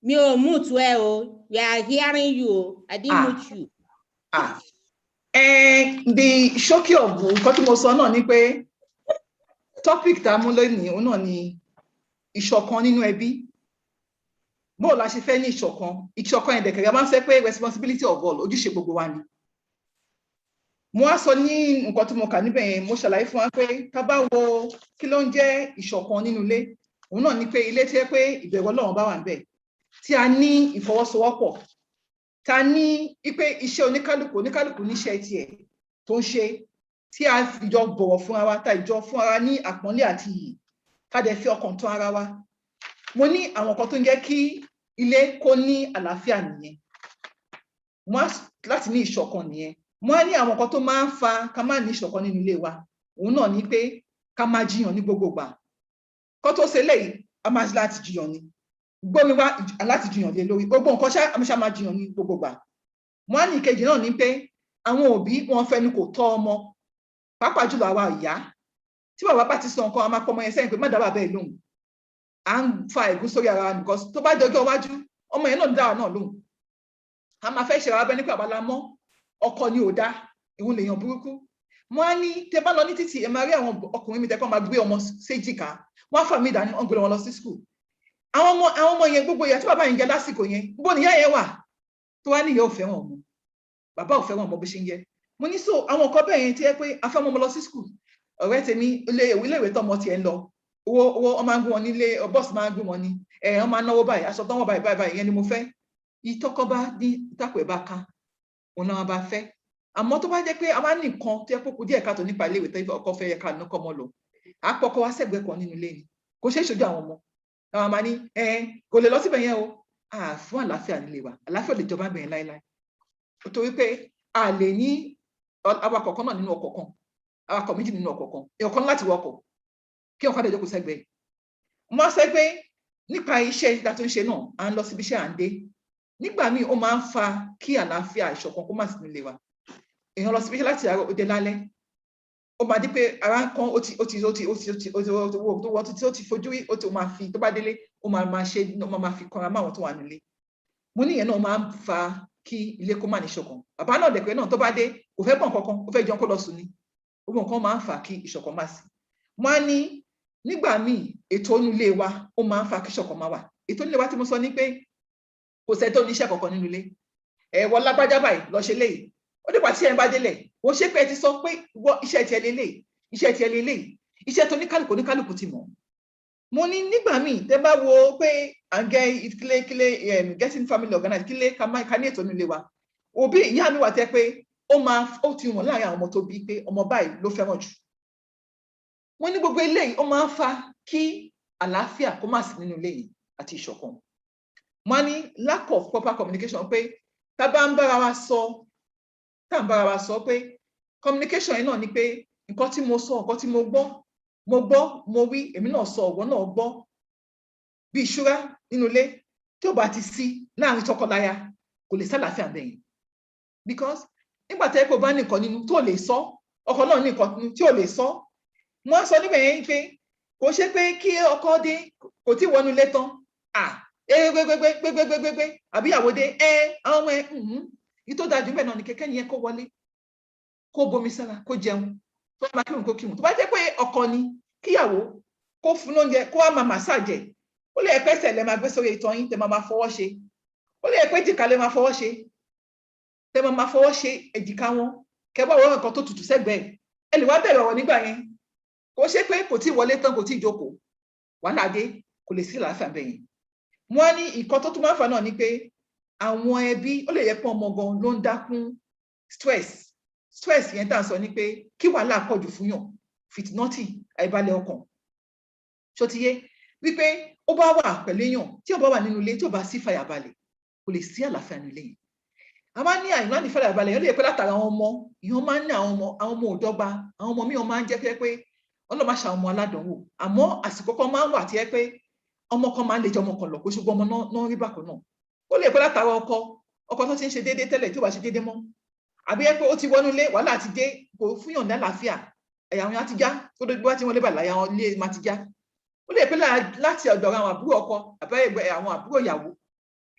Me o mute well, we are hearing you. I didn't mute you. The shock of nǹkan tí mo sọ náà ni pé topic tá a mú lónìí òun náà ni ìṣọ̀kan nínú ẹbí. Bó la ṣe fẹ́ ní ìṣọ̀kan ẹ̀dẹ̀kẹ̀rẹ̀ máa ń fẹ́ pé responsibility of all, ojúṣe gbogbo wa ni. Mo wá sọ ní nǹkan tí mo kà níbẹ̀ yẹn, mo ṣàlàyé fún wa pé ká bá wo kí ló ń jẹ́ ìṣọ̀kan nínú ilé. Òun náà ni pé ilé tí ẹ pé ìbẹ̀rù Ọlọ́run bá wà níbẹ̀, tí a ní ìfọwọ́sowọ́pọ̀, ta ní pé iṣẹ́ oníkálùkù níṣẹ́ tiẹ̀ tó ń ṣe, tí a jọ bọ̀wọ̀ fún ara wa, ta ìjọ fún ara ní àpọ́nlé àti iyì, ká dẹ̀ fi ọkàn tán ara wa. Mo ní àwọn kan tó ń jẹ́ kí ilé kó ní àlàáfíà nìyẹn. Mo láti ní ìṣọ̀kan nìyẹn. Mo ní àwọn kan tó máa ń fa ká má ní ìṣọ̀kan nínú ilé wa. Òun náà ni pé ká má jiyàn ní gbogbo ìgbà. Kó tó ṣe léyìí, a máa láti jiyàn ni. Gbómi wá láti jiyàn lé lórí. Gbogbo nǹkan ṣá máa jiyàn ní gbogbo ìgbà. Mo ní ìkejì náà ni pé àwọn òbí wọn fẹnu kò tọ́ ọmọ. Pàápàá jùlọ àwa ìyá. Tí bàbá bá ti sọ nǹkan, a máa pọ ọmọ yẹn sẹ́yìn pé má dá bàbá ẹ̀ lóhùn. À ń fa ègún sórí ara wa because tó bá dọjọ́ iwájú, ọmọ yẹn náà ń dá wa náà lóhùn. A máa fẹ́ ṣe ara bẹ́ẹ̀ ní pé àbálá mọ́ ọkọ ni ò dá, ìhun lèèyàn burúkú. Mo á ní tẹ bá lọ ní títì, ẹ máa rí àwọn ọkùnrin mi tẹ́kọ̀ máa gbé ọmọ séjìká. Wọ́n á fà mí dání, wọ́n gbé wọn lọ sí school. Àwọn ọmọ yẹn gbogbo ìyà tí bàbá yẹn jẹ lásìkò yẹn, bó ni ìyá yẹn wà tó wá ní ìyá ò fẹ́ràn ọmọ, bàbá ò fẹ́ràn ọmọ bó ṣe ń jẹ. Mo ní so àwọn nǹkan bẹ́ẹ̀ yẹn tí ẹ pé a fẹ́ mọ́ ọmọ lọ sí school. Ọ̀rẹ́ tèmi ilé-ìwé tọ́mọ tiẹ̀ ń lọ, owó ọmọ ń gbé wọn nílé, bọ́ọ̀sì máa ń gbé wọn ní, wọ́n máa ń náwó báyìí, aṣọ tán wọ́n báyìí, ìyẹn ni mo fẹ́. Ìtọ́kọ bá ní ìtàkùn ẹ̀ bá ká, òun náà bá fẹ́. Àmọ́ tó bá jẹ́ pé a máa ń ní nǹkan tí ẹ kókó díẹ̀ káàtó nípa ilé-ìwé tó ọkọ fẹ́ yẹ ká ní kọ́ mọ́ lọ. Àpọ̀kọ wá sẹ́gbẹ̀ẹ́ kan nínú ilé ni. Kò ṣeé ṣojú àwọn ọmọ. Àwọn máa ní kò lè lọ síbẹ̀ yẹn o. Fún àlàáfíà nílé wa. Àlàáfíà ò lè jọba bẹ̀yẹn láíláí. Torí pé a lè ní awakọ̀ kan náà nínú ọkọ̀ kan, awakọ̀ méjì nínú ọkọ̀ kan, èèyàn kan láti wọkọ̀ kí ọkọ̀ àdéjọ́ kò sẹ́gbẹ̀ẹ́. Mo máa sọ pé nípa iṣẹ́ ìdá tó ń ṣe náà, à ń lọ síbi iṣẹ́ à ń dé. Nígbà míì ó máa ń fa kí àlàáfíà ìṣọ̀kan kó má sí nílé wa. Èèyàn lọ síbi iṣẹ́ láti àárọ̀ ó dé lálẹ́. Ó máa di pé ara kan ó ti fojú rí, ó ti máa fi tó bá délé, ó máa ṣe, ó máa fi kanra máwọn tó wà nílé. Mo ní ìyẹn náà máa ń fa kí ilé kó má ní ìṣọ̀kan. Bàbá náà dẹ̀pẹ́ náà tó bá dé, kò fẹ́ gbọ̀n kankan, ó fẹ́ jẹun kó lọ sùn ni. Gbogbo nǹkan máa ń fa kí ìṣọ̀kan má sí. Mo á ní nígbà míì ètò inú ilé wa ó máa ń fa kí ìṣọ̀kan má wà. Ètò inú ilé wa tí mo sọ ní pé kò sẹ́ tó níṣẹ́ kankan nínú ilé. Wọ́n lágbájá báyìí lọ ṣe léyìí. Ó dìgbà tí ẹ bá délẹ̀, wọ́n ṣe pé ẹ ti sọ pé iṣẹ́ tiẹ̀ lélẹ̀, iṣẹ́ tiẹ̀ lélẹ̀, iṣẹ́ tó oníkálùkù ti mọ̀. Mo ní nígbà míì tẹ́ bá wo pé à ń gẹ́ getting family organized, kílé ká ní ètò inú ilé wa. Òbí ìyá mi wà tẹ́ pé ó ti wọ̀n láàrin àwọn ọmọ tó bí pé ọmọ báyìí ló fẹ́ràn jù. Wọ́n ní gbogbo eléyìí ó máa ń fa kí àlàáfíà kó má sí nínú ilé yìí àti ìṣọ̀kan. Wọ́n ní lack of proper communication pé tá bá ń bára wa sọ pé communication yìí náà ni pé nǹkan tí mo sọ, nǹkan tí mo gbọ́, mo wí, èmi náà sọ, ọ̀gbọ́n náà gbọ́. Bí ìṣúra nínú ilé tí ó bá ti sí láàrin tọkọláya kò lè sálàáfíà bẹ́yìn. Because nígbà tí ẹ kò bá ní nǹkan nínú tó lè sọ, ọkọ náà ní nǹkan nínú tí ò lè sọ. Wọ́n sọ níbẹ̀ yẹn pé kò ṣe pé kí ọkọ dé kò tí wọnú ilé tán. Gbégbégbégbégbégbégbé àbí ìyàwó dé àwọn ọmọ ìtò dájú bẹ́ẹ̀ náà ni kẹ́kẹ́ yẹn kó wọlé, kó bomi sára, kó jẹun, tó bá kírun kó kírun. Tó bá jẹ́ pé ọkọ ni kíyàwó kó fún lóúnjẹ, kó wá máa màsáàjẹ, ó lè pẹ́sẹ̀ lẹ́ máa gbé sórí ìtàn yín tẹ́ máa fọwọ́ ṣe. ó lè pé èjìká lè máa fọwọ́ ṣe tẹ máa fọwọ́ ṣe èjìká wọn kẹwàá wọ́n nǹkan tó tutù sẹ́gbẹ̀ẹ́ ẹ lè wá bẹ̀rẹ̀ ọ̀rọ̀ nígbà yẹn kò ṣe pé kò tí wọlé tán kò tí jókòó wàhálà dé kò lè sí làásà bẹ̀yìn wọ́n ní nǹkan tó tún máa ń fà náà ni pé àwọn ẹbí ó lè yẹ pé ọmọ gan ló ń dákún stress yẹn tá à ń sọ ni pé kí wàhálà pọ̀jù fún yàn fìtínọ́tì àìbalẹ̀ ọkàn ṣó ti yé wípé ó bá wà pẹ̀lú èèyàn tí ó bá wà nínú ilé tí ó bá sí fàyàbalẹ̀ kò lè sí àlàáfíà nínú ilé yẹn a máa ń ní àìmọ́ ní fàyàbalẹ̀ yẹn ló yẹ pé látara àwọn ọmọ ìyẹn máa ń ní àwọn ọmọ òdọ́gba àwọn ọmọ míì máa ń jẹ́ pé ọlọ́mọ àṣà ọmọ aládánwò àmọ́ àsìkò kan máa ń wà tí ẹ pé ọmọ kan máa ń lè jẹ ọmọ kan lọ kó ṣùgbọ́n ọmọ náà rí bákan náà ó lè pé látara ọkọ tó ti ń ṣe déédéé tẹ́lẹ̀ tí ó bá ṣe déédéé mọ́ àbí ẹ pé ó ti wọnú ilé wàhálà ti dé kò fúnyàn ní àlàáfíà ẹ̀yà wọn á ti já kó tó bá tí wọ́n lé bàlá ẹ̀yà wọn lé máa ti já ó lè pé láti ọ̀dọ̀ àwọn àbúrò ọkọ àbẹ́ àwọn àbúrò ìyàwó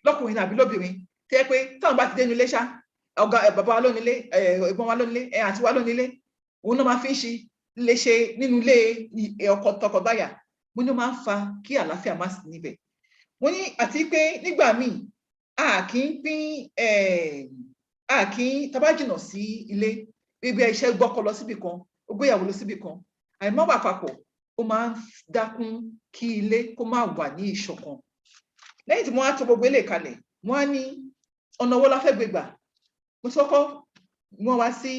lọ́kùnrin àbí lóbìnrin tí ẹ pé táwọn bá ti dé inú ilé ṣá ọ̀gá bàbá wa lónílé ẹ̀gbọ́n wa lónílé àti wa lónílé òun náà máa fi ń ṣe lè ṣe nínú ilé ọkọ tọkọtaya mo ní ó máa ń fa kí àlàáfíà má sí níbẹ̀ mo ní àti pé nígbà míì a kì í pín tabájìnà sí ilé bíbí iṣẹ́ gbọ́kọ lọ síbì kan ó gbéyàwó lọ síbì kan àìmọ́ wà papọ̀ ó máa ń dákún kí ilé kó má wà ní ìṣọ̀kan lẹ́yìn tí mo wá tó gbogbo ilé kalẹ̀ wọ́n á ní ọ̀nà wo la fẹ́ gbé gbà mo sọ́kọ́ wọ́n wá sí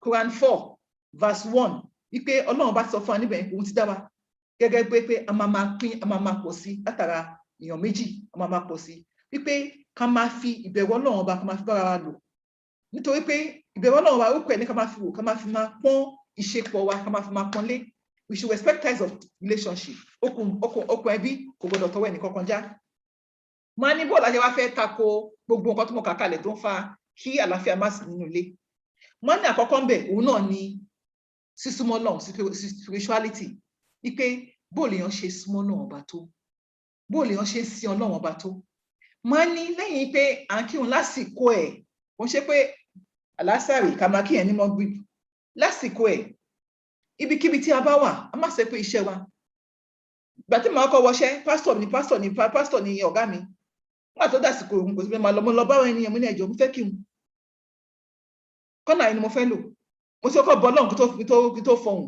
Quran 4 verse 1 wípé Ọlọ́run bá sọ fún wa níbẹ̀ òun ti dá wa gẹ́gẹ́ pé a máa máa pín a máa máa pọ̀ sí látara èèyàn méjì a máa máa pọ̀ sí wípé ká máa fi ìbẹ̀rù Ọlọ́run ọba ká máa fi bára wa lò nítorí pé ìbẹ̀rù Ọlọ́run ọba ó pẹ̀ ní ká máa fi wò ká máa fi máa pọ́n ìṣepọ̀ wa ká máa fi máa pọ́n lé we should respect ties of relationship okùn ẹbí kò gbọdọ̀ tọwọ́ ẹnì kankan já máa ní bọ́ọ̀lù ajẹ́ wá fẹ́ tako gbogbo nǹkan tó mọ̀ kàkálẹ̀ tó ń fa kí àlàáfíà má sí nínú ilé máa ní àkọ́kọ́ ń bẹ̀ òun náà ni sísúnmọ́ Ọlọ́run spirituality wípé bóòlù èèyàn ṣe súnmọ́ Ọlọ́run ọba tó bóòlù èèyàn ṣe sin Ọlọ́run ọba tó máa ní lẹ́yìn pé à ń kírun lásìkò ẹ̀ kò ń ṣe pé àlásàrì ká máa kíyàn ní mọ́ gbìyànjú lásìkò ẹ̀ ibikíbi tí a bá wà a má ṣe pé iṣẹ́ wa ìgbà tí màá kọ́ wọṣẹ́ pásítọ̀ ni ọ̀gá mi wọ́n àtọ́ dàsìkò òun kò sí pé mo lọ báwọn ènìyàn mo ní ẹ̀jọ̀ mo fẹ́ kí n kọ́nà ẹni mo fẹ́ lò mo ti kọ́kọ́ bọ́ lọ́hùn kí tó fọhùn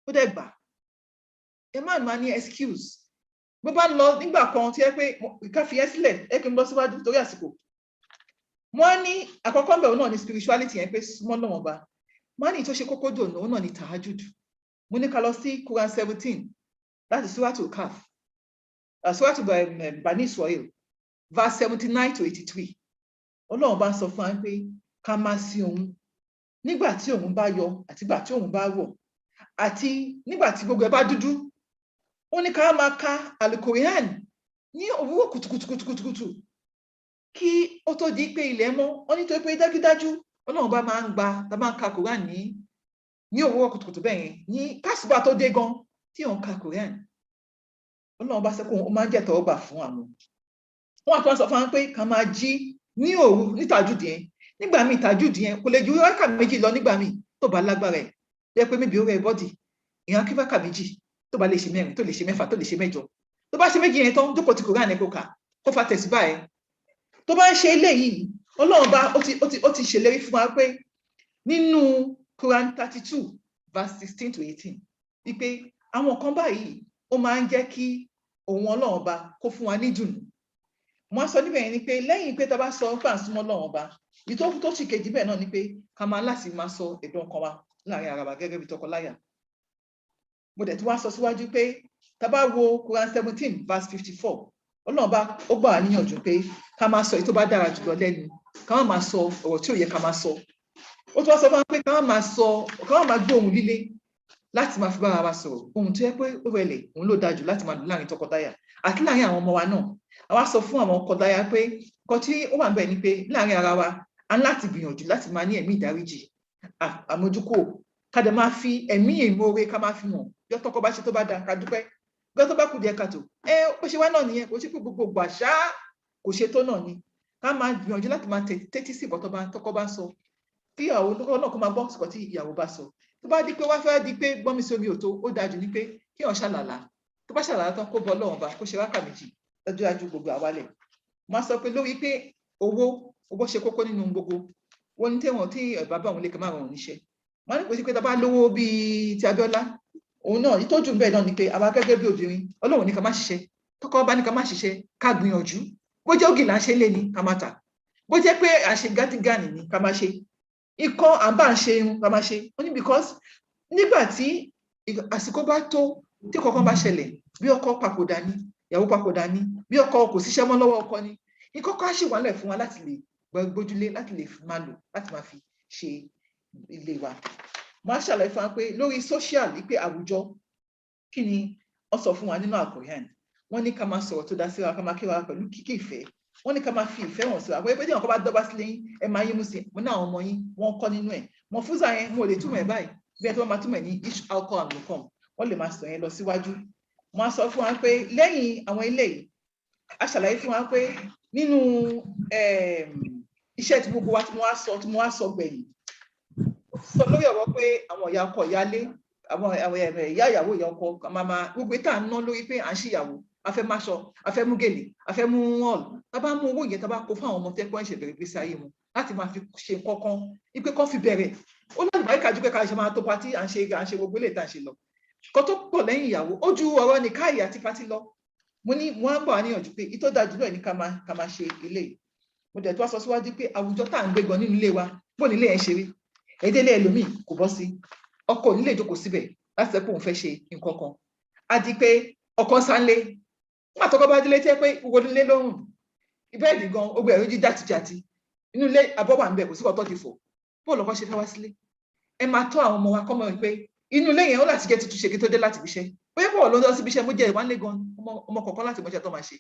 ó dẹ̀ gbà ẹ má máa ní excuse bó bá lọ nígbà kan tí ẹ pé ká fi ẹ́ sílẹ̀ ẹ kí n bọ́ síwájú torí àsìkò wọ́n ní àkọ́kọ́ ń bẹ̀rù náà ní spirituality yẹn pé súnmọ́ lọ́wọ́n ba wọ́n ní tó ṣe kókó dòun òun náà ní tahajud mo ní ká lọ sí Quran 17 láti Suratul Kaf Suratul Bani Israel verse 79 to 83 Ọlọ́run bá sọ fún wa pé ká máa sin òun nígbà tí òun bá yọ àti nígbà tí òun bá wọ̀ àti nígbà tí gbogbo ẹ bá dúdú ó ní ká máa ka Al-Qur'an ní òwúrọ̀ kùtùkùtù kí ó tó di pé ilẹ̀ mọ́ ó ní tó pé dájúdájú Ọlọ́run bá máa ń gba tá máa ń ka Quran ní òwúrọ̀ kùtùkùtù bẹ́ẹ̀ yẹn ní kásùbà tó dé gan tí òun ka Quran Ọlọ́run bá sẹ́kùn ó máa ń jẹ́ tọ́wọ́gbà fún àwọn wọn àti wọn sọ fún wa pé ká máa jí ní òru ní tàjúdì yẹn nígbà míì tàjúdì yẹn kò lè ju wákà méjì lọ nígbà míì tó bá lágbára ẹ̀ jẹ́ pé mébi orí ẹ̀ bọ́dì ìyẹn kí wákà méjì tó bá lè ṣe mẹ́rin tó lè ṣe mẹ́fà tó lè ṣe mẹ́jọ tó bá ṣe méjì yẹn tán jókòó ti Quran ẹ̀ kó kà kó fa tẹ̀síbà ẹ̀ tó bá ń ṣe eléyìí Ọlọ́run bá ó ti ṣèlérí fún wa pé nínú Quran 32 verse 16 to 18 wípé àwọn kan báyìí ó máa ń jẹ́ kí òun Ọlọ́run bá kó fún wa ní dùnnú wọ́n sọ níbẹ̀ yẹn ni pé lẹ́yìn pé tá bá sọ fáǹsúmọ́ Ọlọ́run bá ìtòkù tó sì kejì bẹ́ẹ̀ náà ni pé ká máa láti máa sọ ẹ̀dùn ọkàn wa láàrin ara wa gẹ́gẹ́ bí tọkọláyà mo dẹ̀ tí wọ́n sọ síwájú pé tá bá wo Quran 17 verse 54 Ọlọ́run bá ó gbà wá níyànjú pé ká máa sọ èyí tó bá dára jùlọ lẹ́nu ká má máa sọ ọ̀rọ̀ tí ò yẹ ká máa sọ ó tún wá sọ fún wa pé ká má máa gbé ohùn líle láti máa fi bára wa sọ̀rọ̀ ohun tó yẹ pé ó rẹlẹ̀ òun ló dájú láti máa lò láàrin tọkọtaya àti láàrin àwọn ọmọ wa náà àwa sọ fún àwọn ọkọláya pé nǹkan tí ó wà ń bẹ̀ ni pé láàrin ara wa a ń láti gbìyànjú láti máa ní ẹ̀mí ìdáríjì àmójúkò ká dẹ̀ máa fi ẹ̀mí ìmoore ká máa fi hàn bí ọtọkọ bá ṣe tó bá da ká dúpẹ́ bí ọtọ bá kù díẹ̀ káàtó ó ṣe wá náà nìyẹn kò sí pé gbogbo gbàṣá kò ṣe tó náà ni ká máa gbìyànjú láti máa tẹ́tí sí ìbọn tọkọ bá ń sọ kí ìyàwó náà kó máa gbọ́ sọ̀kọ̀ tí ìyàwó bá sọ tó bá di pé wá fẹ́ di pé gbọ́nmi sí omi òtó ó dájú ní pé kí ọ̀ ṣàlàlà tó bá ṣàlàlà tán kó bọ́ lọ́wọ́n bá kó ṣe wákà méjì lọ́jọ́ ajú gbogbo àwálẹ̀ Má sọ pé lórí pé owó ṣe kókó nínú gbogbo. Wọ́n ní tẹ́wọ̀n tí bàbá òun lè kẹ́ máa ràn níṣẹ́. Wọ́n ní kò sí pé tá bá lówó bíi ti Abíọ́lá. Òun náà ìtọ́jú bẹ́ẹ̀ náà ni pé àwa gẹ́gẹ́ bí obìnrin Ọlọ́run ní ká má ṣiṣẹ́. Tọ́kọ bá ní ká má ṣiṣẹ́ ká gbìyànjú. Bó jẹ́ ògì là ń ṣe lé ní ká má tà. Bó jẹ́ pé àṣe gádígánì ni ká má ṣe. Ikọ́ àbá ń ṣe irun ká má ṣe. Ó ní because nígbà tí àsìkò bá tó tí kankan bá ṣẹlẹ̀ bí ọkọ papòdà ni ìyàwó papòdà ni bí ọkọ kò síṣẹ́ mọ́ lọ́wọ́ ọkọ ni ìkọ́kọ́ á ṣì wà lẹ̀ fún wa láti lè gbójúlé láti lè máa lò láti máa fi ṣe ilé wa. Mo á ṣàlàyé fún wa pé lórí social pé àwùjọ kí ni wọ́n sọ fún wa nínú Al-Qur'an. Wọ́n ní ká máa sọ̀rọ̀ tó dá síra ká máa kíra pẹ̀lú kíkí ìfẹ́. Wọ́n ní ká máa fi ìfẹ́ hàn síra. Wọ́n pé tí àwọn kan bá dọ́gba sílé yín ẹ máa yín mú sí mo ní àwọn ọmọ yín wọ́n kọ́ nínú ẹ̀. Mo fúnza yẹn mo lè túmọ̀ ẹ̀ báyìí bí ẹ tó máa túmọ̀ ẹ̀ ní each alcohol and locum. Wọ́n lè máa sọ yẹn lọ síwájú. Mo á sọ fún wa pé lẹ́yìn àwọn ilé yìí a ṣàlàyé fún wa pé nínú iṣẹ́ tí gbogbo wa tí mo wá sọ gbẹ̀yìn sọ lórí ọ̀rọ̀ pé àwọn ìyá ọkọ ìyálé àwọn ìyá ìyàwó ìyá ọkọ màmá gbogbo tá à ń ná lórí pé à ń ṣìyàwó a fẹ́ máṣọ a fẹ́ mú gèlè a fẹ́ mú hall tá bá mú owó yẹn tá bá kó fún àwọn ọmọ tẹ́kọ́ ẹ̀ṣẹ̀ bẹ̀rẹ̀ gbèsè ayé wọn láti máa fi ṣe kankan ipe kan fi bẹ̀rẹ̀ ó láti bá ìkàjú pé ká ṣe máa tó patí à ń ṣe gbogbo ilé tá à ń ṣe lọ kó tó pọ̀ lẹ́yìn ìyàwó ó ju ọ̀rọ̀ ní káyì àti patí lọ mo ní wọ́n á bọ̀ wá níyànjú pé ìtọ́ dájú náà ní ká máa ṣe ilé mo dẹ̀ tó wá sọ síwájú pé àwùjọ tá à ń gbé gan nínú ilé wa bó nílé ẹ̀ ṣeré ẹ̀dẹ́lẹ̀ ẹlòmíì kò bọ́ sí ọkọ nílé ìjókòó síbẹ̀ láti sọ pé òun fẹ́ ṣe nǹkan kan á di pé ọkọ sánlé nígbà tọkọ bá délé tẹ́ pé gbogbo nílé lóhùn ìbẹ́ẹ̀dì gan ogbó ẹ̀rọ jí jàtìjàtì inú ilé àbọ̀ wà ń bẹ̀ kò sí ọ̀tọ̀ ti fò bó lọ́kọ́ ṣe fẹ́ wá sílé ẹ máa tọ́ àwọn ọmọ wa kọ́ mọ́ pé inú ilé yẹn ó láti jẹ́ tuntun ṣe kí tó dé láti ibiṣẹ́ bóyá bọ̀ ló ń lọ sí ibiṣẹ́ mo jẹ́ ìwánlé gan ọmọ kọ̀ọ̀kan láti mọ̀ṣẹ́ tó máa ṣe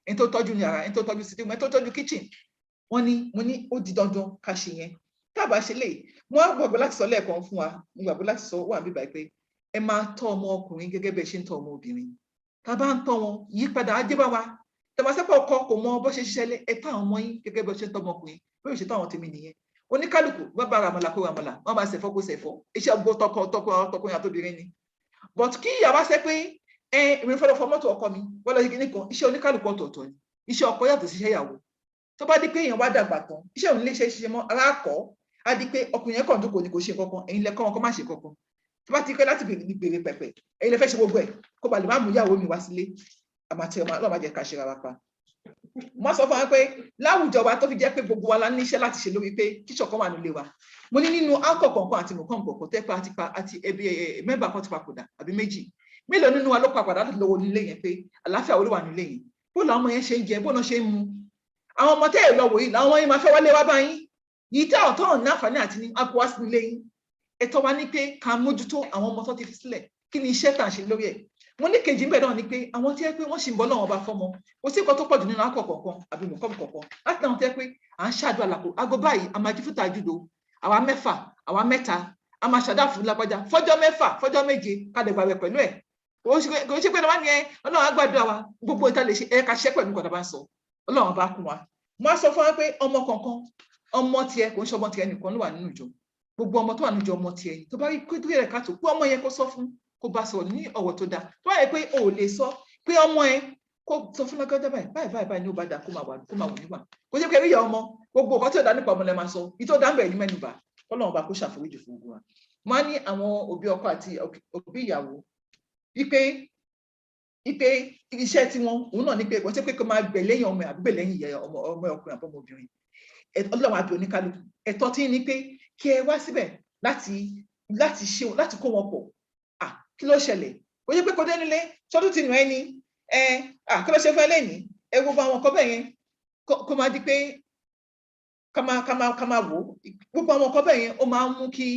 ẹni tó tọ́jú ní ara ẹni tó tọ́jú sitting ẹni tó tọ́jú kitchen mo ní ó di dandan ká ṣe yẹn tá a bá ṣe lè mo á gbàgbọ́ láti sọ lẹ́ẹ̀kan fún wa mo gbàgbọ́ láti sọ wà bíbá pé ẹ máa tọ́ ọmọ ọkùnrin gẹ́gẹ́ bẹ́ẹ̀ ṣe ń tọ́ ọmọ obìnrin tá a bá ń tọ́ wọn yípadà á dé bá wa tẹ̀wọ́sẹ́pọ̀ ọkọ kò mọ bó ṣe ṣiṣẹ́ lé ẹ tọ́ àwọn ọmọ yín gẹ́gẹ́ bẹ́ẹ̀ ṣe ń tọ́ ọmọ ọkùnrin bó ṣe tọ́ àwọn tèmi nìyẹn oníkálùkù wọ́n bá ramọ̀lá kó ramọ̀lá wọ́n bá ṣẹ̀fọ́ kó ṣẹ̀fọ́ iṣẹ́ gbó tọkùnrin àtobìnrin ni but kí ìyàwó ṣe pé èmi fẹ́ lọ fọ mọ́tò ọkọ mi wọ́n lọ sí kíní kan iṣẹ́ oníkálùkù ọ̀tọ̀ọ̀tọ̀ ni iṣẹ́ ọkọ yàtọ̀ sí iṣẹ́ ìyàwó tó bá di pé èèyàn wá dàgbà tán iṣẹ́ òun lè ṣe mọ́ ara kọ́ á di pé ọkùnrin yẹn kàn jókòó ni kò ṣe kankan ẹ̀yin lẹ kọ́ wọn kó má ṣe kankan tó bá ti pẹ́ láti bèrè pẹ̀pẹ̀ ẹ̀yin lẹ fẹ́ ṣe gbogbo ẹ̀ kó ba lè má mú ìyàwó mi wá sílé àmàtí ọlọ́ọ̀ má jẹ́ ká ṣe ra wa pa. Mo sọ fún wa pé láwùjọ wa tó fi jẹ́ pé gbogbo wa la ní iṣẹ́ láti ṣe lórí pé kíṣọ̀kan wà nílé wa mo ní nínú áńkọ̀ kọ̀ọ̀kan àti nǹkan kọ̀ọ̀kan tẹ́ pa àti ẹbí mẹ́bà kan ti papòdà àbí méjì mélòó nínú wa ló papòdà láti lọ́wọ́ nílé yẹn pé àlàáfíà wo ló wà nílé yẹn bó làwọn ọmọ yẹn ṣe ń jẹ bó náà ṣe ń mu àwọn ọmọ tẹ́ ẹ̀ lọ wòye làwọn ọmọ yẹn máa fẹ́ wálé wá báyìí yìí tẹ́ ọ̀tọ́ ọ̀nà àǹfààní àti ní akọ wá sí nílé yín ẹ̀tọ́ wa ní pé ká mójútó àwọn ọmọ tó ti fi sílẹ̀ kí ni iṣẹ́ tà ń ṣe lórí ẹ̀ wọ́n ní kejì ń bẹ̀ náà ni pé àwọn tí ẹ pé wọ́n sì ń bọ́ lọ́wọ́ ọba fọ́mọ kò sí nǹkan tó pọ̀ jù nínú akọ̀ kọ̀ọ̀kan àbí nǹkan kọ̀ọ̀kan láti náà tẹ́ pé à ń ṣáàdùn àlàkò aago báyìí a máa jí fúta jùdò àwa mẹ́fà àwa mẹ́ta a máa ṣàdá fún lápájá fọ́jọ́ mẹ́fà fọ́jọ́ méje ká lè gbàgbẹ́ pẹ̀lú ẹ̀ kò ṣe pé wọ́n ní ẹ ọlọ́run á gbàdúrà wa gbogbo ìta lè ṣe ẹ ká ṣẹ́ pẹ̀lú nǹkan tó bá ń sọ ọlọ́run bá kún wa wọ́n á sọ fún wa pé ọmọ kọ̀ọ̀kan ọmọ tiẹ̀ kò ń ṣe ọmọ tiẹ̀ nìkan ló wà nínú ìjọ gbogbo ọmọ tó wà nínú ìjọ ọmọ tiẹ̀ tó bá rí pé rẹ̀ ká tó pé ọmọ yẹn kó sọ fún kó bá sọ̀rọ̀ ní ọ̀wọ̀ tó dáa tó wáyé pé o ò lè sọ pé ọmọ ẹ kó sọ fún lágbájá báyìí ní ó bá dáa kó máa wù níwà kó jẹ́ pé rí ìyá ọmọ gbogbo ọkọ tí ò dá nípa ọmọ lẹ máa sọ ìtò dáńbẹ̀ ní mẹ́nubà Ọlọ́run bá kó ṣàforíjì fún gbogbo wa mo á ní àwọn òbí ọkọ àti òbí ìyàwó wípé iṣẹ́ tí wọn òun náà ní pé kò sí pé kó máa gbẹ̀ lẹ́yìn ọmọ àbí gbẹ̀ lẹ́yìn ìyá ọmọ ọkùnrin àbí ọmọbìnrin Ọlọ́run àbí oníkálukú ẹ̀tọ́ tí ní pé kí ẹ wá síbẹ̀ láti kó wọn pọ̀ kí ló ṣẹlẹ̀ kò yẹ pé kò dé nílé ṣọdún ti nù ẹ́ ni kí ló ṣe fẹ́ lẹ́yìn ẹ gbogbo àwọn ọkọ bẹ́ẹ̀ yẹn kó máa di pé ká máa wò ó gbogbo àwọn ọkọ bẹ́ẹ̀ yẹn ó máa ń mú kí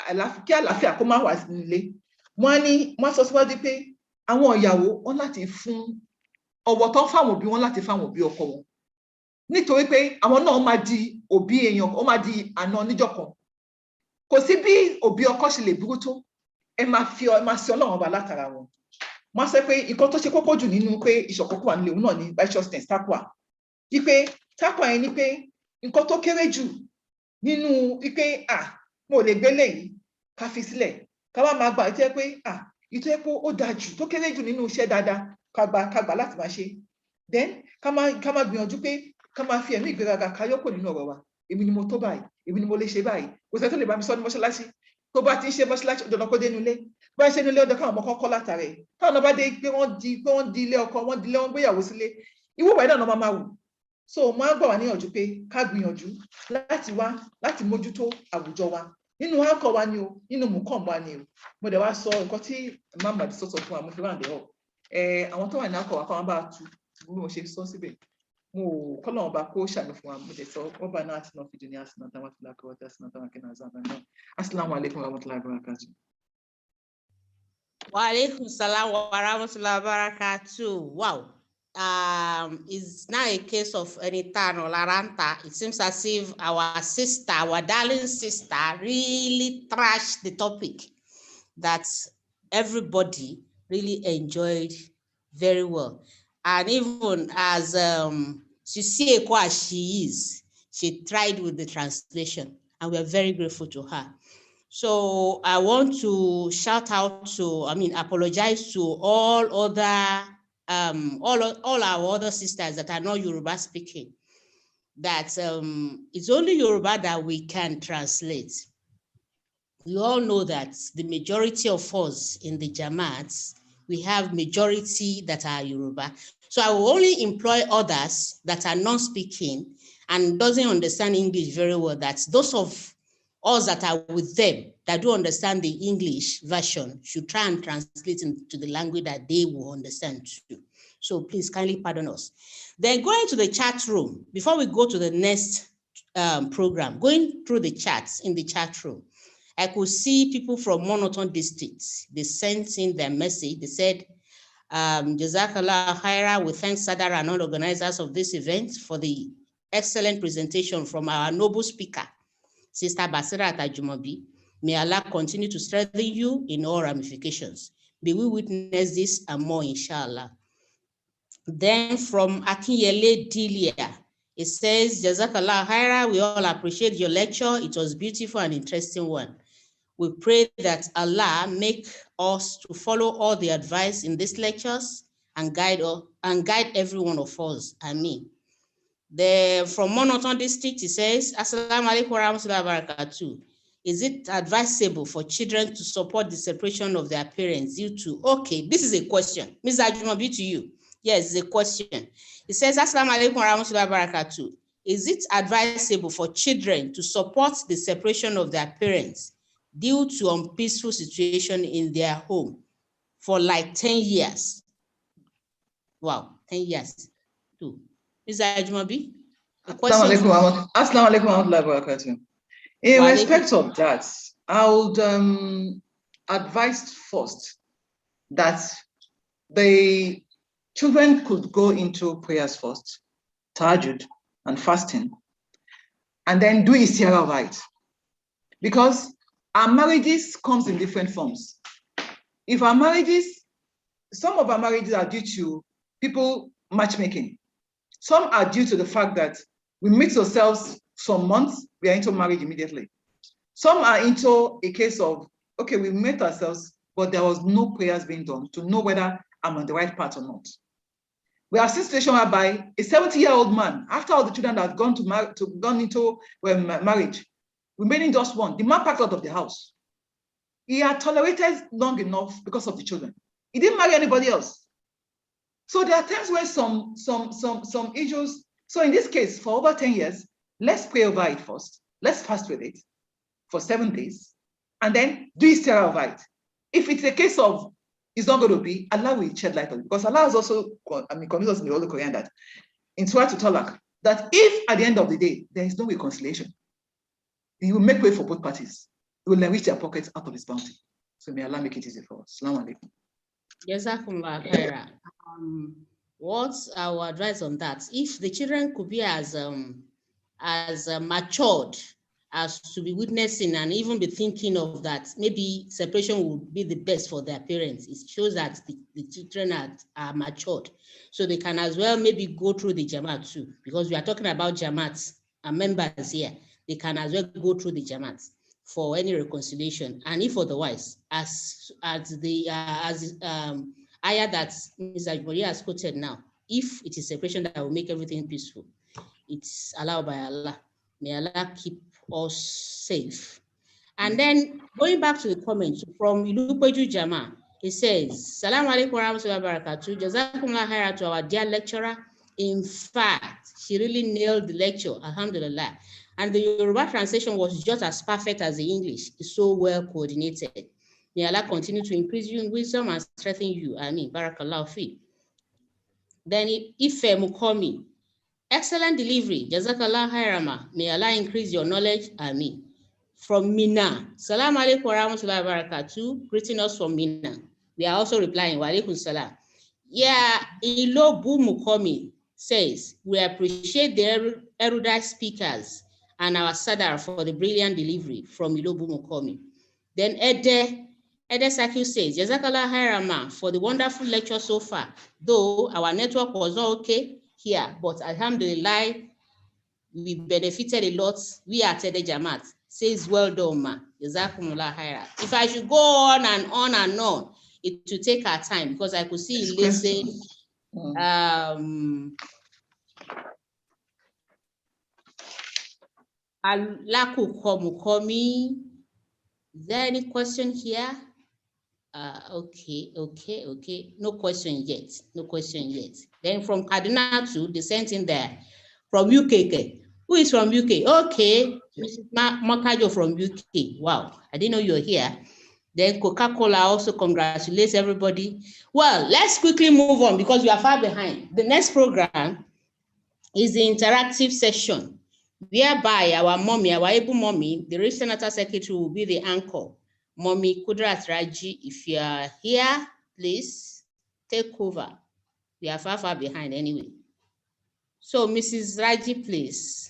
àlàáfíà kó máa wà nílé wọ́n á sọ síwájú pé àwọn ìyàwó wọn láti fún ọ̀wọ̀ tó ń fáwọn òbí wọn láti fáwọn òbí ọkọ wọn nítorí pé àwọn náà máa di òbí èèyàn ó máa di àna níjọ́ kan kò sí bí òbí ọkọ ṣe lè burú tó ẹ máa sí Ọlọ́run ọba látara wọn wọ́n sọ pé nǹkan tó ṣe kókó jù nínú pé ìṣọ̀kókó wà nílé òun náà ní righteousness takwa wípé takwa yẹn ni pé nǹkan tó kéré jù nínú wípé mo lè gbé léyìí ká fi sílẹ̀ ká wá máa gbà ìtẹ́ pé ìtẹ́ pé ó dáa jù tó kéré jù nínú iṣẹ́ dáadáa ká gbà láti máa ṣe Then come on, be on Jupe, come on, fear me, Kayoko Nova, even Motobai, even Mole Shebai, was actually by Son Moshalasi. To bat in Shebash, the local denule, by saying the come of colatare. How about they go on delay or come on delay on where I was late. You won't know Mama. So, my boy, I Jupe, Kagbin láti mójútó àwùjọ wa. Nínú akọ wa ni o, nínú mùkàn wa ni o. Mo dẹ̀ wá sọ nǹkan tí màmá ti sọ̀tọ̀ fún wa, mo fi round it up. Àwọn tó wà ní akọ wa kan bá tu bí mo ṣe sọ síbẹ̀. Mo kọ́ náà bá kó ṣàánú fún wa, mo dẹ̀ sọ wọ́n bá náà àti náà fi dùn ní àsìnà táwọn ti lákọ̀ wọ́n ti àsìnà táwọn kí náà zàbà náà. Assalamu alaikum wa rahmatullahi wa barakatuh. Wa alaikum salam wa rahmatullahi wa barakatuh. Wow. It's now a case of Anita or Laranta. It seems as if our sister, our darling sister, really trashed the topic that everybody really enjoyed very well. And even as sincere as she is, she tried with the translation, and we are very grateful to her. So I want to shout out to, apologize to all other all our other sisters that are not Yoruba speaking, that it's only Yoruba that we can translate. You all know that the majority of us in the Jamaats, we have majority that are Yoruba. So I will only employ others that are non-speaking and doesn't understand English very well, that those of us that are with them that do understand the English version should try and translate into the language that they will understand too. So please kindly pardon us. Then going to the chat room, before we go to the next program, going through the chats in the chat room, I could see people from monotone districts. They sent in their message. They said, Jazakallah khaira, we thank Sadara and all organizers of this event for the excellent presentation from our noble speaker, Sister Basira Tajumobi. May Allah continue to strengthen you in all ramifications. May we witness this and more, inshallah. Then from Akinyele Delia, it says, Jazakallah khaira, we all appreciate your lecture. It was beautiful and interesting one. We pray that Allah make us to follow all the advice in these lectures and guide every one of us. Ameen. From Monotone District, it says, Assalamu alaikum warahmatullahi wabarakatuh. Is it advisable for children to support the separation of their parents due to, okay, this is a question. Ms. Ajumobi, to you. Yes, it's a question. It says, Assalamu alaikum warahmatullahi wabarakatuh. Is it advisable for children to support the separation of their parents due to unpeaceful situation in their home for like 10 years? Wow, 10 years too. Ms. Ajumobi, the question. Assalamu alaikum wa rahmatullahi wa barakatuh. In respect of that, I would advise first that the children could go into prayers first, tahajjud and fasting, and then do istiara right. Because our marriages comes in different forms. If our marriages, some of our marriages are due to people matchmaking. Some are due to the fact that we meet ourselves some months, we are into marriage immediately. Some are into a case of, okay, we met ourselves, but there was no prayers being done to know whether I'm on the right path or not. We have seen a situation whereby a 70-year-old man, after all the children that have gone into marriage, remaining just one, the man packed out of the house. He had tolerated long enough because of the children. He didn't marry anybody else. So there are times when some issues. So in this case, for over 10 years, let's pray over it first. Let's fast with it for 7 days, and then do istiara over it. If it's a case of it's not going to be, Allah will shed light on it, because Allah has also, convinced us in the Holy Quran that in Surah to Talaq, that if at the end of the day there is no reconciliation, He will make way for both parties. He will enrich their pockets out of His bounty. So may Allah make it easy for us. Assalamu alaikum. Jazakumullah khaira. What's our advice on that? If the children could be as matured as to be witnessing and even be thinking of that, maybe separation would be the best for their parents. It shows that the children are matured. So they can as well maybe go through the Jamaat too, because we are talking about Jamaat and members here. They can as well go through the Jamaat for any reconciliation. And if otherwise, as the ayah that Ms. Ajmori has quoted now, if it is separation that will make everything peaceful, it's allowed by Allah. May Allah keep us safe. And then going back to the comments from Ilupeju Jama, it says, Salaam alaikum warahmatullahi wabarakatuh. Jazakumullah khaira to our dear lecturer. In fact, she really nailed the lecture, alhamdulillah. And the Yoruba translation was just as perfect as the English. It's so well coordinated. May Allah continue to increase you in wisdom and strengthen you. Ameen. Barakallahu fi. Then Ife Mukomi, excellent delivery. Jazakallah khairama. May Allah increase your knowledge. Ameen. From Mina. Salam alaikum wa rahmatullahi wa barakatuh. Greeting us from Mina. We are also replying. Wa alaikum salam. Yeah, Ilobu Mukomi says, we appreciate the erudite speakers and our Sadar for the brilliant delivery from Ilobu Mukomi. Then Ede Sakiu says, Jazakallah khairama for the wonderful lecture so far. Though our network was not okay here, but alhamdulillah, we benefited a lot. We at Ede Jamaat. Says, well done, ma. Jazakumullah khaira. If I should go on and on and on, it will take our time because I could see you listen. Alaku Komukomi. Is there any question here? Okay. No question yet. No question yet. Then from Kaduna to the same thing there. From UK. Who is from UK? Okay. Mrs. Makajo from UK. Wow. I didn't know you were here. Then Coca-Cola also congratulates everybody. Well, let's quickly move on because we are far behind. The next program is the interactive session, whereby our mommy, our able mommy, the Rishtanata secretary will be the anchor. Mommy Kudrat Raji, if you are here, please take over. We are far behind anyway. So Mrs. Raji, please.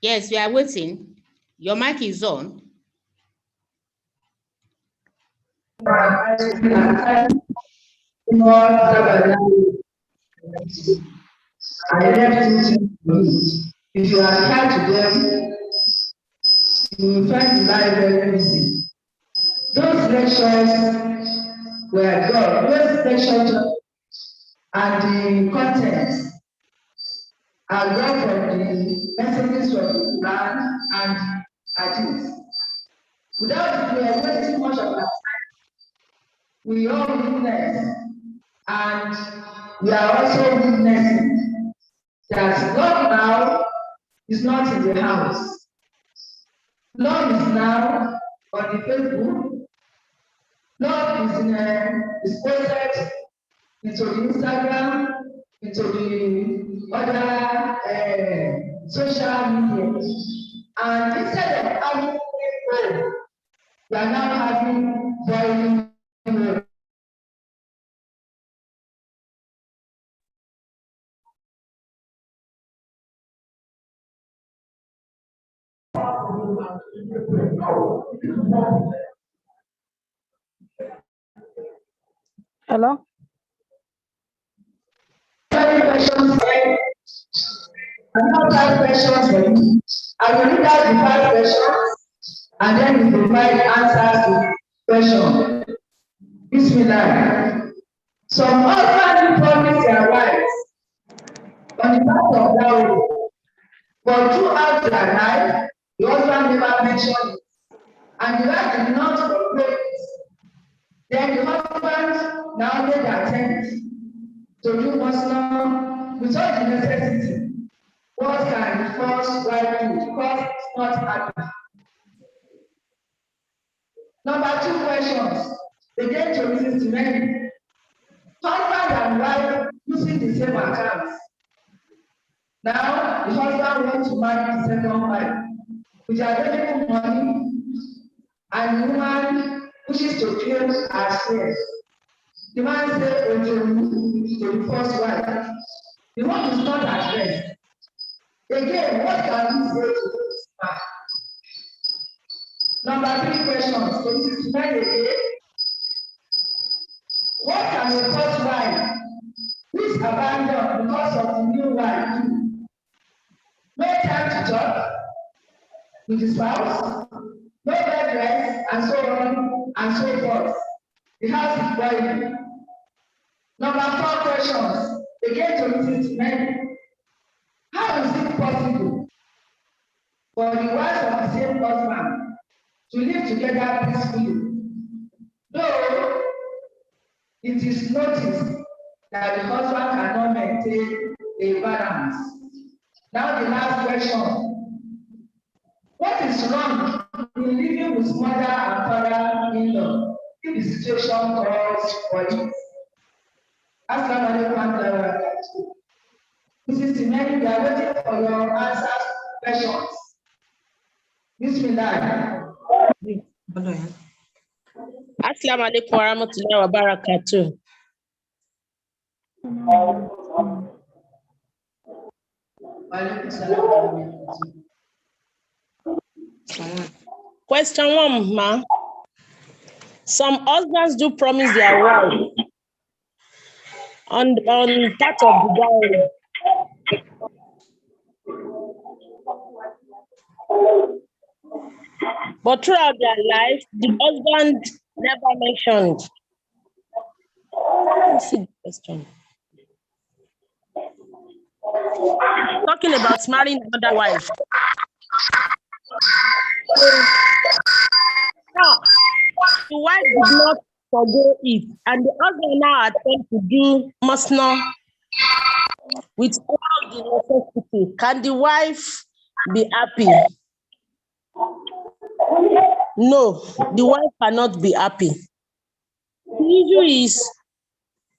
Yes, we are waiting. Your mic is on. If you are kind to them, you will find life very easy. Those lectures were good. Those lectures and the content are gone from the messages of the Quran and Hadith. Without wasting much of our time, we all witness, and we are also witnessing that God now is not in the house. Lord is now on the Facebook. Lord is posted into the Instagram, into the other social media. And instead of having people, we are now having boiling water. Hello? Another questions for you. I will read out the 5 questions and then we provide answers to question. Bismillah. Some husbands promise their wives on the back of dowry, but throughout their life, the husband never mentioned it, and the wife did not forget it. Then the husband now made the attempt to do Muslim without the necessity. What can the first wife do? Because it's not happy. Number 2 questions. Again, to listen to many. Husband and wife using the same accounts. Now, the husband wants to marry the second wife with available money, and the woman wishes to claim her share. The man says to the first wife, the one is not at rest. Again, what can we say to this man? Number 3 questions. So this is men again. What can the first wife who is abandoned because of the new wife do? with his spouse, no bed rest, and so on and so forth. The house is boiling. Number 4 questions. Again to listen to men. How is it possible for the wives of the same husband to live together peacefully? Though it is noticed that the husband cannot maintain a balance. Now the last question. What is wrong in living with mother and father-in-law if the situation calls for it? Assalamu alaikum warahmatullahi wabarakatuh. Mrs. Timeni, we are waiting for your answers to questions. Bismillah. Assalamu alaikum warahmatullahi wabarakatuh. Question 1, ma. Some husbands do promise their wife on part of the dowry. But throughout their life, the husband never mentioned. Let's see the question. Talking about marrying another wife. Now, the wife did not forgo it, and the husband now attempt to do masna with all the necessity. Can the wife be happy? No, the wife cannot be happy. The issue is,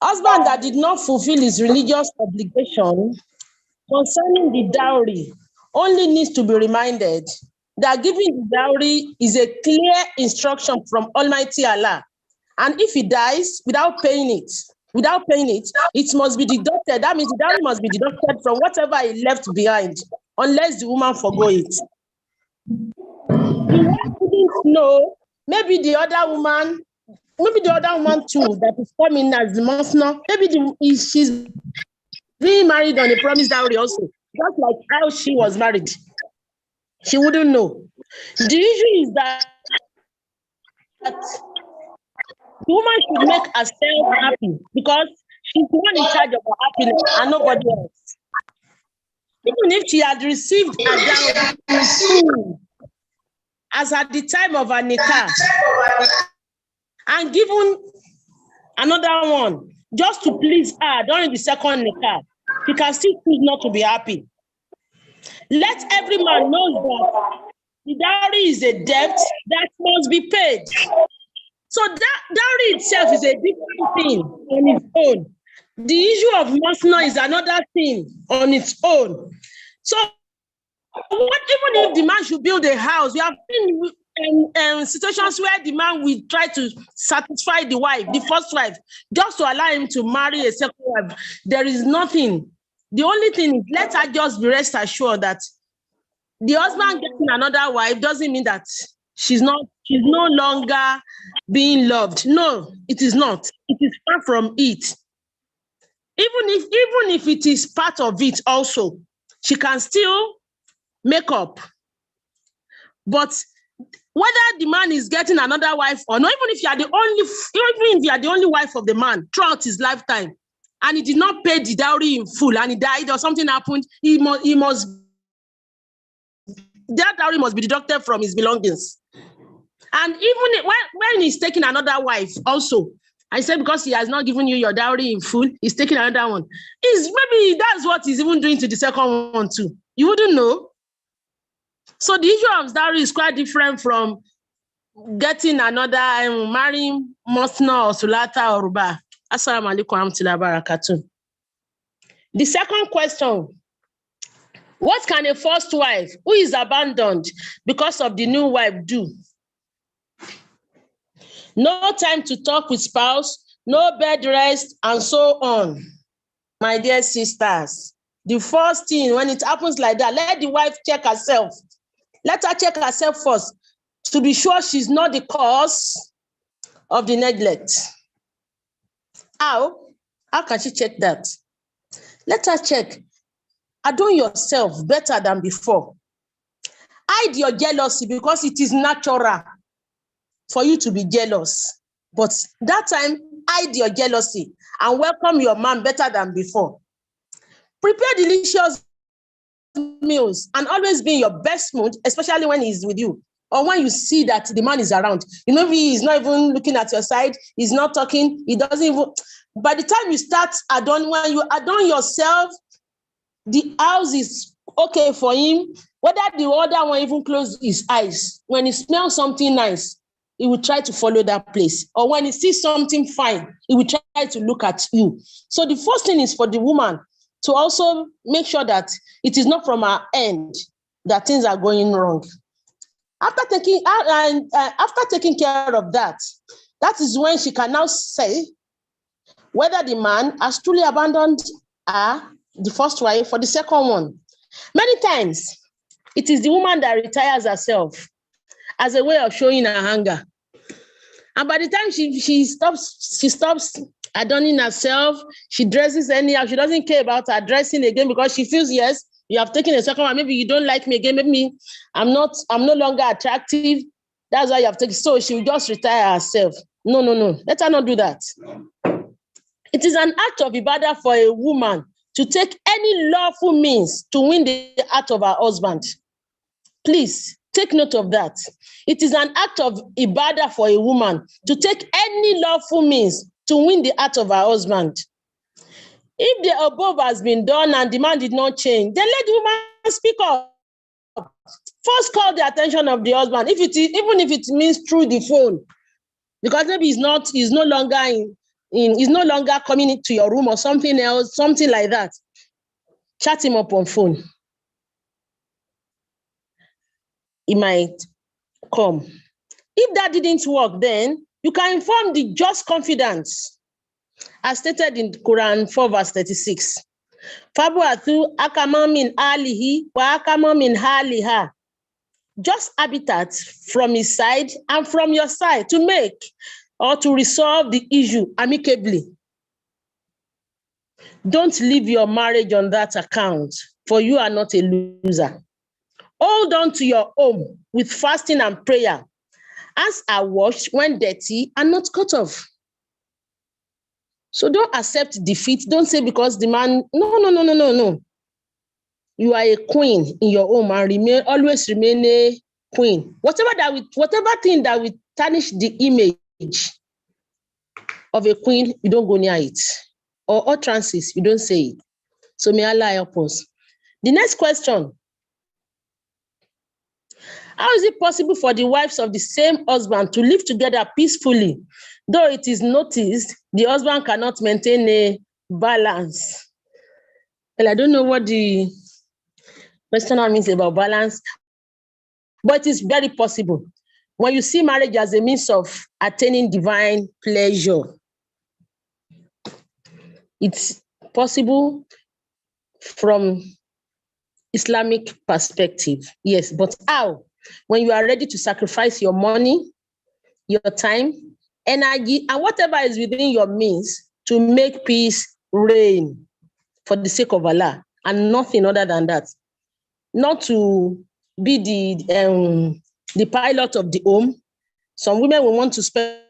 husband that did not fulfill his religious obligation concerning the dowry only needs to be reminded that giving the dowry is a clear instruction from Almighty Allah. And if he dies without paying it, it must be deducted. That means the dowry must be deducted from whatever he left behind, unless the woman forgo it. The wife didn't know, maybe the other woman too that is coming as the masna, maybe she's being married on a promised dowry also, just like how she was married. She wouldn't know. The issue is that the woman should make herself happy because she's the one in charge of her happiness and nobody else. Even if she had received a dowry as at the time of her nikah and given another one just to please her during the second nikah, she can still choose not to be happy. Let every man know that the dowry is a debt that must be paid. So that dowry itself is a different thing on its own. The issue of masna is another thing on its own. So even if the man should build a house, we have been in situations where the man will try to satisfy the wife, the first wife, just to allow him to marry a second wife. There is nothing. The only thing is, let her just be rest assured that the husband getting another wife doesn't mean that she's no longer being loved. No, it is not. It is far from it. Even if it is part of it also, she can still make up. But whether the man is getting another wife or not, even if you are the only wife of the man throughout his lifetime, and he did not pay the dowry in full, and he died or something happened, that dowry must be deducted from his belongings. And even when he's taking another wife also, I said because he has not given you your dowry in full, he's taking another one. Maybe that's what he's even doing to the second one too. You wouldn't know. So the issue of dowry is quite different from getting another, marrying Masna or Sulata or Ruba. Assalamu alaikum warahmatullahi wabarakatuh. The second question, what can a first wife who is abandoned because of the new wife do? No time to talk with spouse, no bed rest, and so on. My dear sisters, the first thing when it happens like that, let the wife check herself. Let her check herself first to be sure she's not the cause of the neglect. How can she check that? Let her check. Adorn yourself better than before. Hide your jealousy because it is natural for you to be jealous. But that time, hide your jealousy and welcome your man better than before. Prepare delicious meals and always be in your best mood, especially when he's with you or when you see that the man is around. You know, he's not even looking at your side, he's not talking, he doesn't even. By the time you start when you adorn yourself, the house is okay for him. Whether the other one even close his eyes, when he smells something nice, he will try to follow that place. Or when he sees something fine, he will try to look at you. So the first thing is for the woman to also make sure that it is not from her end that things are going wrong. After taking care of that, that is when she can now say whether the man has truly abandoned her, the first wife, or the second one. Many times, it is the woman that retires herself as a way of showing her anger. And by the time she stops adorning herself, she dresses anyhow. She doesn't care about her dressing again because she feels, yes, you have taken a second one. Maybe you don't like me again. Maybe I'm no longer attractive. That's why you have taken. So she will just retire herself. No. Let her not do that. It is an act of ibadah for a woman to take any lawful means to win the heart of her husband. Please take note of that. It is an act of ibadah for a woman to take any lawful means to win the heart of her husband. If the above has been done and the man did not change, then let the woman speak up. First, call the attention of the husband, even if it means through the phone, because maybe he's no longer coming into your room or something else, something like that. Chat him up on phone. He might come. If that didn't work, then you can inform the just confidence, as stated in Quran 4 verse 36. Fabu'athu akama min alihi wa akama min haliha. Just habitat from his side and from your side to make or to resolve the issue amicably. Don't leave your marriage on that account, for you are not a loser. Hold on to your home with fasting and prayer. Hands are washed when dirty and not cut off. So don't accept defeat. Don't say because the man, no. You are a queen in your home and always remain a queen. Whatever thing that will tarnish the image of a queen, you don't go near it. Or utterances, you don't say it. So may Allah help us. The next question. How is it possible for the wives of the same husband to live together peacefully, though it is noticed the husband cannot maintain a balance? Well, I don't know what the question means about balance, but it is very possible when you see marriage as a means of attaining divine pleasure. It's possible from Islamic perspective, yes, but how? When you are ready to sacrifice your money, your time, energy, and whatever is within your means to make peace reign for the sake of Allah, and nothing other than that. Not to be the pilot of the home. Some women will want to spend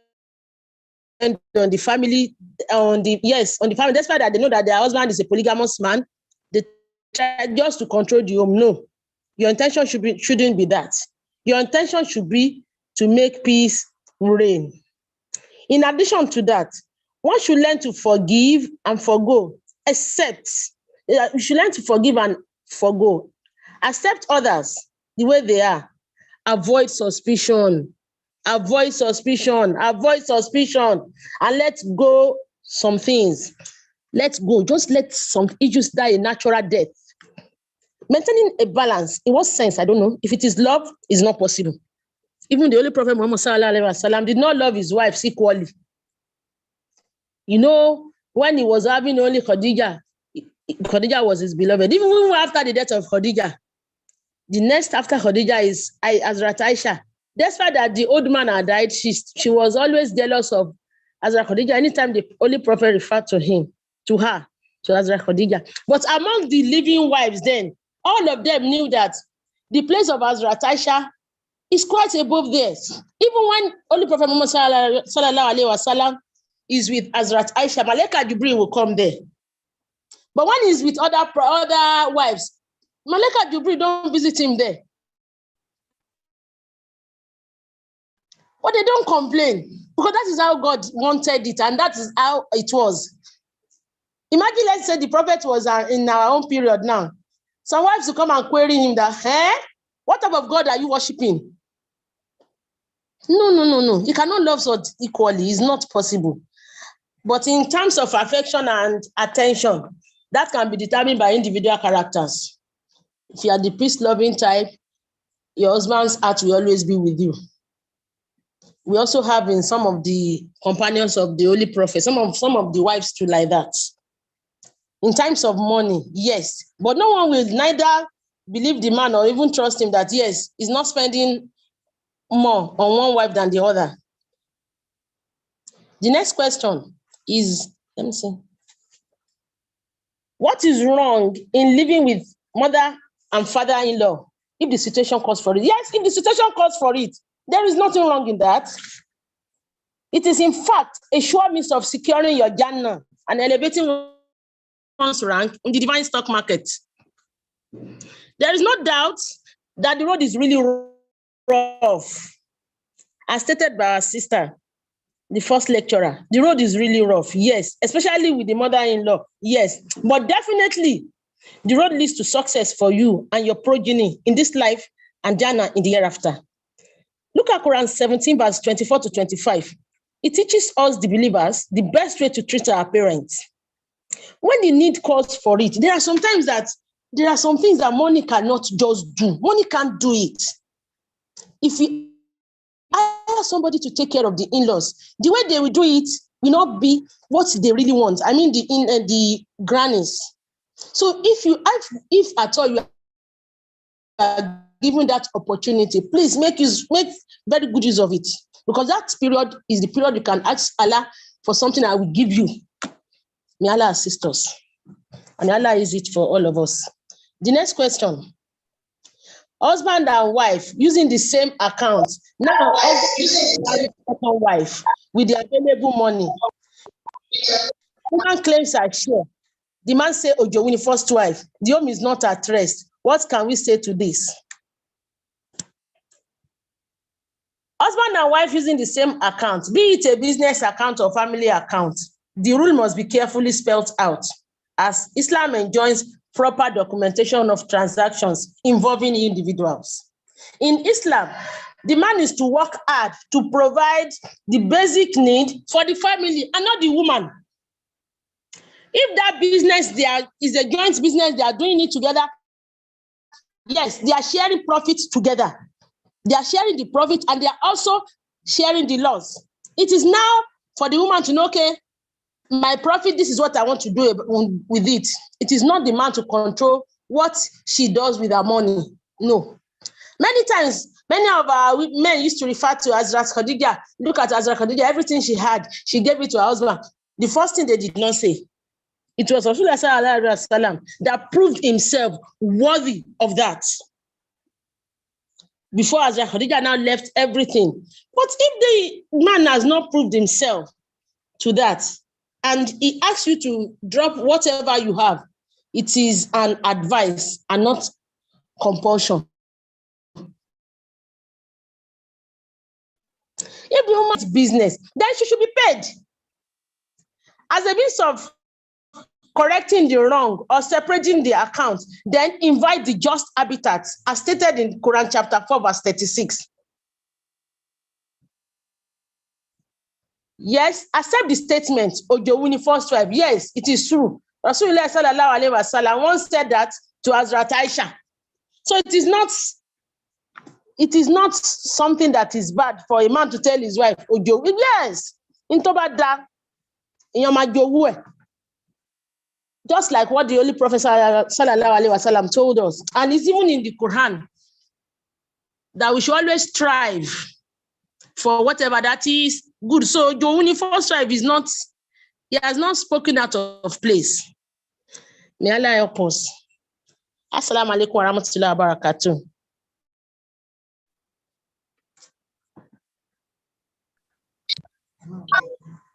on the family, on the family, despite that they know that their husband is a polygamous man. They try just to control the home. No, your intention shouldn't be that. Your intention should be to make peace reign. In addition to that, one should learn to forgive and forgo, you should learn to forgive and forgo. Accept others the way they are. Avoid suspicion. And let go some things. Let go. Just let some issues die a natural death. Maintaining a balance, in what sense? I don't know. If it is love, it's not possible. Even the Holy Prophet Muhammad sallallahu alaihi wasallam did not love his wives equally. You know, when he was having only Khadija was his beloved. Even after the death of Khadija, the next after Khadija is Hazrat Aisha. Despite that the old man had died, she was always jealous of Hazrat Khadija. Anytime the Holy Prophet referred to Hazrat Khadija. But among the living wives then, all of them knew that the place of Hazrat Aisha is quite above theirs. Even when Holy Prophet Muhammad sallallahu alaihi wasallam is with Hazrat Aisha, Malaika Jibril will come there. But when he's with other wives, Malaika Jibril don't visit him there. But they don't complain because that is how God wanted it, and that is how it was. Imagine, let's say the prophet was in our own period now. Some wives will come and query him that, what type of God are you worshiping? No. You cannot love such equally. It's not possible. But in terms of affection and attention, that can be determined by individual characters. If you are the peace-loving type, your husband's heart will always be with you. We also have in some of the companions of the Holy Prophet, some of the wives too like that. In times of money, yes, but no one will neither believe the man or even trust him that, yes, he's not spending more on one wife than the other. The next question is, let me see. What is wrong in living with mother and father-in-law if the situation calls for it? Yes, if the situation calls for it, there is nothing wrong in that. It is, in fact, a sure means of securing your Jannah and elevating one's rank in the divine stock market. There is no doubt that the road is really rough. As stated by our sister, the first lecturer, the road is really rough, yes, especially with the mother-in-law, yes. But definitely, the road leads to success for you and your progeny in this life and Jannah in the hereafter. Look at Quran 17, verse 24 to 25. It teaches us, the believers, the best way to treat our parents. When the need calls for it, there are some things that money cannot just do. Money can't do it. If we hire somebody to take care of the in-laws, the way they will do it will not be what they really want. I mean, the grannies. So if at all you are given that opportunity, please make very good use of it, because that period is the period you can ask Allah for something I will give you. May Allah assist us. And Allah is it for all of us. The next question. Husband and wife using the same account. Now, husband second wife with the available money. Woman claims her share. The man say, Ojowini, first wife. The home is not at rest. What can we say to this? Husband and wife using the same account, be it a business account or family account, the rule must be carefully spelled out, as Islam enjoins proper documentation of transactions involving individuals. In Islam, the man is to work hard to provide the basic need for the family and not the woman. If that business is a joint business, they are doing it together, yes, they are sharing profits together. They are sharing the profit and they are also sharing the loss. It is now for the woman to know, okay, my profit, this is what I want to do with it. It is not the man to control what she does with her money. No. Many times, many of our men used to refer to Hazrat Khadija. Look at Hazrat Khadija, everything she had, she gave it to her husband. The first thing they did not say, it was Rasulullah sallallahu alaihi wasallam that proved himself worthy of that. Before Hazrat Khadija now left everything. But if the man has not proved himself to that, and he asks you to drop whatever you have, it is an advice and not compulsion. If the woman's business, then she should be paid. As a means of correcting the wrong or separating the account, then invite the just habitat, as stated in Quran chapter 4, verse 36. Yes, accept the statement, Ojowini first wife. Yes, it is true. Rasulullah sallallahu alaihi wasallam once said that to Hazrat Aisha. So it is not something that is bad for a man to tell his wife, Ojo. Yes, just like what the Holy Prophet sallallahu alaihi wasallam told us, and it's even in the Quran that we should always strive for whatever that is good. So Ojowini first wife is not, he has not spoken out of place. May Allah help us. Assalamu alaikum wa rahmatullahi wa barakatuh.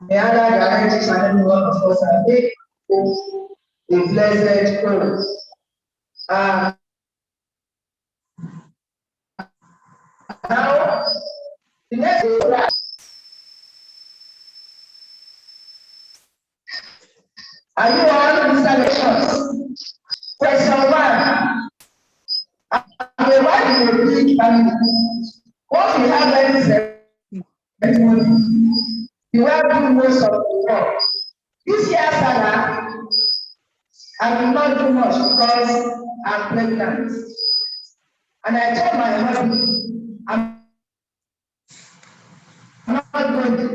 May Allah direct each and every one of us and make a blessed home. Now, the next are you all installations? Question 1. I'm a wife in a big family. Once we have any ceremony, the wife do most of the work. This year, Sarah, I will not do much because I'm pregnant. And I told my husband, I'm not going to.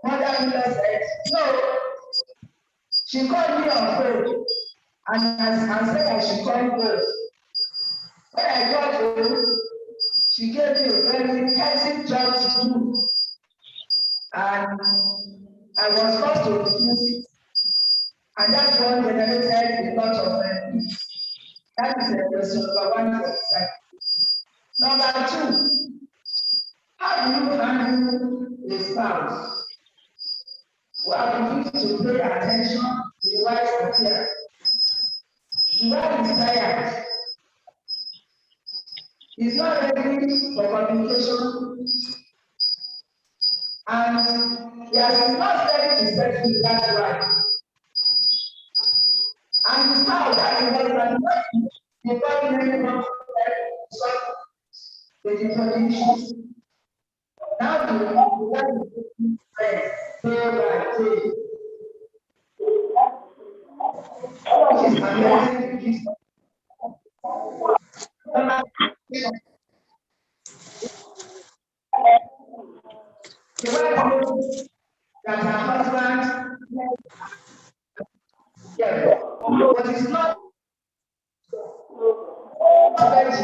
Mother-in-law said, no. She called me on phone and said I should come home. When I got home, she gave me a very hectic job to do. And I was forced to refuse it. And that one generated a lot of peace. That is the question number 1 for disciples. Number 2, how do you handle a spouse who are refused to pay attention to the wife's affair? The wife is tired. He's not ready for communication. And he has not ready to settle with that wife. And the spouse, that is what I'm not the family not the different issues. Now the wife is taking friends day by day. Which is amazing. The wife knows that her husband, but it's not ready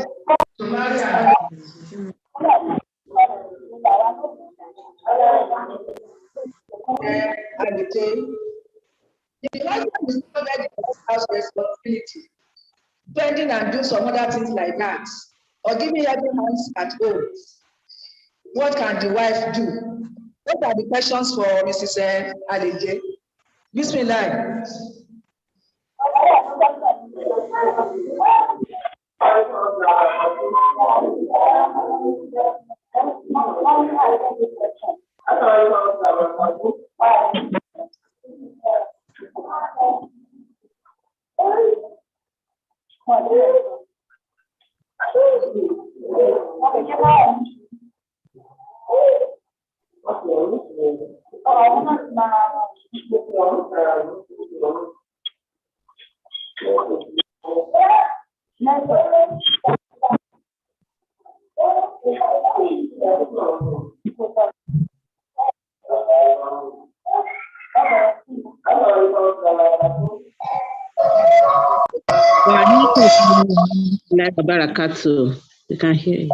to marry another. The husband is not ready for house responsibility, spending and do some other things like that, or giving every hands at home. What can the wife do? What are the questions for Mrs. Alije? Bismillah. We can hear you.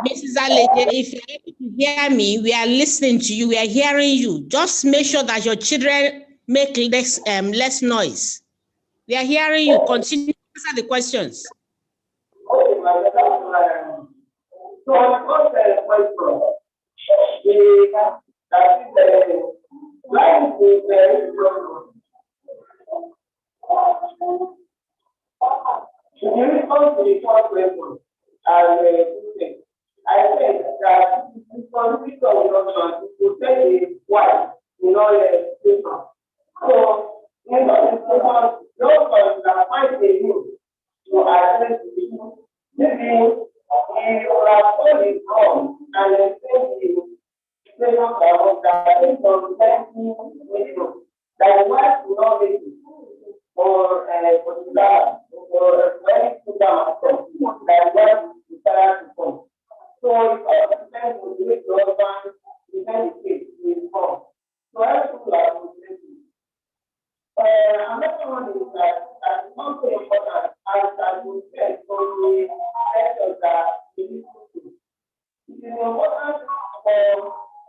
Mrs. Alege, if you're able to hear me, we are listening to you, we are hearing you. Just make sure that your children make less noise. We are hearing you. Continue to answer the questions. I think that the responsibility of the husband is to tell the wife, the situation. So, the husband that finds a need to address the issue, maybe he will have told his mom and explain the situation that is on the that the wife will not make it for the dad, for any program at all, that the wife will start to come. So it all depends on the way the husband defend the case to inform. So every people are motivated. Another one is that it's not so important as we said for the sectors that we need to do. It is important for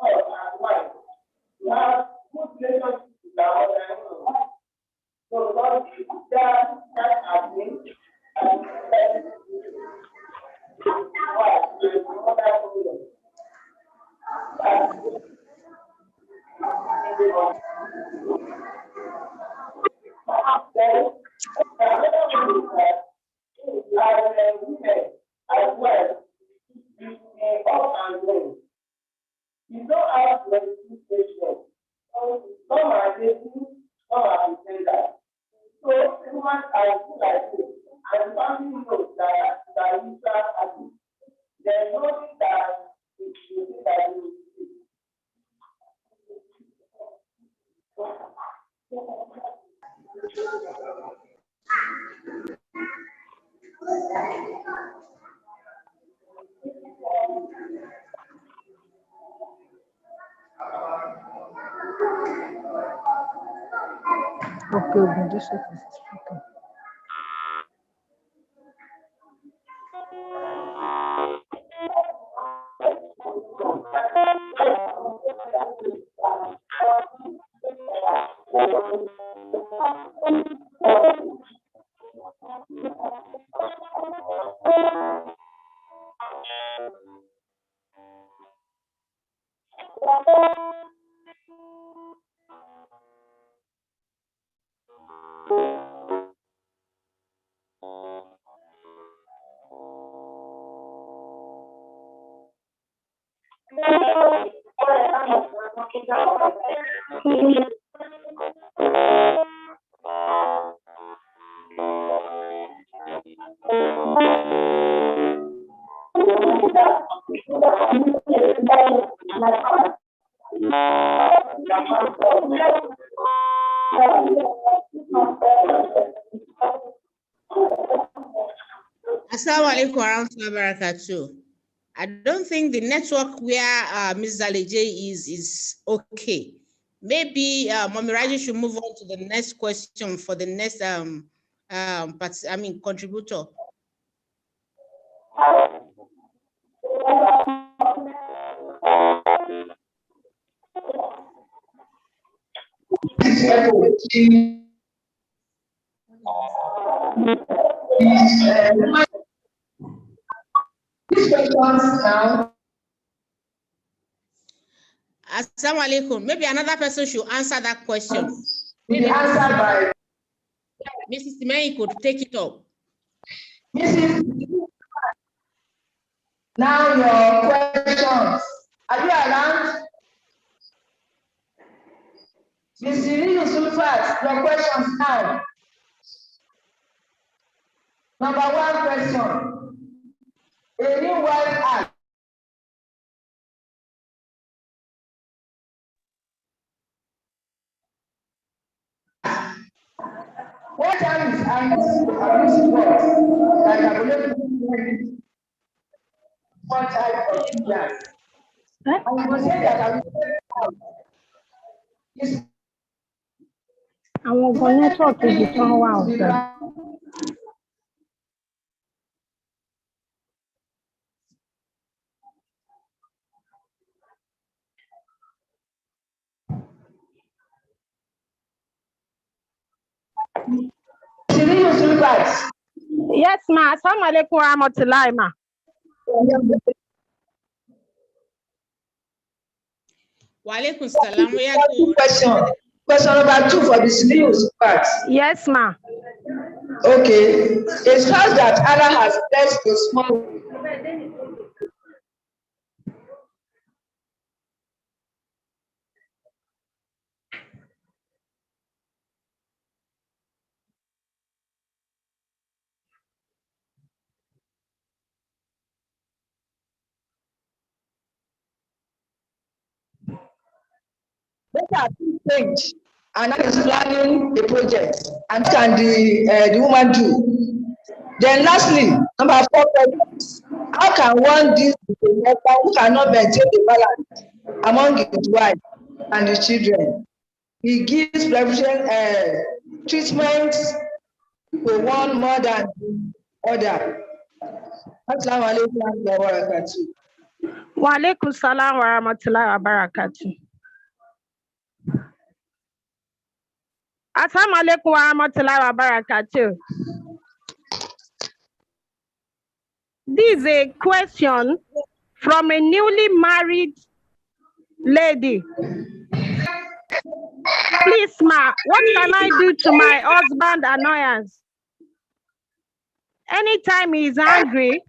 us as wives to have good relationships with our husbands. So God is that happening and as well, up and down. You don't have representation. Some are lazy, some are pretenders. So humans are good like this, and the family knows that you are happy. There's nothing that you think that you Okay, just okay. Assalamu alaikum warahmatullahi wabarakatuh. I don't think the network where Ms. Zaleje is okay. Maybe Mommy Raji should move on to the next question for the next contributor. These questions now. Assalamu alaikum. Maybe another person should answer that question. Be answered by Mrs. May could take it up. Mrs. Now your questions. Are you around? Mrs. Sulfat, your questions now. Number one question. A new wife act. What time is abuse words that are related? What type of Indians? I will say that I will Àwọn ọgbọ́n nẹ́tíwọ̀kì ibi tí wọ́n wà ọ̀gbẹ́. Yes, ma. Assalamu alaikum warahmatullahi ma. Wa alaikum salam. Question number 2 for the Sirius part. Yes, ma. Okay. It shows that Allah has blessed the small. They are being changed, and that is planning a project. And what can the woman do? Then lastly, number 4, how can one deal with a husband who cannot maintain the balance among his wife and his children. He gives preferential treatment to one more than the other. Assalamu alaikum wa barakatuh. Wa alaikum salam wa rahmatullahi wa barakatuh. Assalamu alaikum wa rahmatullahi wa barakatuh. This is a question from a newly married lady. Please, ma, what can I do to my husband annoyance? Anytime he is angry,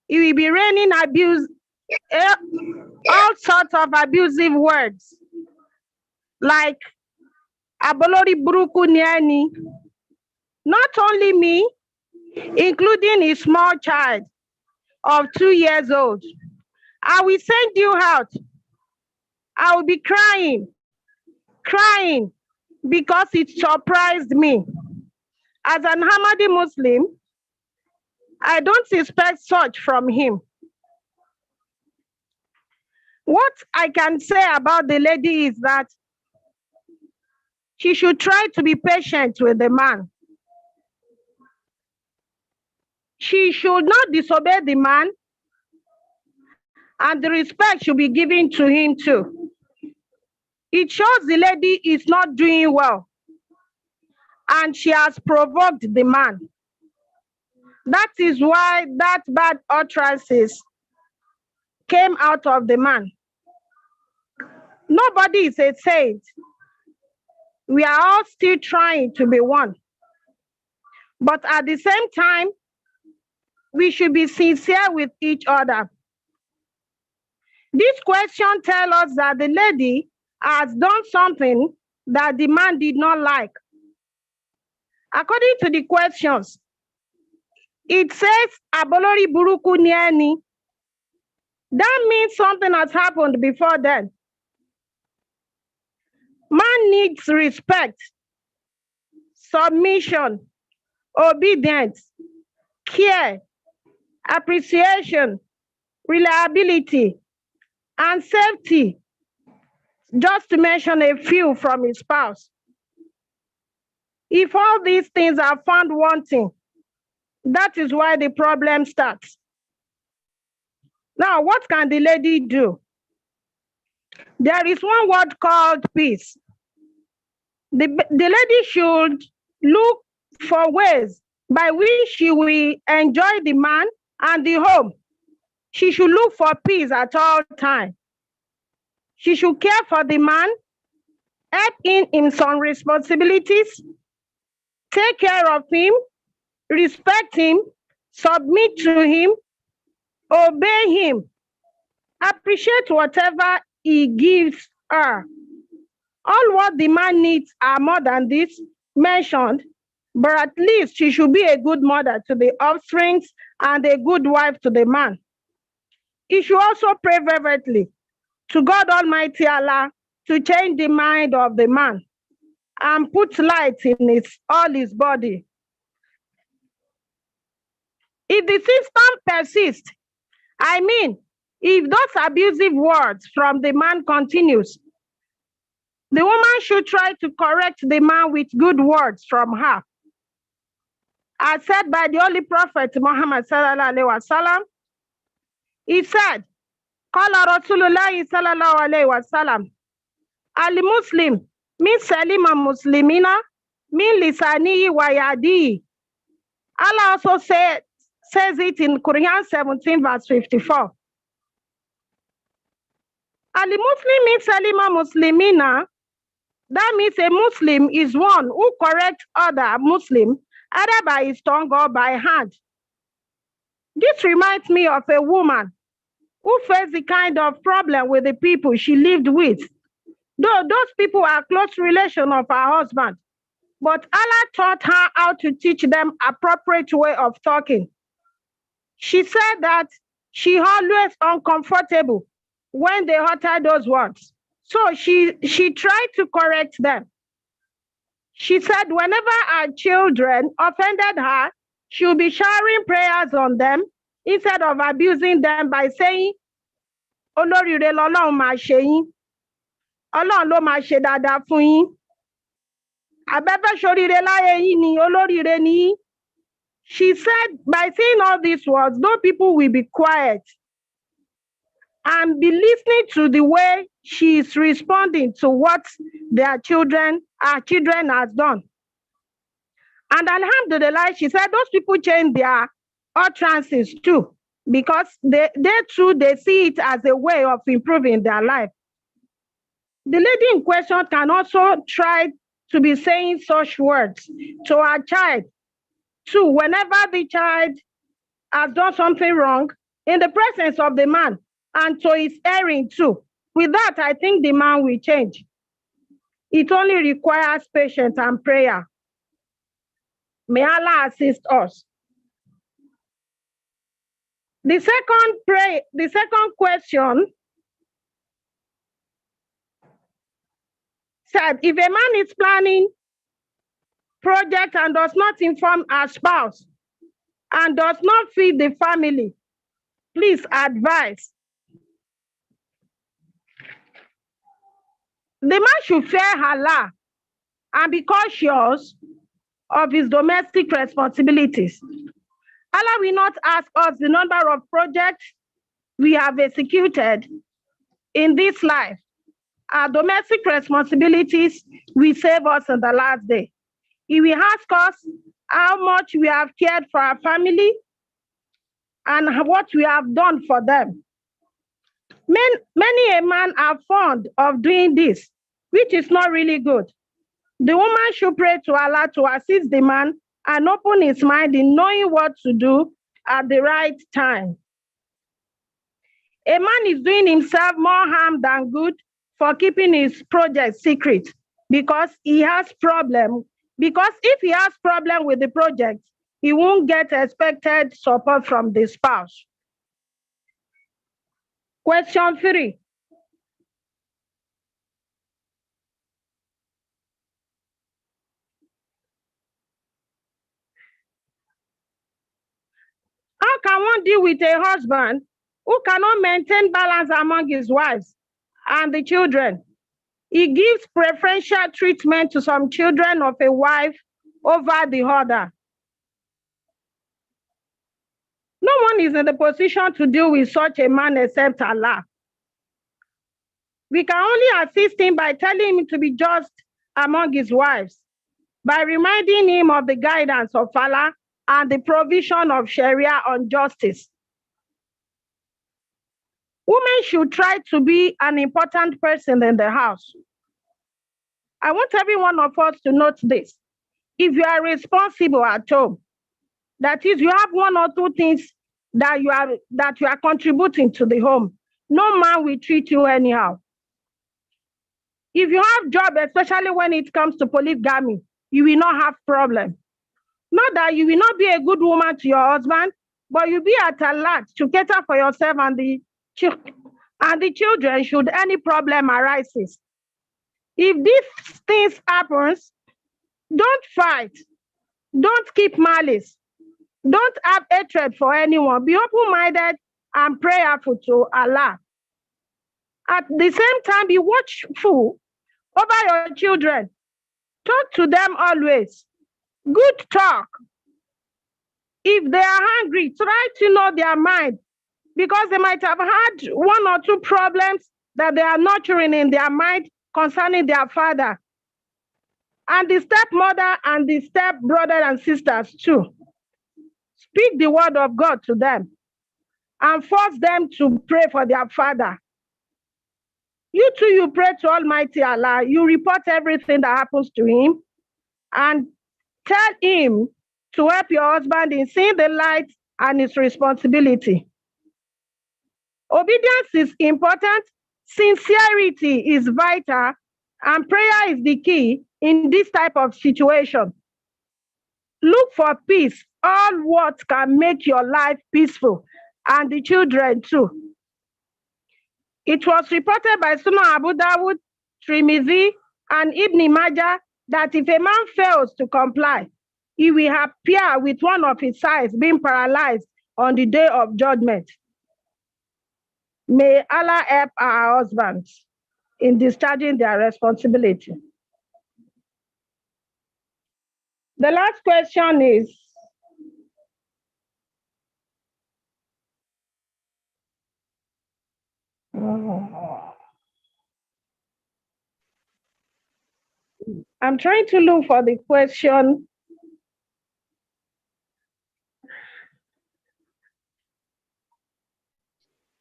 he will be raining abuse, all sorts of abusive words, like abolori buruku niani. Not only me, including a small child of 2 years old. I will send you out. I will be crying, because it surprised me. As an Ahmadi Muslim, I don't expect such from him. What I can say about the lady is that she should try to be patient with the man. She should not disobey the man, and the respect should be given to him too. It shows the lady is not doing well, and she has provoked the man. That is why that bad utterances came out of the man. Nobody is a saint. We are all still trying to be one. But at the same time, we should be sincere with each other. This question tells us that the lady has done something that the man did not like. According to the questions, it says, Abolori Buruku Niani. That means something has happened before then. Man needs respect, submission, obedience, care, appreciation, reliability, and safety, just to mention a few from his spouse. If all these things are found wanting, that is why the problem starts. Now, what can the lady do? There is one word called peace. The lady should look for ways by which she will enjoy the man and the home. She should look for peace at all times. She should care for the man, help him in some responsibilities, take care of him, respect him, submit to him, obey him, appreciate whatever he gives her. All what the man needs are more than this mentioned, but at least she should be a good mother to the offsprings and a good wife to the man. He should also pray fervently to God Almighty Allah to change the mind of the man and put light in all his body. If the system persists, I mean, if those abusive words from the man continues, the woman should try to correct the man with good words from her. As said by the Holy Prophet Muhammad sallallahu alaihi wasallam, he said, "Qala Rasulullah sallallahu alaihi wasallam, al-Muslim min salima muslimina min lisanihi wa yadihi." Allah also says it in Quran 17 verse 54. Al-Muslim min salima muslimina. That means a Muslim is one who corrects other Muslim either by his tongue or by hand. This reminds me of a woman who faced the kind of problem with the people she lived with. Though those people are close relations of her husband, but Allah taught her how to teach them appropriate way of talking. She said that she always uncomfortable when they utter those words. So she tried to correct them. She said whenever her children offended her, she would be showering prayers on them instead of abusing them by saying, olóríire lọ́lọ́run máa ṣe yín. Ọlọ́run ló máa ṣe dáadáa fún yín. Abẹ́fẹ́ ṣoríire láyé yín ni olóríire ni yín. She said, by saying all these words, those people will be quiet and be listening to the way she is responding to what our children has done. And alhamdulillah, she said those people change their utterances too, because they see it as a way of improving their life. The lady in question can also try to be saying such words to her child too, whenever the child has done something wrong in the presence of the man and to his hearing too. With that, I think the man will change. It only requires patience and prayer. May Allah assist us. The second question said, if a man is planning project and does not inform our spouse and does not feed the family, please advise. The man should fear Allah and be cautious of his domestic responsibilities. Allah will not ask us the number of projects we have executed in this life. Our domestic responsibilities will save us in the last day. He will ask us how much we have cared for our family and what we have done for them. Many a man are fond of doing this, which is not really good. The woman should pray to Allah to assist the man and open his mind in knowing what to do at the right time. A man is doing himself more harm than good for keeping his project secret because he has problem. Because if he has problem with the project, he won't get expected support from the spouse. Question 3. How can one deal with a husband who cannot maintain balance among his wives and the children? He gives preferential treatment to some children of a wife over the other. No one is in the position to deal with such a man except Allah. We can only assist him by telling him to be just among his wives, by reminding him of the guidance of Allah and the provision of Sharia on justice. Women should try to be an important person in the house. I want every one of us to note this. If you are responsible at home, that is, you have one or two things that you are contributing to the home, no man will treat you anyhow. If you have job, especially when it comes to polygamy, you will not have problem. Not that you will not be a good woman to your husband, but you'll be at alert to cater for yourself and the children should any problem arises. If these things happens, don't fight. Don't keep malice. Don't have hatred for anyone. Be open-minded and prayerful to Allah. At the same time, be watchful over your children. Talk to them always. Good talk. If they are hungry, try to know their mind, because they might have had one or two problems that they are nurturing in their mind concerning their father. And the stepmother and the stepbrother and sisters too. Speak the word of God to them and force them to pray for their father. You too, you pray to Almighty Allah. You report everything that happens to him and tell him to help your husband in seeing the light and his responsibility. Obedience is important. Sincerity is vital. And prayer is the key in this type of situation. Look for peace. All what can make your life peaceful, and the children too. It was reported by Sunan Abu Dawud, Tirmidhi, and Ibn Majah that if a man fails to comply, he will appear with one of his eyes being paralyzed on the day of judgment. May Allah help our husbands in discharging their responsibility. The last question is, I'm trying to look for the question.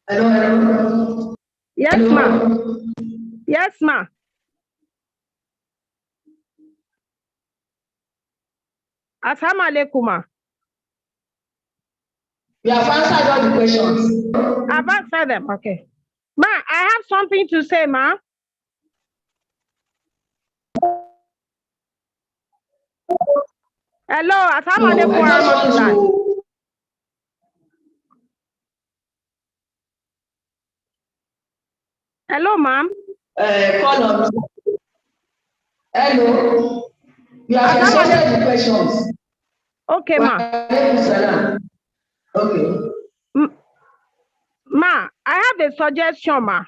Hello. Yes, ma. Yes, ma. Assalamu alaikum, ma. You have answered all the questions. I've answered them. Okay. Ma, I have something to say, ma. Hello, assalamu alaikum wa rahmatullah. Hello, ma'am. Call on. Hello. You have answered the questions. Okay, ma. Okay. Ma, I have a suggestion, ma.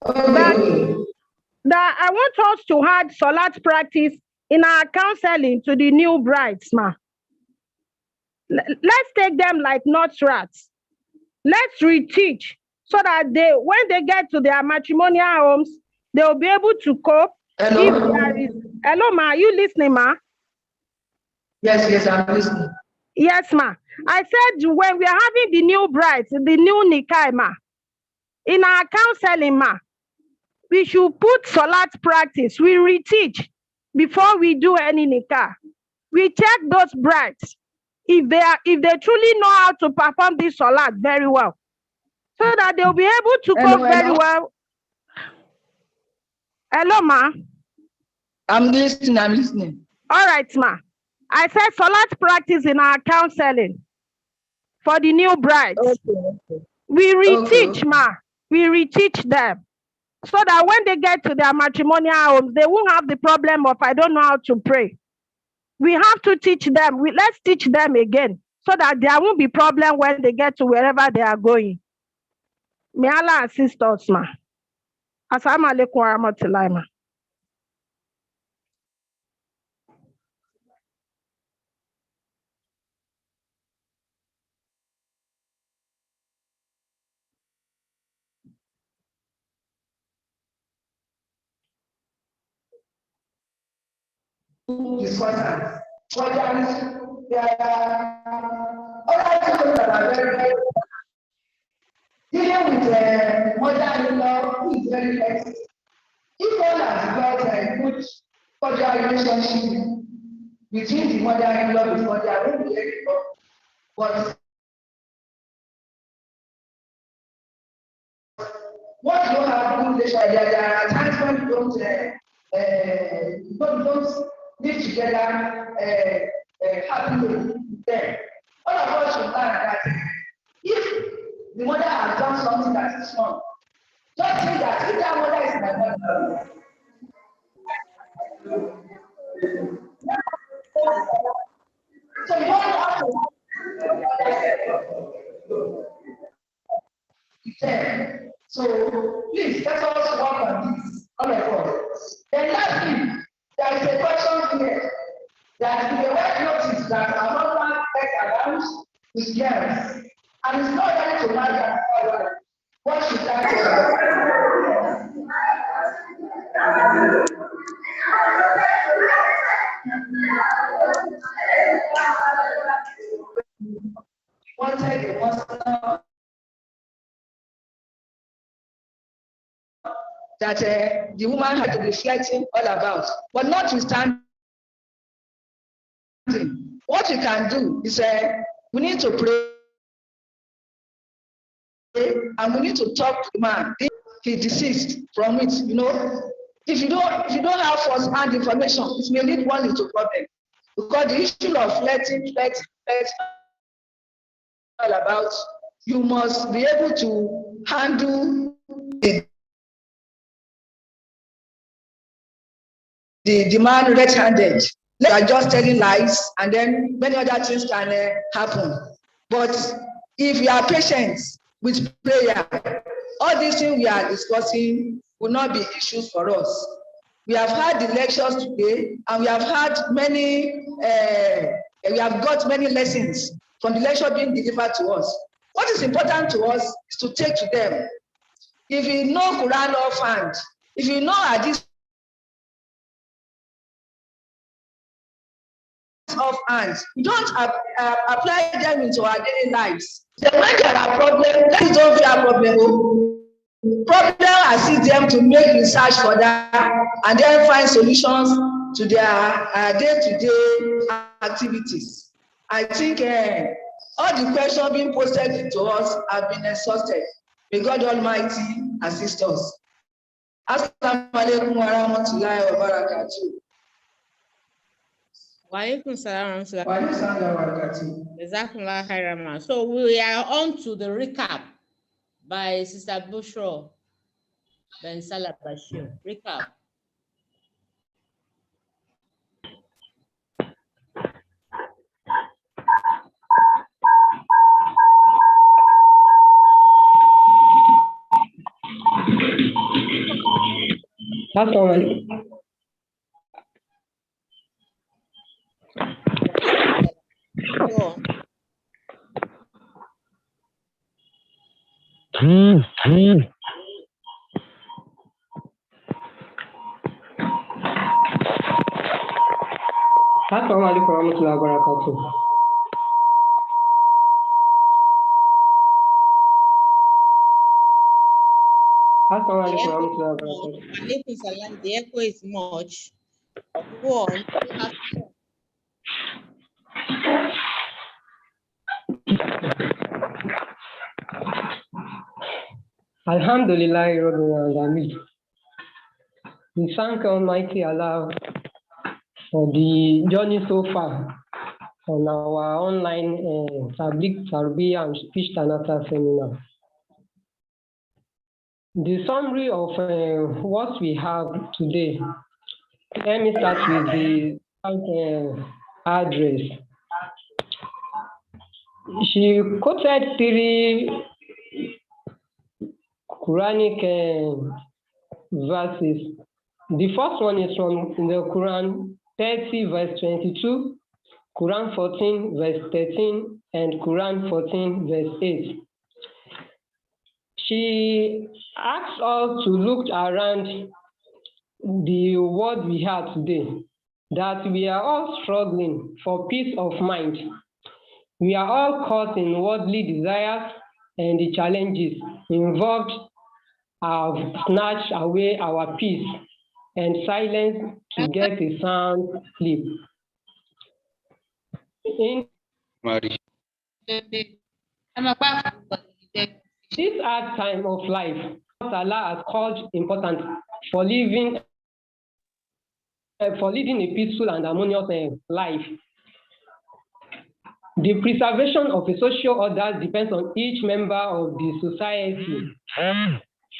That I want us to add salat practice in our counseling to the new brides, ma. Let's take them like not rats. Let's reteach so that when they get to their matrimonial homes, they'll be able to cope. Hello? Hello, ma. Are you listening, ma? Yes, I'm listening. Yes, ma. I said when we are having the new brides, the new nikah, ma, in our counseling, ma, we should put salat practice. We reteach before we do any nikah. We check those brides if they truly know how to perform this salat very well, so that they'll be able to cope very well. Hello, ma. I'm listening. All right, ma. I said salat practice in our counseling for the new brides. Okay. We reteach, ma. We reteach them so that when they get to their matrimonial homes, they won't have the problem of I don't know how to pray. We have to teach them. Let's teach them again so that there won't be problem when they get to wherever they are going. May Allah assist us, ma. Assalamu alaikum wa rahmatullahi, ma. Discordance. There are other people that are very dealing with mother-in-law who is very toxic. If one has got a good cordial relationship between the mother-in-law before, there won't be any problem. But once you have good relationship, there are times when you don't live together happily with them. All of us should learn that if the mother has done something that is wrong, just think that if that mother is my mother, so you don't have to pretend. So please let us work on this. All of us. Then lastly, there is a question here that the wife noticed that her husband gets around with girls and is not ready to marry her father. What should that do? That the woman had to be reflecting all about, but notwithstanding, what we can do is we need to pray and we need to talk to the man. He deceased from it, you know. If you don't have first-hand information, it may lead one into problem. Because the issue of letting all about, you must be able to handle the demand red-handed. You are just telling lies, and then many other things can happen. But if you are patient with prayer, all these things we are discussing will not be issues for us. We have had the lectures today, and we have had many, we have got many lessons from the lecture being delivered to us. What is important to us is to take to them. If you know Quran offhand, if you know Hadith offhand, you don't apply them into our daily lives. So when there are problems, let's don't fear problem. Problem assist them to make research for that and then find solutions to their day-to-day activities. I think all the questions being posted to us have been exhausted. May God Almighty assist us. Assalamu alaikum wa rahmatullahi wa barakatuh. Wa alaikum salam wa rahmatullahi. So we are on to the recap by Sister Bushra Ben Salah Bashir. Recap. Assalamu alaikum warahmatullahi wabarakatuh. Assalamu alaikum warahmatullahi wabarakatuh. Alaikum salam. The echo is much. Go on. Alhamdulillah, we thank Almighty Allah for the journey so far on our online Tabligh, Tarbiyya and Rishtanata seminar. The summary of what we have today, let me start with the address. She quoted 3 Quranic verses. The first one is from the Quran 30 verse 22, Quran 14 verse 13, and Quran 14 verse 8. She asked us to look around the world we have today, that we are all struggling for peace of mind. We are all caught in worldly desires, and the challenges involved have snatched away our peace and silence to get a sound sleep. In this hard time of life, Allah has called important for leading a peaceful and harmonious life. The preservation of a social order depends on each member of the society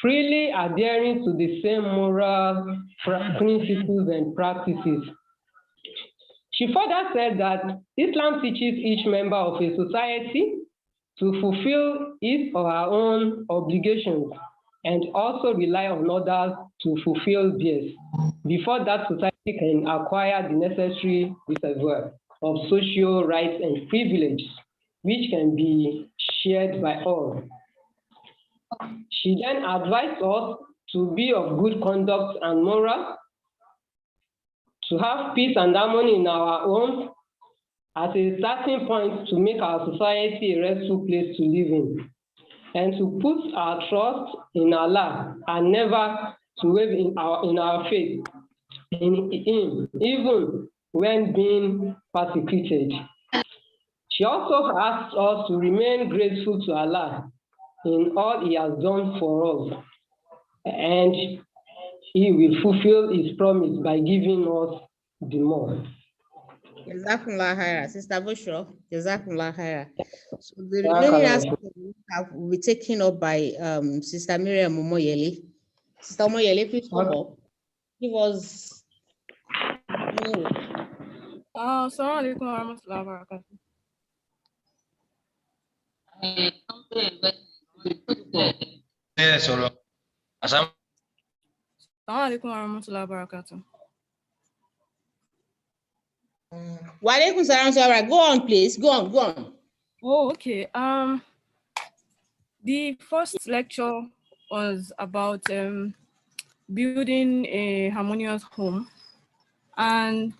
freely adhering to the same moral principles and practices. She further said that Islam teaches each member of a society to fulfill his or her own obligations and also rely on others to fulfill theirs before that society can acquire the necessary reservoir of social rights and privileges, which can be shared by all. She then advised us to be of good conduct and moral, to have peace and harmony in our homes at a starting point to make our society a restful place to live in, and to put our trust in Allah and never to waver in our faith in Him, even when being persecuted. She also asked us to remain grateful to Allah in all He has done for us, and He will fulfill His promise by giving us the more. Jazakumullah khaira. Sister Bushra, Jazakumullah khaira. So the remaining aspect will be taken up by Sister Miriam Omoyele. Sister Omoyele, please come up. Give us. Assalamu alaikum wa rahmatullahi wa barakatuh. Assalamualaikum warahmatullahi wabarakatuh. Walaikum salam. Go on, please. Go on. Oh, okay. The first lecture was about building a harmonious home, and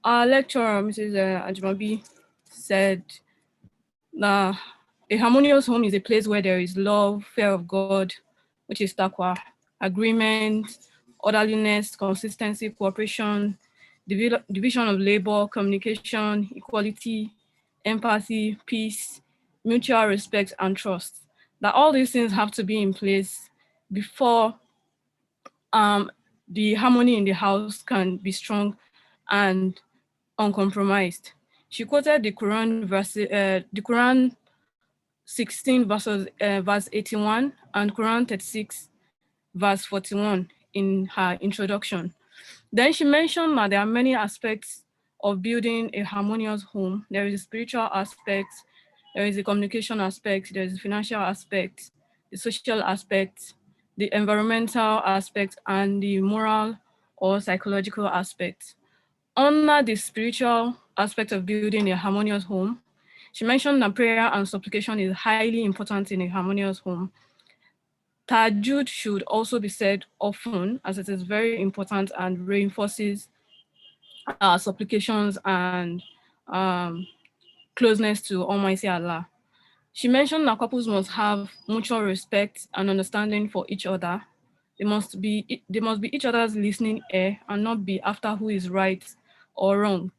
our lecturer, Mrs. Ajmabi, said that a harmonious home is a place where there is love, fear of God, which is taqwa, agreement, orderliness, consistency, cooperation, division of labor, communication, equality, empathy, peace, mutual respect, and trust. That all these things have to be in place before the harmony in the house can be strong and uncompromised. She quoted the Quran 16 verse 81 and Quran 36 verse 41 in her introduction. Then she mentioned that there are many aspects of building a harmonious home. There is a spiritual aspect, there is a communication aspect, there is a financial aspect, the social aspect, the environmental aspect, and the moral or psychological aspect. Under the spiritual aspect of building a harmonious home, she mentioned that prayer and supplication is highly important in a harmonious home. Tajud should also be said often, as it is very important and reinforces supplications and closeness to Almighty Allah. She mentioned that couples must have mutual respect and understanding for each other. They must be each other's listening ear and not be after who is right or wrong.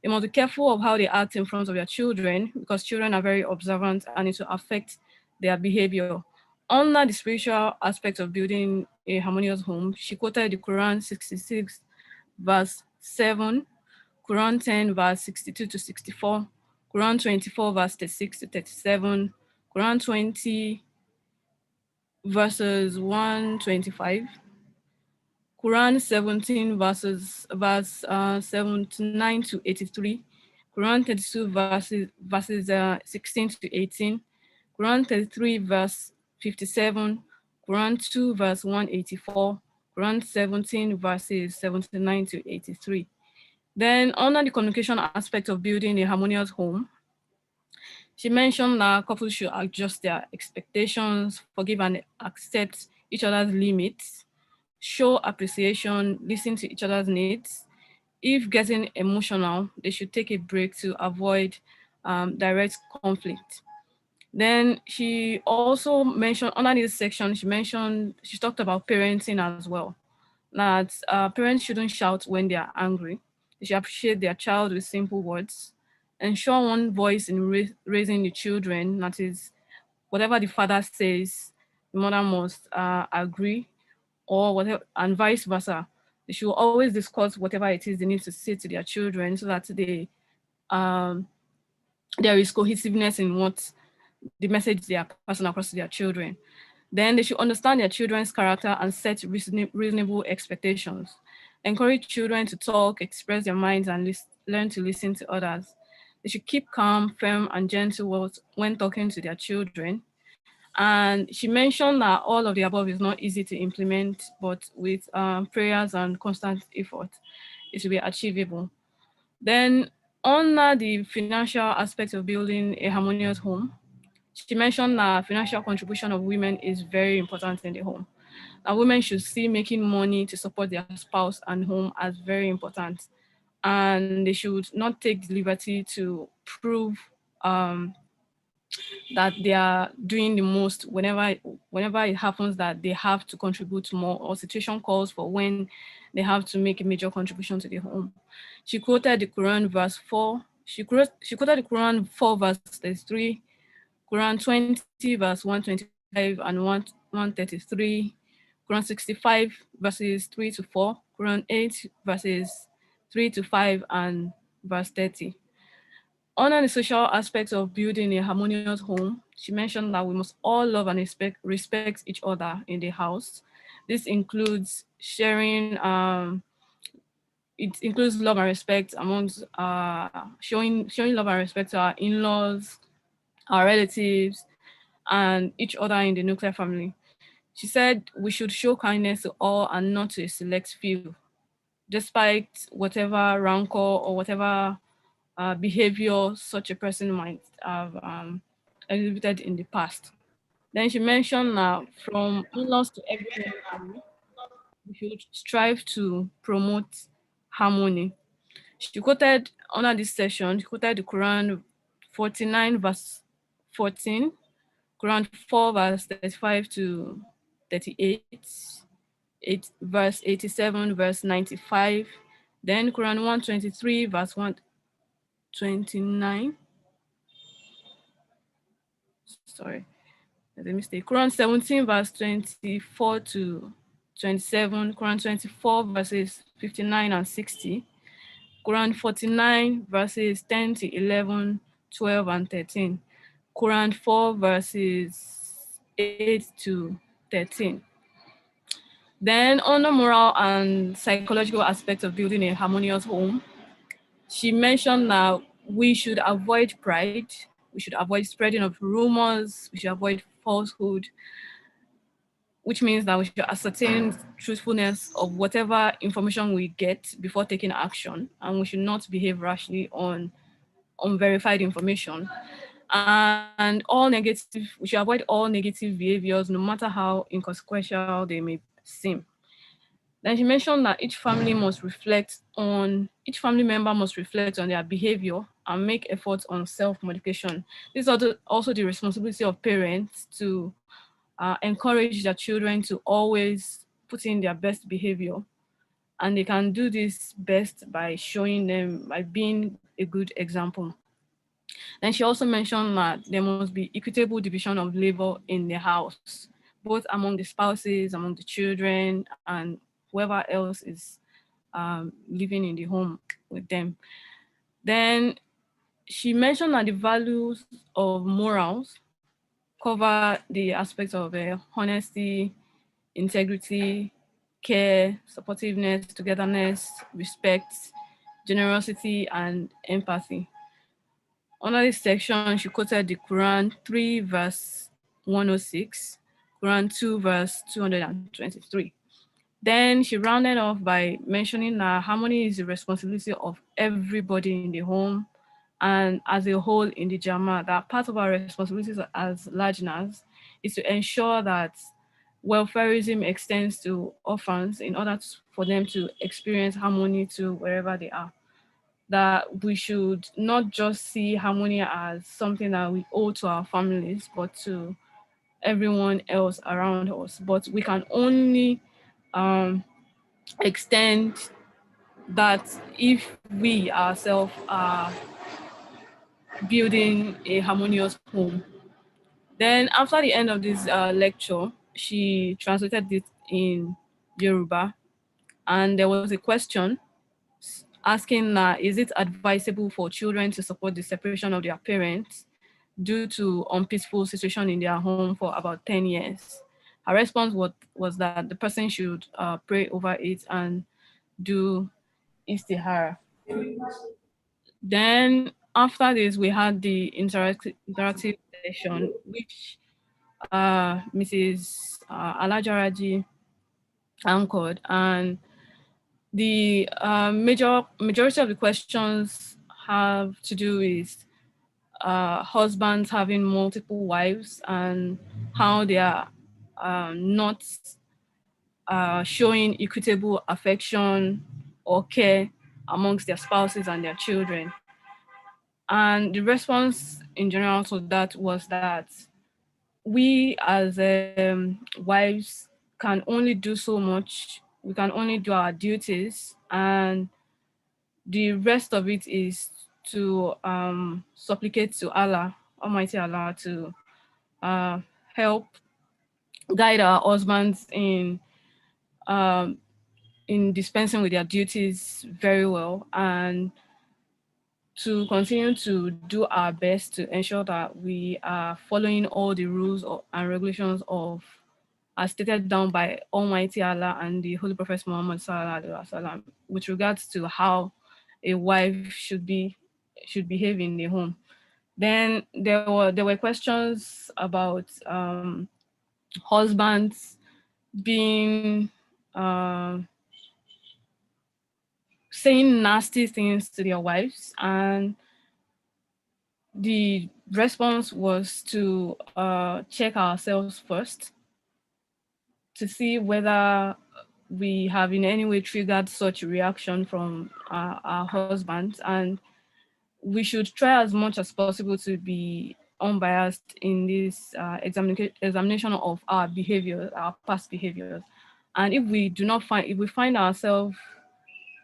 They must be careful of how they act in front of their children, because children are very observant and it will affect their behavior. Under the spiritual aspect of building a harmonious home, she quoted the Quran 66 verse 7, Quran 10 verse 62 to 64, Quran 24 verse 36 to 37, Quran 20 verses 125, Quran 17 verse 79 to 83, Quran 32 verses 16 to 18, Quran 33 verse 57, Quran 2 verse 184, Quran 17 verses 79 to 83. Then under the communication aspect of building a harmonious home, she mentioned that couples should adjust their expectations, forgive and accept each other's limits, show appreciation, listen to each other's needs. If getting emotional, they should take a break to avoid direct conflict. Then she also mentioned, under this section, she talked about parenting as well. That parents shouldn't shout when they are angry. They should appreciate their child with simple words. Ensure one voice in raising the children, that is, whatever the father says, the mother must agree, or whatever, and vice versa. They should always discuss whatever it is they need to say to their children, so that there is cohesiveness in what the message they are passing across to their children. Then they should understand their children's character and set reasonable expectations. Encourage children to talk, express their minds, and learn to listen to others. They should keep calm, firm, and gentle when talking to their children. And she mentioned that all of the above is not easy to implement, but with prayers and constant effort, it will be achievable. Then under the financial aspect of building a harmonious home, she mentioned that financial contribution of women is very important in the home. That women should see making money to support their spouse and home as very important. And they should not take the liberty to prove that they are doing the most whenever it happens that they have to contribute more, or situation calls for when they have to make a major contribution to the home. She quoted the Quran verse 4. She quoted the Quran 4 verse 3, Quran 20 verse 125 and 133, Quran 65 verses 3 to 4, Quran 8 verses 3 to 5 and verse 30. Under the social aspects of building a harmonious home, she mentioned that we must all love and respect each other in the house. This includes sharing, it includes love and respect amongst, showing love and respect to our in-laws, our relatives, and each other in the nuclear family. She said we should show kindness to all and not to a select few, despite whatever rancor or whatever behavior such a person might have exhibited in the past. Then she mentioned that from in-laws to everyone, we should strive to promote harmony. She quoted under this session, she quoted the Quran 49 verse 14, Quran 4 verse 35 to 38, verse 87, verse 95, then Quran 123 verse 129. Sorry, there's a mistake. Quran 17 verse 24 to 27, Quran 24 verses 59 and 60, Quran 49 verses 10 to 11, 12 and 13, Quran 4 verses 8 to 13. Then on the moral and psychological aspect of building a harmonious home, she mentioned that we should avoid pride, we should avoid spreading of rumors, we should avoid falsehood, which means that we should ascertain truthfulness of whatever information we get before taking action, and we should not behave rashly on unverified information. And we should avoid all negative behaviors, no matter how inconsequential they may seem. Then she mentioned that each family member must reflect on their behavior and make efforts on self-modification. This is also the responsibility of parents to encourage their children to always put in their best behavior. And they can do this best by showing them, by being a good example. Then she also mentioned that there must be equitable division of labor in the house, both among the spouses, among the children, and whoever else is living in the home with them. Then she mentioned that the values of morals cover the aspects of honesty, integrity, care, supportiveness, togetherness, respect, generosity, and empathy. Under this section, she quoted the Quran 3 verse 106, Quran 2 verse 223. Then she rounded off by mentioning that harmony is the responsibility of everybody in the home and as a whole in the Jama, that part of our responsibilities as Lajnas is to ensure that welfareism extends to orphans in order for them to experience harmony to wherever they are. That we should not just see harmony as something that we owe to our families, but to everyone else around us. But we can only extend that if we ourselves are building a harmonious home. Then after the end of this lecture, she translated it in Yoruba, and there was a question asking is it advisable for children to support the separation of their parents due to unpeaceful situation in their home for about 10 years? Her response was that the person should pray over it and do istihara. Then after this, we had the interactive session, which Mrs. Alajaraji anchored, and the majority of the questions have to do with husbands having multiple wives and how they are not showing equitable affection or care amongst their spouses and their children. And the response in general to that was that we as wives can only do so much. We can only do our duties, and the rest of it is to supplicate to Allah, Almighty Allah, to help guide our husbands in dispensing with their duties very well, and to continue to do our best to ensure that we are following all the rules and regulations of as stated down by Almighty Allah and the Holy Prophet Muhammad Sallallahu Alaihi Wasallam with regards to how a wife should behave in the home. Then there were questions about husbands being saying nasty things to their wives, and the response was to check ourselves first to see whether we have in any way triggered such a reaction from our husbands, and we should try as much as possible to be unbiased in this examination of our behavior, our past behaviors. And if we do not find, if we find ourselves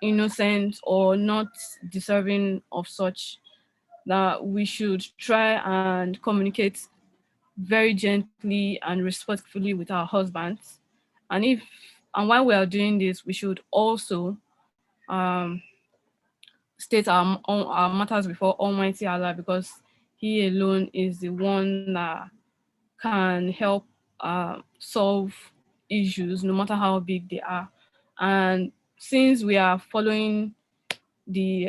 innocent or not deserving of such, that we should try and communicate very gently and respectfully with our husbands. And while we are doing this, we should also state our matters before Almighty Allah, because He alone is the one that can help solve issues, no matter how big they are. And since we are following the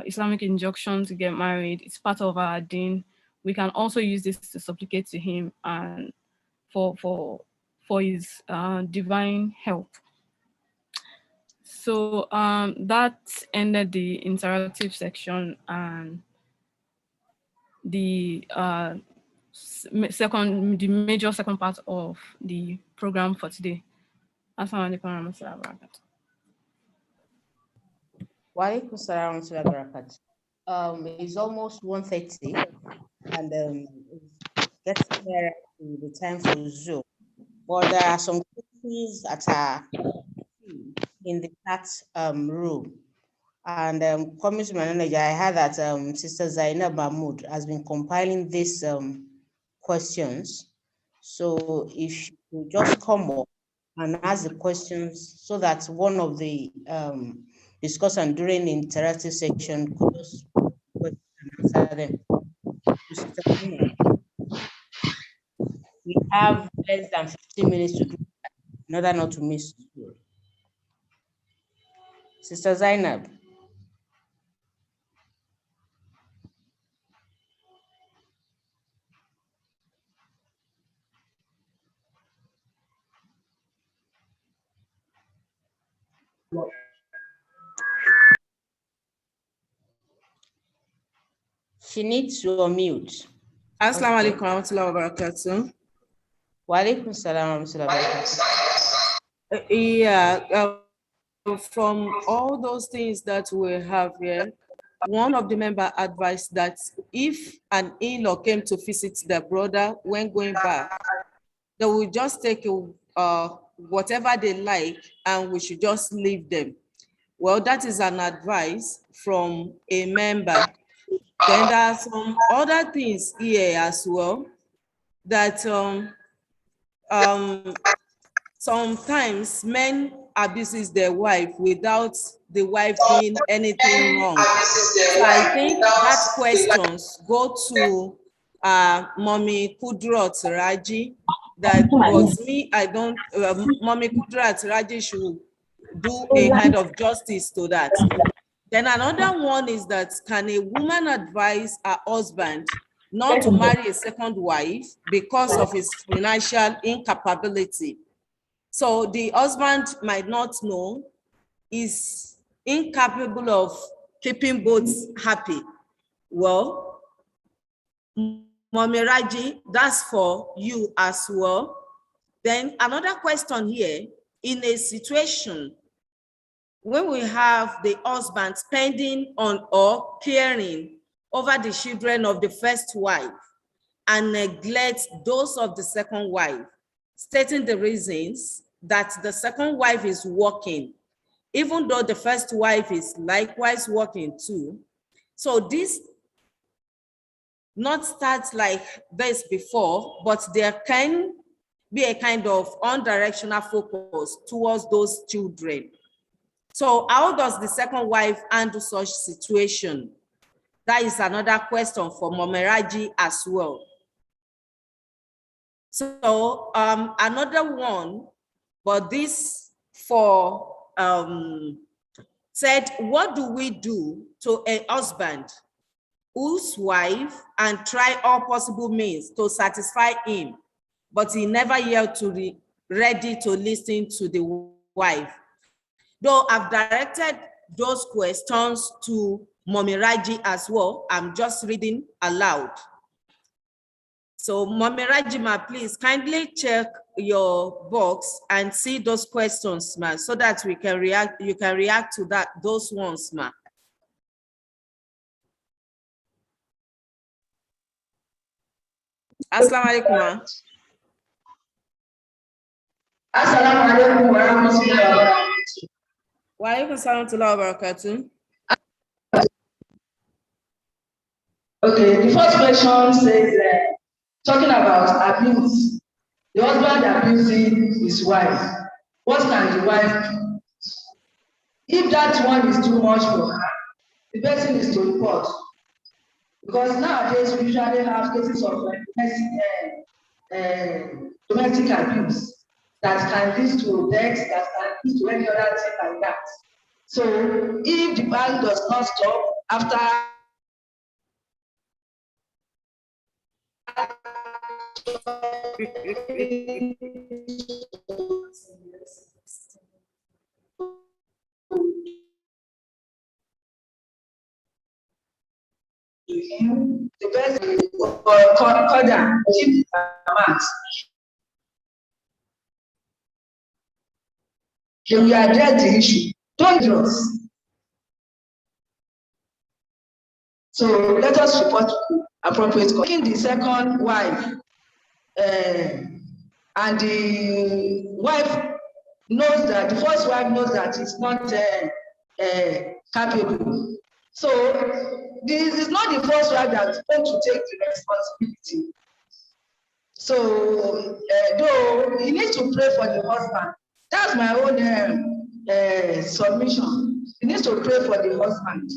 Islamic injunction to get married, it's part of our deen. We can also use this to supplicate to Him and for His divine help. So that ended the interactive section, and the the major second part of the program for today. Assalamu alaikum warahmatullahi wabarakatuh. Wa alaikum salam wa rahmatullahi wa barakatuh. It's almost 1:30, and it's getting nearer to the time for Zoom. But there are some questions that are in the chat room. And coming to my knowledge, I heard that Sister Zainab Mahmood has been compiling these questions. So if you could just come up and ask the questions so that one of the discussion during the interactive section could just answer them. We have less than 15 minutes to do that in order not to miss school. Sister Zainab. She needs to unmute. Assalamu alaikum warahmatullahi wabarakatuh. Wa alaikum salam warahmatullahi wabarakatuh. Yeah, from all those things that we have here, one of the member advised that if an in-law came to visit their brother when going back, they will just take whatever they like and we should just leave them. Well, that is an advice from a member. Then there are some other things here as well that sometimes men abuses their wife without the wife doing anything wrong. So I think that questions go to Mommy Kudrat Raji. That was me. I don't. Mommy Kudrat Raji should do a kind of justice to that. Then another one is that can a woman advise her husband not to marry a second wife because of his financial incapability? So the husband might not know, is incapable of keeping both happy. Well, Mommy Raji, that's for you as well. Then another question here, in a situation when we have the husband spending on or caring over the children of the first wife and neglect those of the second wife, stating the reasons that the second wife is working, even though the first wife is likewise working too. So this not start like this before, but there can be a kind of unidirectional focus towards those children. So how does the second wife handle such situation? That is another question for Momeraji as well. So another one, but this for said, what do we do to a husband whose wife and try all possible means to satisfy him, but he never yield to ready to listen to the wife. Though I've directed those questions to Mommy Raji as well, I'm just reading aloud. So Mommy Rajima, please kindly check your box and see those questions, ma, so that we can react. You can react to those ones, ma. Assalamu alaikum, ma. Assalamu alaikum wa rahmatullahi wa barakatuh. Wa alaikum salam wa barakatuh. Okay, the first question says, talking about abuse. The husband abusing his wife. What can the wife do? If that one is too much for her, the person is to report. Because nowadays we usually have cases of domestic abuse that can lead to death, that can lead to any other thing like that. So if the man does not stop after the person Koda keep mouth. They will address the issue. Dangerous. So let us report appropriate. Taking the second wife, and the wife knows that the first wife knows that it's not capable. So this is not the first wife that's going to take the responsibility. So though he needs to pray for the husband. That's my own submission. He needs to pray for the husband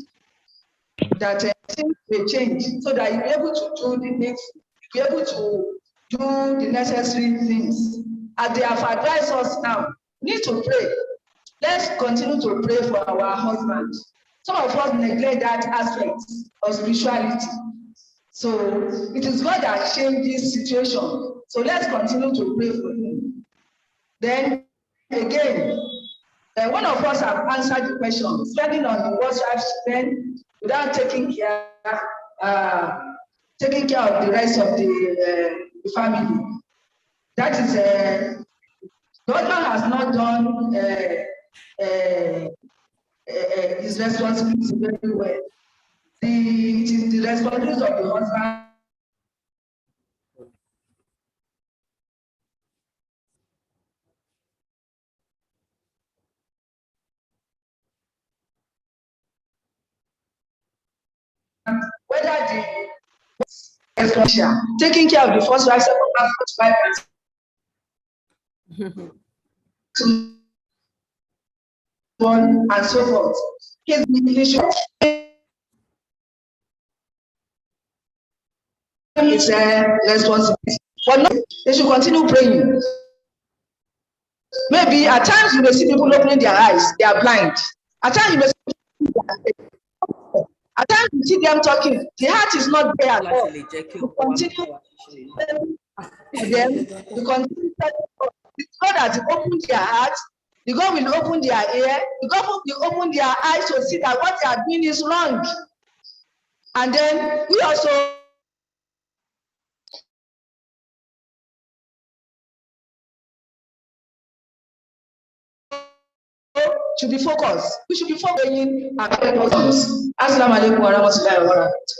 that things will change so that he'll be able to do the next, be able to do the necessary things. As they have advised us now, we need to pray. Let's continue to pray for our husband. Some of us neglect that aspect of spirituality. So it is God that changed this situation. So let's continue to pray for him. Then again, one of us have answered the question, spending on the worst wife spend without taking care of the rest of the family. That is, the husband has not done his responsibility very well. It is the responsibility of the husband whether the taking care of the first wife, second wife, first wife, and so forth. His issue is responsibility. But no, they should continue praying. Maybe at times you may see people opening their eyes, they are blind. At times you may see at times you see them talking, the heart is not there at all. You continue them, you continue the God has opened their hearts, the God will open their ear, the God will open their eyes to see that what they are doing is wrong. And then we also should be focused. We should be focusing our purpose. Assalamu alaikum wa rahmatullahi wa barakatuh.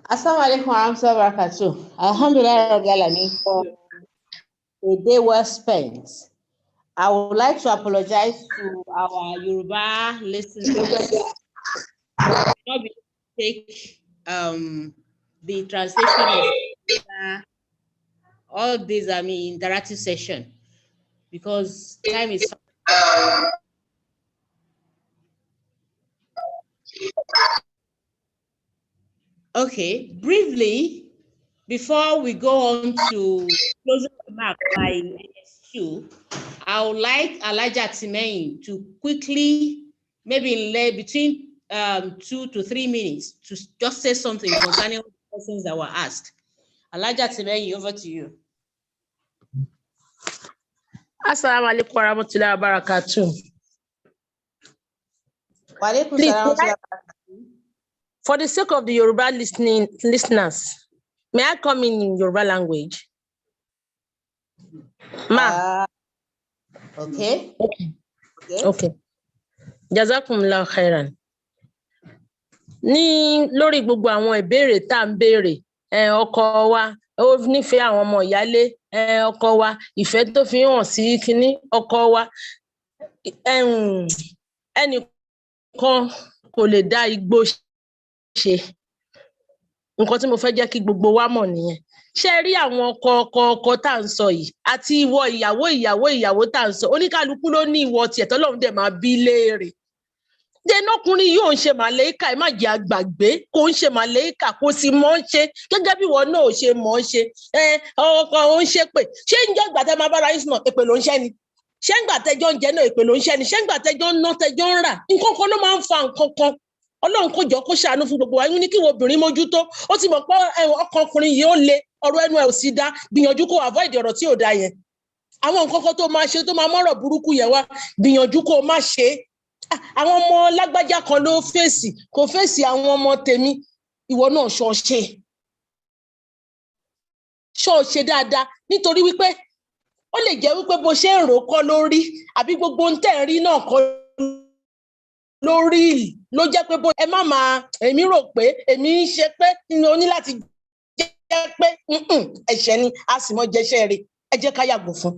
Assalamu alaikum warahmatullahi wabarakatuh. Alhamdulillah Rabbil Alamin for a day well spent. I would like to apologize to our Yoruba listeners. I will not be able to take the translation of all these, interactive session because time is. Okay, briefly, before we go on to closing remarks by NSQ, I would like Elijah Timeyin to quickly, maybe in between 2 to 3 minutes, to just say something concerning the questions that were asked. Elijah Timeyin, over to you. Assalamu alaikum warahmatullahi wabarakatuh. Please, for the sake of the Yoruba listeners, may I come in Yoruba language? Ma. Okay. Okay. Jazakumullahu khairan. Ní lórí gbogbo àwọn ìbéèrè tá à ń béèrè, ọkọ wa ó nífẹ̀ẹ́ àwọn ọmọ ìyálé, ọkọ wa ìfẹ́ tó fi hàn sí kínní, ọkọ wa ẹnìkan kò lè dá igbó ṣe. Nǹkan tí mo fẹ́ jẹ́ kí gbogbo wa mọ̀ nìyẹn. Ṣé rí àwọn ọkọ tá à ń sọ yìí àti ìwọ ìyàwó tá à ń sọ, oníkálukú ló ní ìwọ tiẹ̀ tọ́lọ́run dẹ̀ máa bí léèrè. Ọkùnrin yóò ń ṣe màlẹ́kà, ẹ má jẹ́ àgbàgbé, kò ń ṣe màlẹ́kà, kò sì mọ̀ ń ṣe gẹ́gẹ́ bí ìwọ náà ò ṣe mọ̀ ń ṣe. Ọkọ ò ń ṣe pé ṣé ń jẹ́ ìgbà tẹ́ máa bára yín sùn èpè ló ń ṣẹ́ ni? Ṣé ń gbà tẹ́jọ́ ń jẹ náà èpè ló ń ṣẹ́ ni? Ṣé ń gbà tẹ́jọ́ ń ná tẹ́jọ́ ń rà? Nǹkan kan ló máa ń fa nǹkan kan. Ọlọ́run kò jọ kó ṣàánú fún gbogbo wa, ní kí wo obìnrin mójútó. Ó ti mọ̀ pé ọkọ ọkùnrin yìí ó le, ọ̀rọ̀ ẹnu ẹ̀ ò sì dá, gbìyànjú kó avoid ọ̀rọ̀ tí ò dá yẹn. Àwọn nǹkan kan tó máa ṣe tó máa mọ́rọ̀ burúkú yẹn wá, gbìyànjú kó má ṣe. Àwọn ọmọ lágbájá kan ló fèsì, kò fèsì àwọn ọmọ tèmi, ìwọ náà ṣọ́ọ̀ṣe dáadáa, nítorí wípé ó lè jẹ́ wípé bó ṣe ń rò kọ́ lórí, àbí gbogbo ń tẹ̀ rí náà kọ́ lórí ló jẹ́ pé ẹ má máa èmi rò pé èmi ń ṣe pé o ní láti jẹ́ pé ẹ̀ṣẹ̀ ni a sì mọ́ jẹ́ṣẹ́ rẹ̀, ẹ jẹ́ ká yàgò fún.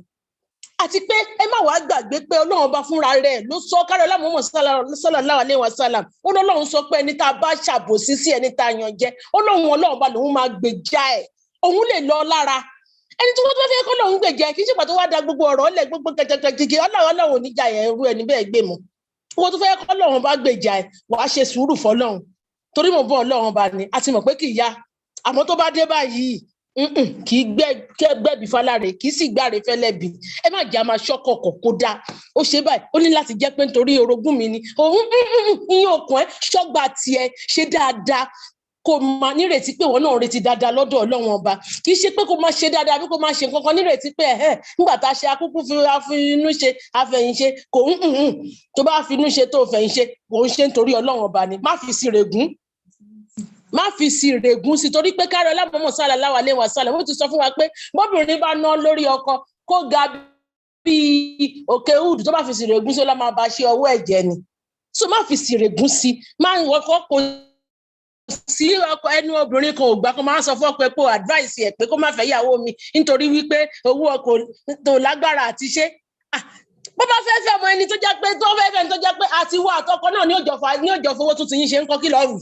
Àti pé ẹ má wàá gbàgbé pé Ọlọ́run bá fúnra rẹ̀ ló sọ kárẹ̀ lámọ̀mọ̀ sallallahu alaihi wasallam, ó lọ́lọ́run sọ pé ẹni tá a bá ṣàbòsí sí ẹni tá a yàn jẹ, Ọlọ́run bá lòun máa gbèjà ẹ̀, òun lè lọ lára. Ẹni tí wọ́n fẹ́ kọ́ lòun gbèjà ẹ̀ kì í ṣe pàtó wá da gbogbo ọ̀rọ̀ lẹ̀ gbogbo kẹ̀kẹ̀kẹ̀ Ọlọ́run oníjà yẹn irú ẹni bẹ́ẹ̀ gbé mọ́. Wọ́n tó fẹ́ kọ́ lọ́run bá gbèjà ẹ̀ wàá ṣe sùúrù fọlọ́run, torí mo bọ́ Ọlọ́run bá ní a ti mọ̀ pé kì í yá, àmọ́ tó bá dé báyìí kì í gbẹ̀bí fáláre, kì í sì gbáre fẹ́lẹ́bí. Ẹ má jẹ́ a máa ṣọ́kọ̀kọ̀ kó dáa, ó ṣe báyìí ó ní láti jẹ́ pé nítorí orogún mi ni òun ìyẹn òkun ẹ ṣọ́gbà tiẹ̀ ṣe dáadáa, kò máa nírètí pé wọn náà retí dáadáa lọ́dọ̀ Ọlọ́run ọba, kì í ṣe pé kò máa ṣe dáadáa bí kò máa ṣe nǹkan kan nírètí pé nígbà tá a ṣe akúkú finú ṣe afẹ̀yìnṣe kò tó bá finú ṣe tó fẹ̀yìnṣe kò ń ṣe nítorí Ọlọ́run ọba ni, má fi sí règún sí, torí pé káàrọ̀ lámọ̀mọ̀ sallallahu alaihi wasallam wọ́n ti sọ fún wa pé bọ́bìnrin bá ná lórí ọkọ kó ga bíi òkè Uhud, tó bá fi sí règún sí ó lá máa bá ṣe ọwọ́ ẹ̀jẹ̀ ni. So má fi sí règún sí, máa ń wọkọ̀ kò sí ọkọ ẹnu obìnrin kan ò gbà kó máa sọ fún ọkọ ẹ pé advice ẹ pé kó má fẹ́ ìyàwó mi nítorí wípé owó ọkọ tó lágbára àti ṣe. Bó bá fẹ́ fẹ́ ọmọ ẹni tó jẹ́ pé tó jẹ́ pé àti wọ àtọkọ náà ní òjò fowó tuntun yín ṣe ń kọ́ kí lọ́ọ̀rù.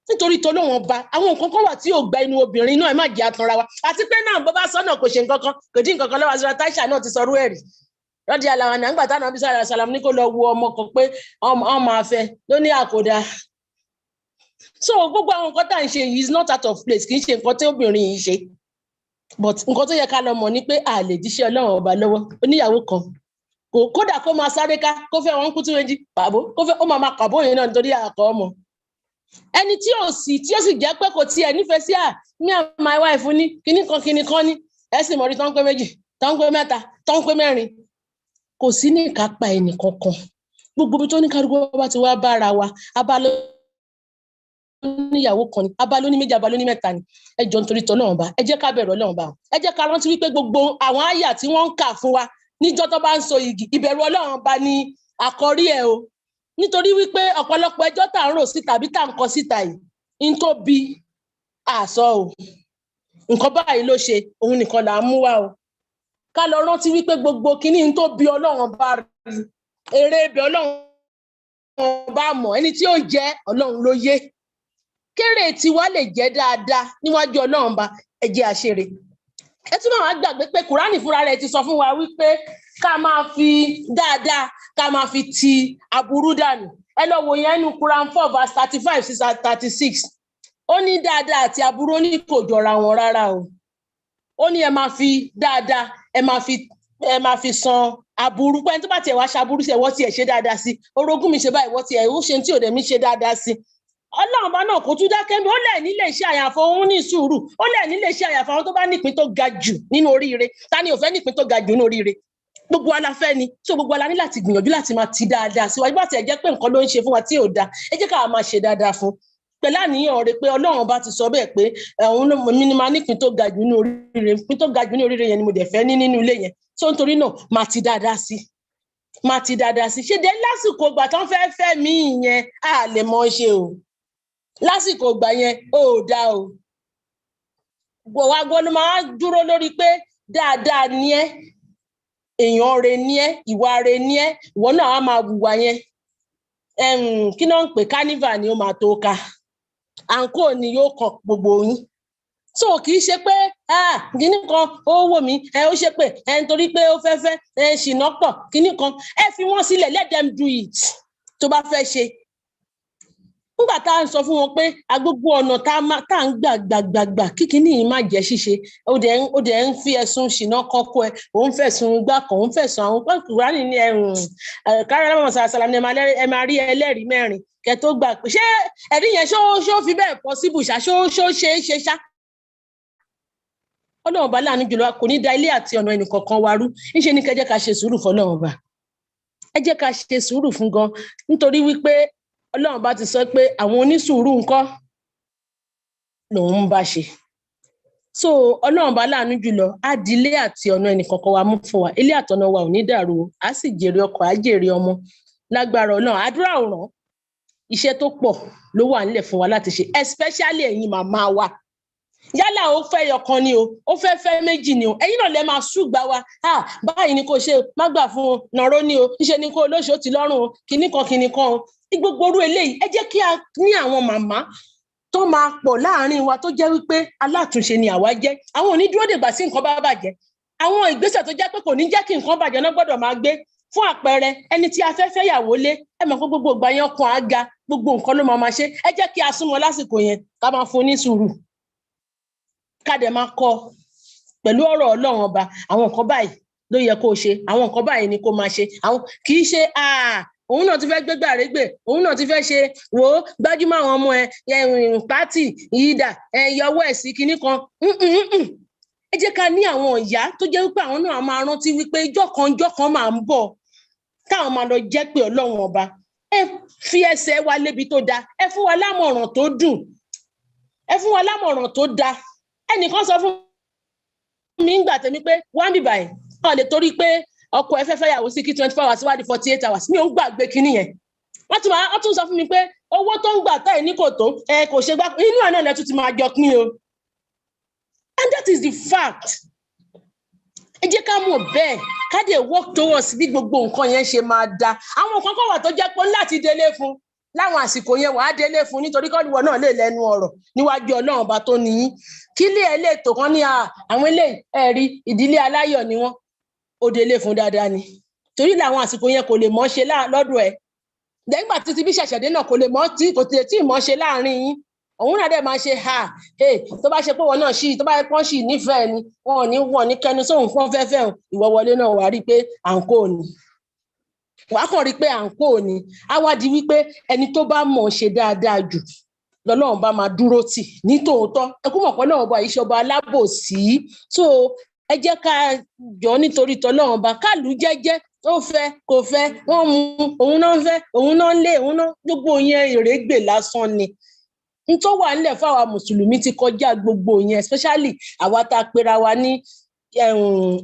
Nítorí tọ́lọ́wọ́n ọba àwọn nǹkan kan wà tí ò gba inú obìnrin náà, ẹ má jẹ́ àtànra wa. Àti pé náà bó bá sọ́nà kò ṣe nǹkan kan kò dín nǹkan kan lọ́wọ́. Azura Taisha náà ti sọrú ẹ̀rí lọ́dí aláwa náà nígbà táwọn abisá aláṣàlám ní kó lọ wo ọmọ kan pé ọmọ afẹ́ ló ní àkódá. So gbogbo àwọn nǹkan tá à ń ṣe yìí is not out of place, kì í ṣe nǹkan tí obìnrin yìí ṣe, but nǹkan tó yẹ ká lọ mọ̀ ni pé a lè jíṣẹ́ Ọlọ́run ọba lọ́wọ́. Oníyàwó kan kódà kó máa sáré ká kó fẹ́ wọn kú tí wọ́n jí pàbó kó fẹ́ ó máa pàbó yẹn náà nítorí àkọ́ ọmọ. Ẹni tí ó sì jẹ́ pé kò tiẹ̀ nífẹ̀ẹ́ sí me and my wife ní kíní kan ní ẹ sì mọ̀ rí tán pé méjì tán pé mẹ́ta tán pé mẹ́rin, kò sí ní ìkápá ẹnì kankan. Gbogbo ibi tó ní kárúgbó bá ti wá bára wa, abalo níyàwó kan ni, abalo ní méjì, abalo ní mẹ́ta ni. Ẹ jọ̀ọ́ nítorí t'Ọlọ́run bá, ẹ jẹ́ ká bẹ̀rù Ọlọ́run bá, ẹ jẹ́ ká rántí wípé gbogbo àwọn àyà tí wọ́n ń kà fún wa níjọ́ tó bá ń so igi, ìbẹ̀rù Ọlọ́run bá ní àkọ́rí ẹ̀ o. Nítorí wípé ọ̀pọ̀lọpọ̀ ẹjọ́ tá ń rò sí tàbí tá ń kọ síta yìí ń tó bí àsọ o, nǹkan báyìí ló ṣe, òun nìkan là ń mú wá o. Ká lọ rántí wípé gbogbo kíní ń tó bí Ọlọ́run bá rí, èrè ibẹ̀ Ọlọ́run bá mọ̀, ẹni tí ó jẹ́ Ọlọ́run ló yé. Kéré tiwa lè jẹ́ dáadáa níwájú Ọlọ́run bá, ẹ jẹ́ àṣeré. Ẹ tún máa gbàgbé pé Kùránì fúnra rẹ̀ ti sọ fún wa wípé ká máa fi dáadáa ká máa fi ti aburú dànù. Ẹ lọ wò yẹn nínú Quran 4 verse 35 sí 36. Ó ní dáadáa àti aburú ní kò jọra wọn rárá o. Ó ní ẹ máa fi dáadáa ẹ máa fi ẹ máa fi san aburú pé tó bá tiẹ̀ wá ṣaburú sí ẹ wọ́n tiẹ̀ ṣe dáadáa sí orogún mi ṣe báyìí wọ́n tiẹ̀ ó ṣe tí ò dẹ̀ mi ṣe dáadáa sí ọlọ́run bá náà kò tún dákẹ́ bí ó lẹ̀ nílé iṣẹ́ àyàfọ́ òun ní sùúrù ó lẹ̀ nílé iṣẹ́ àyàfọ́ àwọn tó bá nípìn tó ga jù nínú oríire ta ni ò fẹ́ nípìn tó ga jù nínú oríire gbogbo ala fẹ́ ni so gbogbo ala ní láti gbìyànjú láti máa ti dáadáa síwájú bá tiẹ̀ jẹ́ pé nǹkan ló ń ṣe fún wa tí ò dáa ẹ jẹ́ ká máa ṣe dáadáa fún pẹ̀lú àníyàn rẹ̀ pé ọlọ́run bá ti sọ bẹ́ẹ̀ pé òun mi ni máa nípìn tó ga jù nínú oríire nípìn tó ga jù nínú oríire yẹn ni mo dẹ̀ fẹ́ ní nínú ilé yẹn so nítorí náà máa ti dáadáa sí ṣe dé lásìkò ìgbà tó ń fẹ́ mí yẹn a lè mọ ṣe o lásìkò ìgbà yẹn ó dá o gbọ̀wá gbọ́dọ̀ máa dúró lórí pé dáadáa ni ẹ́ èèyàn rẹ̀ ni ẹ́ ìwà rẹ̀ ni ẹ́ ìwọ náà á máa wùwà yẹn kí náà ń pè carnival ni ó máa tó ka àǹkó ni yóò kàn gbogbo yín so kì í ṣe pé kíní kan ó wò mí ó ṣe pé nítorí pé ó fẹ́ ṣìnà pọ̀ kíní kan ẹ fi wọ́n sílẹ̀ let them do it tó bá fẹ́ ṣe nígbà tá à ń sọ fún wọn pé agbógbó ọ̀nà tá à ń gbà kíkiní yìí má jẹ́ ṣíṣe ó dẹ̀ ń fi ẹ̀sùn ṣìnà kan kó ẹ òun fẹ̀sùn gbà kan òun fẹ̀sùn àwọn Kùránì ní kárílámọ̀ sàlám ní ẹ máa rí ẹlẹ́rìí mẹ́rin kẹ́ tó gbà pé ṣé ẹ̀rí yẹn ṣó fi bẹ́ẹ̀ possible ṣá ṣó ṣe é ṣe ṣá ọlọ́run ọba láàánú jùlọ kò ní da ilé àti ọ̀nà ẹnìkọ̀ọ̀kan wa rú níṣẹ́ ní kẹ́ jẹ́ ká ṣe sùúrù fọlọ́run ọba ẹ jẹ́ ká ṣe sùúrù fún gan nítorí wípé ọlọ́run bá ti sọ pé àwọn onísùúrù ńkọ́ lòun ń bá ṣe so ọlọ́run bá láàánú jùlọ á di ilé àti ọ̀nà ẹnìkọ̀ọ̀kan wa mú fún wa ilé àtọ̀nà wa ò ní dàrú o á sì jèrè ọkọ̀ á jèrè ọmọ lágbára ọlọ́run àdúrà ọ̀ràn iṣẹ́ tó pọ̀ ló wà nílẹ̀ fún wa láti ṣe especially ẹ̀yin màmá wa yálà ó fẹ́ yọkan ni o ó fẹ́ méjì ni o ẹ̀yin náà lẹ máa ṣùgbà wa báyìí ni kò ṣe má gbà fún o nàró ni o níṣe ni kò lóṣù ti lọ́rùn o kinní kan o gbogbo orú eléyìí ẹ jẹ́ kí a ní àwọn màmá tó máa pọ̀ láàrin wa tó jẹ́ wípé alátúnṣe ni àwa jẹ́ àwọn onídúró dègbà sí nǹkan bá bàjẹ́ àwọn ìgbésẹ̀ tó jẹ́ pé kò ní jẹ́ kí nǹkan bàjẹ́ náà gbọ́dọ̀ máa gbé fún àpẹẹrẹ ẹni tí a fẹ́ fẹ́yàwó lé ẹ mọ̀ pé gbogbo ìgbà yẹn ọkàn á ga gbogbo nǹkan ló máa ṣe ẹ jẹ́ kí a súnmọ́ lásìkò yẹn ká máa fún ní sùúrù ká dẹ̀ máa kọ́ pẹ̀lú ọ̀rọ̀ ọlọ́run ọba àwọn nǹkan báyìí ló yẹ kó ṣe àwọn nǹkan báyìí ni kó máa ṣe àwọn kì í ṣe òun náà ti fẹ́ gbégbá régbè òun náà ti fẹ́ ṣe wò ó gbájúmọ́ àwọn ọmọ pátì ìyídà yọwọ́ ẹ̀ sí kinní kan ẹ jẹ́ ká ní àwọn ìyá tó jẹ́ wípé àwọn náà máa rántí wípé ijọ́ kan máa ń bọ̀ táwọn máa lọ jẹ́ pé ọlọ́run ọba ẹ fi ẹsẹ̀ wa lébi tó dáa ẹ fún wa lámọ̀ràn tó dùn ẹ fún wa lámọ̀ràn tó dáa ẹnìkan sọ fún mi ń gbà tèmi pé wọ́n á bì báyìí wọ́n lè torí pé ọkọ ẹ fẹ́ fẹ́ yàwó sí kí 24 hours wá di 48 hours mi ò ń gbàgbé kinní yẹn wọ́n tún sọ fún mi pé owó tó ń gbà tá ẹ̀ ní kò tó kò ṣe gbá inú ẹ̀ náà lẹ́tún ti máa jọ pín o and that is the fact ẹ jẹ́ ká mọ̀ bẹ́ẹ̀ ká dé work towards bí gbogbo nǹkan yẹn ṣe máa da àwọn nǹkan kan wà tó jẹ́ pé láti délé fún láwọn àsìkò yẹn wàá délé fún nítorí kọ́lùwọ̀ náà lè lẹ́nu ọ̀rọ̀ níwájú ọlọ́run ọba tó níyín kí lé ẹ lè tó kan ní àwọn eléyìí ẹ̀rí ìdílé aláyọ̀ ni wọ́n ó délé fún dáadáa ni torí làwọn àsìkò yẹn kò lè mọ́ ṣe lọ́dọ̀ ẹ̀ dẹ́gbà títí bí ṣẹ̀ṣẹ̀dé náà kò lè tí ì mọ́ ṣe láàrin yín òun náà dẹ̀ máa ṣe tó bá ṣe pé wọn náà tó bá pọ́n ṣì nífẹ̀ẹ́ ni wọn ní kẹnu sóhun fún fẹ́fẹ́ ìwọ wọlé náà wàá rí i pé à ń kó ni wàá kàn rí i pé à ń kó ni á wá di wípé ẹni tó bá mọ̀ ṣe dáadáa jù lọ́lọ́run bá máa dúró tì ní tòótọ́ ẹ kú mọ̀ pé náà ọba ìṣọba alábòsí so ẹ jẹ́ ká jọ nítorí tọ́lọ́run bá kálù jẹ́jẹ́ ó fẹ́ kò fẹ́ wọ́n mú òun náà ń fẹ́ òun náà ń lé òun náà gbogbo yẹn ìrẹ́gbẹ̀ lásán ni n tó wà nílẹ̀ fáwa mùsùlùmí ti kọjá gbogbo yẹn especially àwa tá a pera wa ní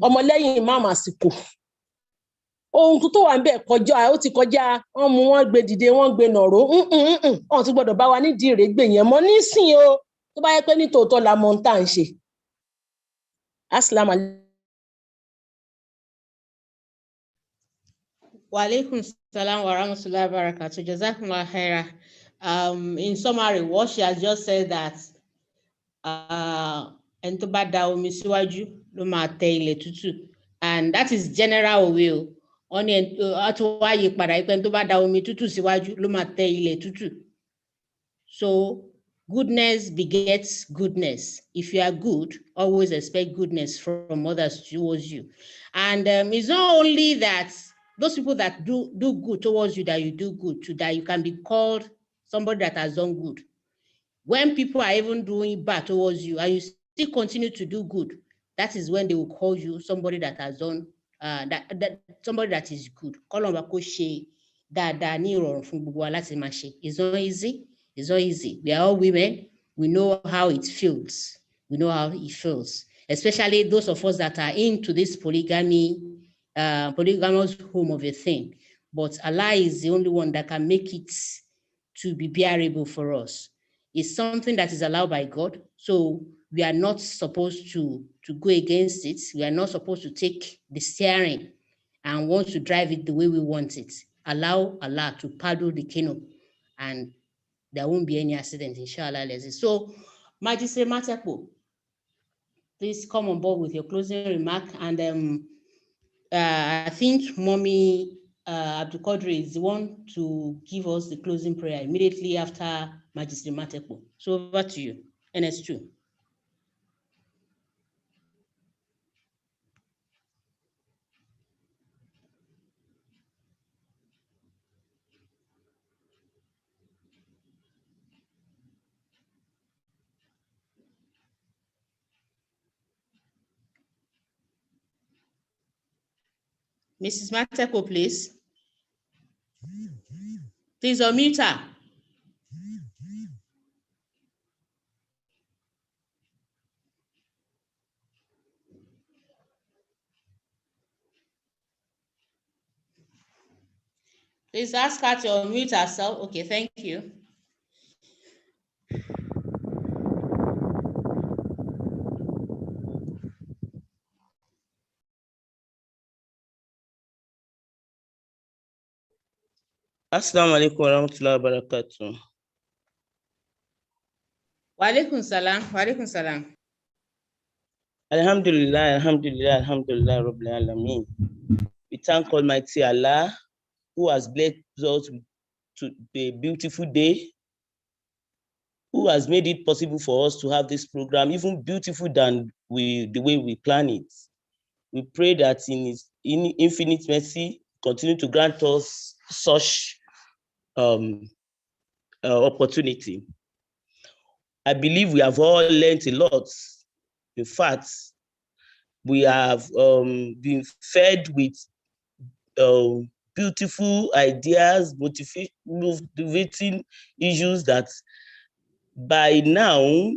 ọmọlẹ́yìn imam àsìkò ohun tó wà níbẹ̀ kọjá ó ti kọjá wọ́n mú wọ́n gbé dìde wọ́n gbé nàró wọ́n ti gbọ́dọ̀ bá wa nídìí ìrẹ́gbẹ̀ yẹn mọ́ nísìnyí o tó bá yẹ pé ní tòótọ́ la mọ̀ ń tà ń ṣe. Assalamu alaikum. Wa alaikum salam wa rahmatullahi wa barakatuh. Jazakumullah khaira. In summary, what she has just said that ẹni tó bá da omi síwájú ló máa tẹ ilẹ̀ tútù, and that is general way o. Wọ́n ní àti wá yí padà pé ẹni tó bá da omi tútù síwájú ló máa tẹ ilẹ̀ tútù. So Goodness begets goodness. If you are good, always expect goodness from others towards you. And it's not only that those people that do good towards you, that you do good to, that you can be called somebody that has done good. When people are even doing bad towards you and you still continue to do good, that is when they will call you somebody that has done somebody that is good. It's not easy. It's not easy. We are all women. We know how it feels. We know how it feels, especially those of us that are into this polygamous home of a thing. But Allah is the only one that can make it to be bearable for us. It's something that is allowed by God. So we are not supposed to go against it. We are not supposed to take the steering and want to drive it the way we want it. Allow Allah to paddle the canoe and there won't be any accident, inshallah. So, Magistrate Matepo, please come on board with your closing remark. And I think Mommy Abdul Qadri is the one to give us the closing prayer immediately after Magistrate Matepo. So over to you, NS2. Mrs. Matepo, please. Please unmute her. Please ask her to unmute herself. Okay, thank you. Assalamu alaikum warahmatullahi wabarakatuh. Wa alaikum salam. Wa alaikum salam. Alhamdulillah, alhamdulillah, alhamdulillah, Rabbil Alameen. We thank Almighty Allah who has blessed us to a beautiful day, who has made it possible for us to have this program, even beautiful than the way we plan it. We pray that in His infinite mercy, continue to grant us such opportunity. I believe we have all learned a lot. In fact, we have been fed with beautiful ideas, motivating issues that by now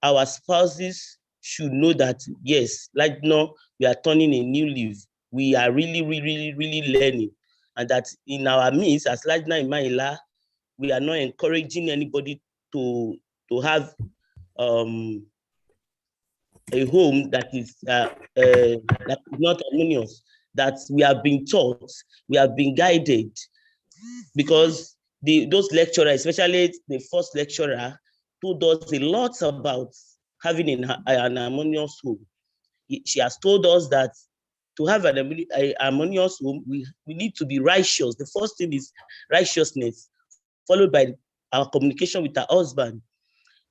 our spouses should know that, yes, like now we are turning a new leaf. We are really, really, really learning. And that in our midst, as Lajna Imaila, we are not encouraging anybody to have a home that is not harmonious, that we have been taught, we have been guided, because those lecturers, especially the first lecturer, told us a lot about having an harmonious home. She has told us that to have a harmonious home, we need to be righteous. The first thing is righteousness, followed by our communication with our husband.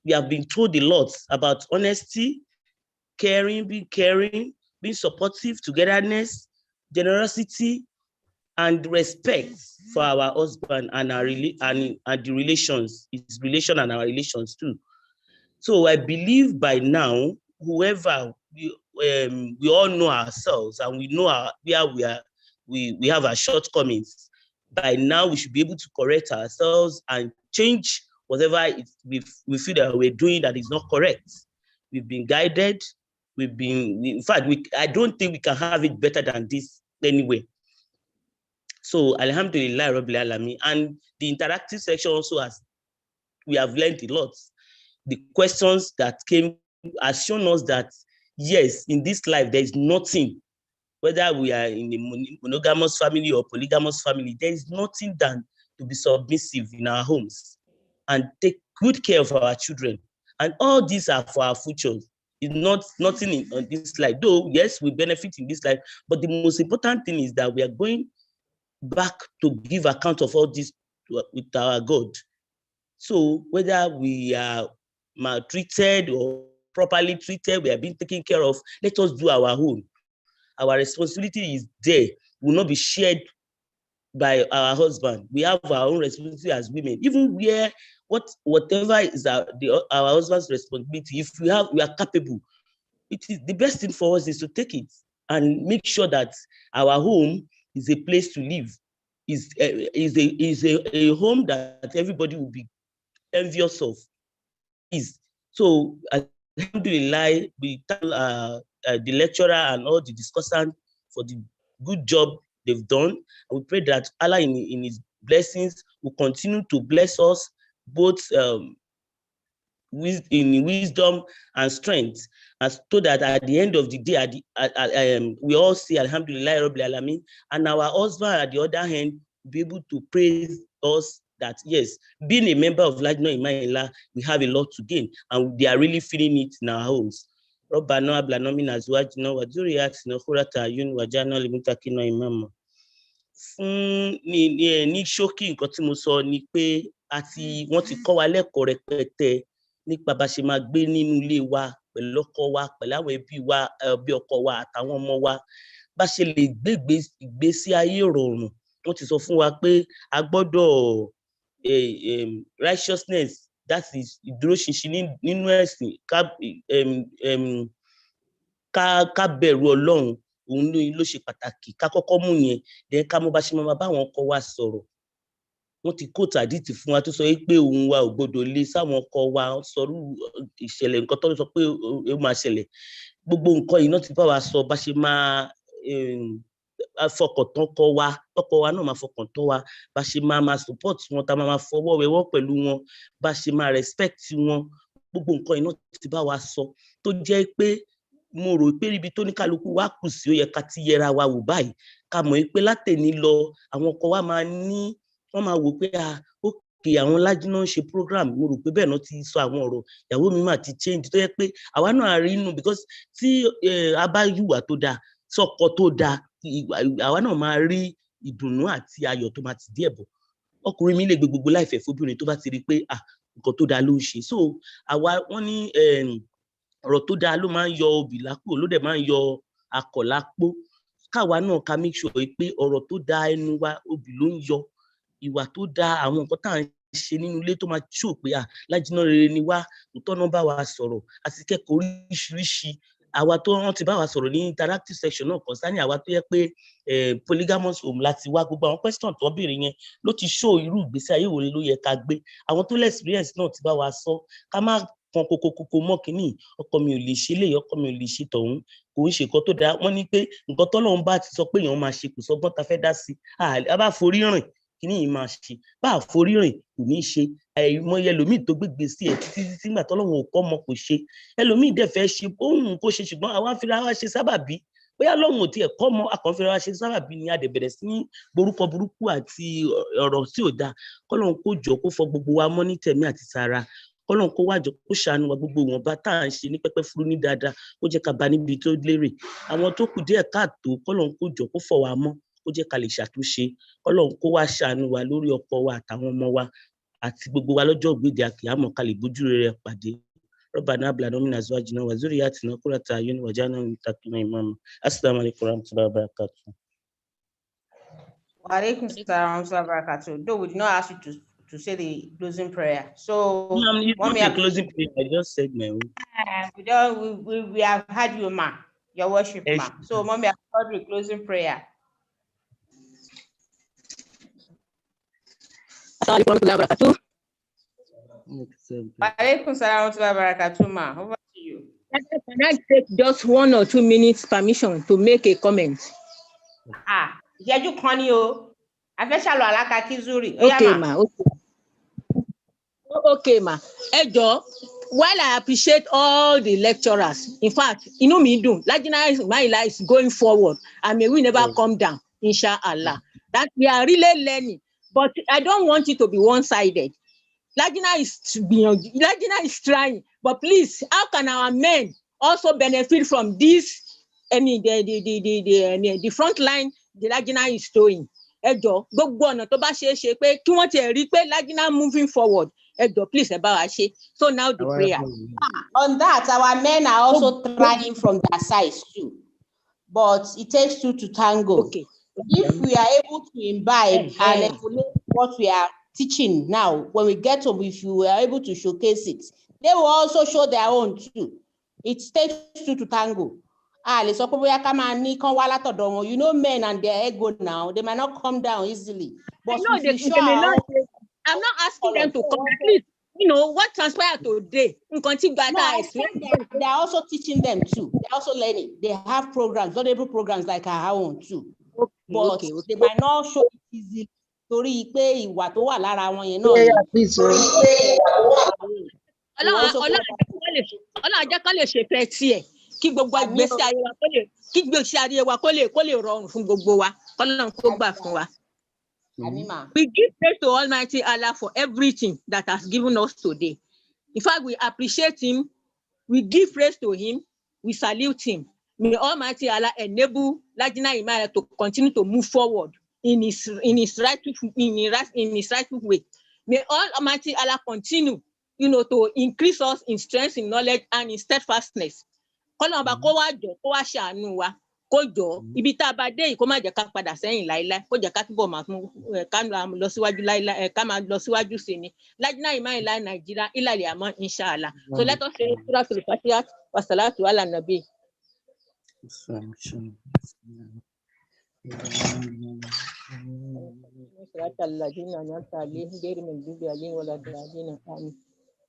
We have been told a lot about honesty, caring, being supportive, togetherness, generosity, and respect for our husband and the relations, his relation and our relations too. So I believe by now, whoever we all know ourselves and we know where we are, we have our shortcomings. By now, we should be able to correct ourselves and change whatever we feel that we're doing that is not correct. We've been guided. In fact, I don't think we can have it better than this anyway. So, Alhamdulillah, Rabbil Alameen. And the interactive section also we have learned a lot. The questions that came has shown us that, yes, in this life, there is nothing, whether we are in a monogamous family or polygamous family, there is nothing than to be submissive in our homes and take good care of our children. And all these are for our futures. It's nothing on this life. Though, yes, we benefit in this life, but the most important thing is that we are going back to give account of all this with our God. So whether we are maltreated or properly treated, we are being taken care of, let us do our own. Our responsibility is there, will not be shared by our husband. We have our own responsibility as women, even where whatever is our husband's responsibility, if we are capable, it is the best thing for us is to take it and make sure that our home is a place to live, is a home that everybody will be envious of. So alhamdulillah, we tell the lecturer and all the discussants for the good job they've done. And we pray that Allah in his blessings will continue to bless us both in wisdom and strength, as so that at the end of the day, we all say alhamdulillah rabbil alamin, and our husband at the other hand will be able to praise us that yes, being a member of Lajna Imaila, we have a lot to gain, and they are really feeling it in our homes. Rabbana hab lana min azwajina wa dhurriyyatina qurrata a'yun waj'alna lil muttaqina imama. Fún ní ṣókí nǹkan tí mo sọ ni pé wọ́n ti kọ́ wa lẹ́kọ̀ọ́ rẹpẹtẹ nípa bá ṣe máa gbé nínú ilé wa pẹ̀lú ọkọ wa, pẹ̀lú àwọn ẹbí wa, ẹbí ọkọ wa àtàwọn ọmọ wa, bá ṣe lè gbé ìgbésí ayé ìrọ̀rùn. Wọ́n ti sọ fún wa pé a gbọ́dọ̀ righteousness, that is ìdúróṣinṣin nínú ẹ̀sìn, ká bẹ̀rù Ọlọ́run, òun ló ṣe pàtàkì, ká kọ́kọ́ mú yẹn, then ká mọ̀ bá ṣe máa bá àwọn ọkọ wa sọ̀rọ̀. Wọ́n ti kóòtù àdìtì fún wa tó sọ pé òun wa ò gbọdọ̀ lé sáwọn ọkọ wa sọ̀rọ̀ ìṣẹ̀lẹ̀ nǹkan tó sọ pé ó máa ṣẹlẹ̀. Gbogbo nǹkan yìí náà ti bá wa sọ bá ṣe máa fọkàn tán ọkọ wa, ọkọ wa náà máa fọkàn tán wa, bá ṣe máa support wọn, tá máa fọwọ́ wẹwọ́ pẹ̀lú wọn, bá ṣe máa respect wọn. Gbogbo nǹkan yìí náà ti bá wa sọ, tó jẹ́ pé mo rò pé ibi tó ní kálukú wa kù sí, ó yẹ ká ti yẹra wa wò báyìí, ká mọ̀ pé látẹ̀ní lọ àwọn ọkọ wa wọ́n máa wò pé ókè àwọn Lajna ń ṣe program, mo rò pé bẹ́ẹ̀ náà ti sọ àwọn ọ̀rọ̀, ìyàwó mi máa ti change, tó yẹ pé àwa náà rí inú, because tí a bá yùwà tó dáa sọ́kọ tó dáa, àwa náà máa rí ìdùnnú àti ayọ̀ tó máa ti díẹ̀ bọ̀. Ọkùnrin mi lè gbé gbogbo láìfẹ́ fóbìnrin tó bá ti rí pé nǹkan tó dáa ló ń ṣe. So wọ́n ní ọ̀rọ̀ tó dáa ló máa ń yọ obì lápò, ló dẹ̀ máa ń yọ akọ̀ lápò. Káwa náà ká make sure pé ọ̀rọ̀ tó dáa ẹnu wa obì ló ń yọ, ìwà tó dáa, àwọn nǹkan tá à ń ṣe nínú ilé tó máa show pé Lajna rere ni wá, òótọ́ náà bá wa sọ̀rọ̀, àti kẹ́kọ̀ọ́ oríṣiríṣi. Àwa tó wọ́n ti bá wa sọ̀rọ̀ ní interactive section náà concerning àwa tó yẹ pé polygamous home láti wá, gbogbo àwọn question tó béèrè yẹn ló ti show irú ìgbésí ayé wo ló yẹ ká gbé. Àwọn tó lè experience náà ti bá wa sọ, ká má kan kókó mọ́ kínní, ọkọ mi ò lè ṣe léyìí, ọkọ mi ò lè ṣe tọ̀hún, kò ń ṣe nǹkan tó dáa. Wọ́n ní pé nǹkan tọ́lọ́run bá ti sọ pé èèyàn máa ṣe, kò sọ́gbọ́n ta fẹ́ dá sí, a bá forí rìn kíní yìí máa ṣe, bá a forí rìn kò ní ṣe. Àìmọye ẹlòmíì tó gbégbé sí ẹ títí nígbà tọ́lọ́run ò kọ́ mọ kò ṣe, ẹlòmíì dẹ̀ fẹ́ ṣe ohun kó ṣe, ṣùgbọ́n àwa fira wa ṣe sábàbí, bóyá lọ́run ò tiẹ̀ kọ́ mọ, àkànfira wa ṣe sábàbí ni a dẹ̀ bẹ̀rẹ̀ sí ní borúkọ burúkú àti ọ̀rọ̀ tí ò dáa. Kọ́lọ́run kó jọ kó fọ gbogbo wa mọ́ ní tẹ̀mí àti tara, Kọ́lọ́run kó wájọ kó ṣàánú wa, gbogbo wọn bá tá à ń ṣe ní pẹ́pẹ́ fúrú ní dáadáa, kó jẹ́ ká bá níbi tó lérè. Àwọn tó kù díẹ̀ káàtó, Kọ́lọ́run kó jọ kó fọ̀ wá mọ́, kó jẹ́ ká lè ṣàtúnṣe. Kọ́lọ́run kó wá ṣàánú wa lórí ọkọ wa àtàwọn ọmọ wa àti gbogbo wa lọ́jọ́ ògbéde àkíyàmọ̀, ká lè bójú rere pàdé. Rabbana hab lana min azwajina wa dhurriyyatina qurrata a'yun waj'alna lil muttaqina imama. Assalamu alaikum warahmatullahi wabarakatuh. Wa alaikum assalam warahmatullahi wabarakatuh. Though we did not ask you to say the closing prayer. So it's not a closing prayer, I just said my own. We have had you, ma, your worship, ma. So mommy, I've heard the closing prayer. Assalamu alaikum warahmatullahi wabarakatuh. Wa alaikum assalam warahmatullahi wabarakatuh, ma. Over to you. Can I take just 1 or 2 minutes permission to make a comment? Ìṣẹ́jú kan ni o. A fẹ́ ṣàlọ́ àlákà kí zuri. Okay, ma. Okay, ma. Ẹ jọ̀ọ́, while I appreciate all the lecturers, in fact, inú mi dùn, Lajna Imaila is going forward, and may we never come down, inshallah. That we are really learning, but I don't want it to be one-sided. Lajna is trying, but please, how can our men also benefit from this? The front line the Lajna is doing? Ẹjọ́ gbogbo ọ̀nà tó bá ṣe pé kí wọ́n tiẹ̀ rí pé Lajna moving forward. Ẹjọ́ please ẹ bá wa ṣe. So now the prayer. On that, our men are also trying from their sides too. But it takes two to tango. Okay. If we are able to imbibe and emulate what we are teaching now, when we get home, if you are able to showcase it, they will also show their own too. It takes two to tango. You know, men and their ego now, they might not come down easily. But I know they may not. I'm not asking them to come. At least, you know, what transpired today. They're also teaching them too. They're also learning. They have programs, valuable programs like our own too. But they might not show it easily. Torí pé ìwà tó wà lára wọn yẹn náà. Ọlọ́run jẹ́ ká lè ṣe fẹ́ tiẹ̀ kí gbogbo ìgbésí ayé wa kó lè rọrùn fún gbogbo wa. Ọlọ́run kó gbà fún wa. We give praise to Almighty Allah for everything that has given us today. In fact, we appreciate him. We give praise to him. We salute him. May Almighty Allah enable Lajna Imam to continue to move forward in his rightful way. May Almighty Allah continue, you know, to increase us in strength, in knowledge, and in steadfastness. Kọ́lọ́mọba kó wá jọ kó wá ṣàánú wa kó jọ ibi tá a bá dé yìí kó má jẹ́ ká padà sẹ́yìn láíláí kó jẹ́ ká túbọ̀ máa ká lọ síwájú láíláí ká máa lọ síwájú sí ni Lajna Imam ilá Nàìjíríà ìlàlẹ̀ àmọ́ inshallah. So let us say Suratul Fatiha wa salatu ala nabi.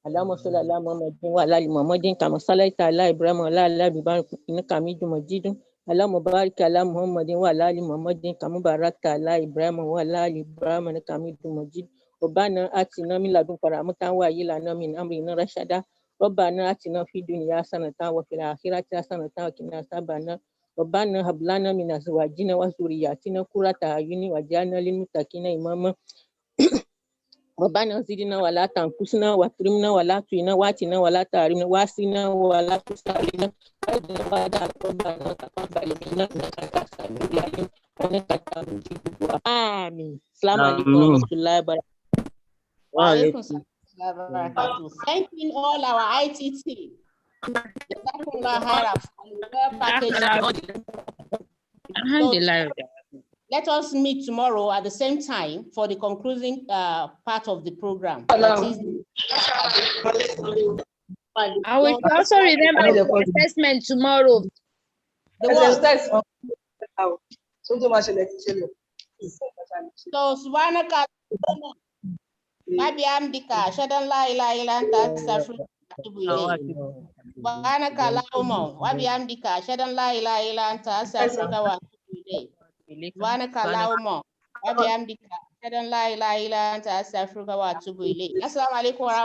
اللهم صل على محمد وعلى ال محمد كما صليت على ابراهيم وعلى ال ابراهيم انك حميد مجيد اللهم بارك على محمد وعلى ال محمد كما باركت على ابراهيم وعلى ال ابراهيم انك حميد مجيد ربنا آتنا من لدنك رحمة وهيئ لنا من امرنا رشدا ربنا آتنا في الدنيا حسنة وفي الآخرة حسنة وقنا عذاب النار ربنا هب لنا من ازواجنا وذرياتنا قرة اعين واجعلنا للمتقين اماما ربنا زدنا ولا تنقصنا واكرمنا ولا تهنا واتنا ولا تحرمنا واسقنا ولا تسقنا ربنا تقبل منا انك انت السميع العليم وانك انت المجيب الدعاء امين. السلام عليكم ورحمة الله وبركاته. وعليكم السلام وبركاته. Thanking all our IT team. Let us meet tomorrow at the same time for the concluding part of the program. I will also remember the assessment tomorrow. So, Subhanaka Wabihamdika Shadan la ilaha illa anta astaghfiruka wa atubu ilayk. Subhanaka Allahumma Wabihamdika Shadan la ilaha illa anta astaghfiruka wa atubu ilayk. Subhanaka Allahumma Wabihamdika Shadan la ilaha illa anta astaghfiruka wa atubu ilayk. Assalamu alaikum.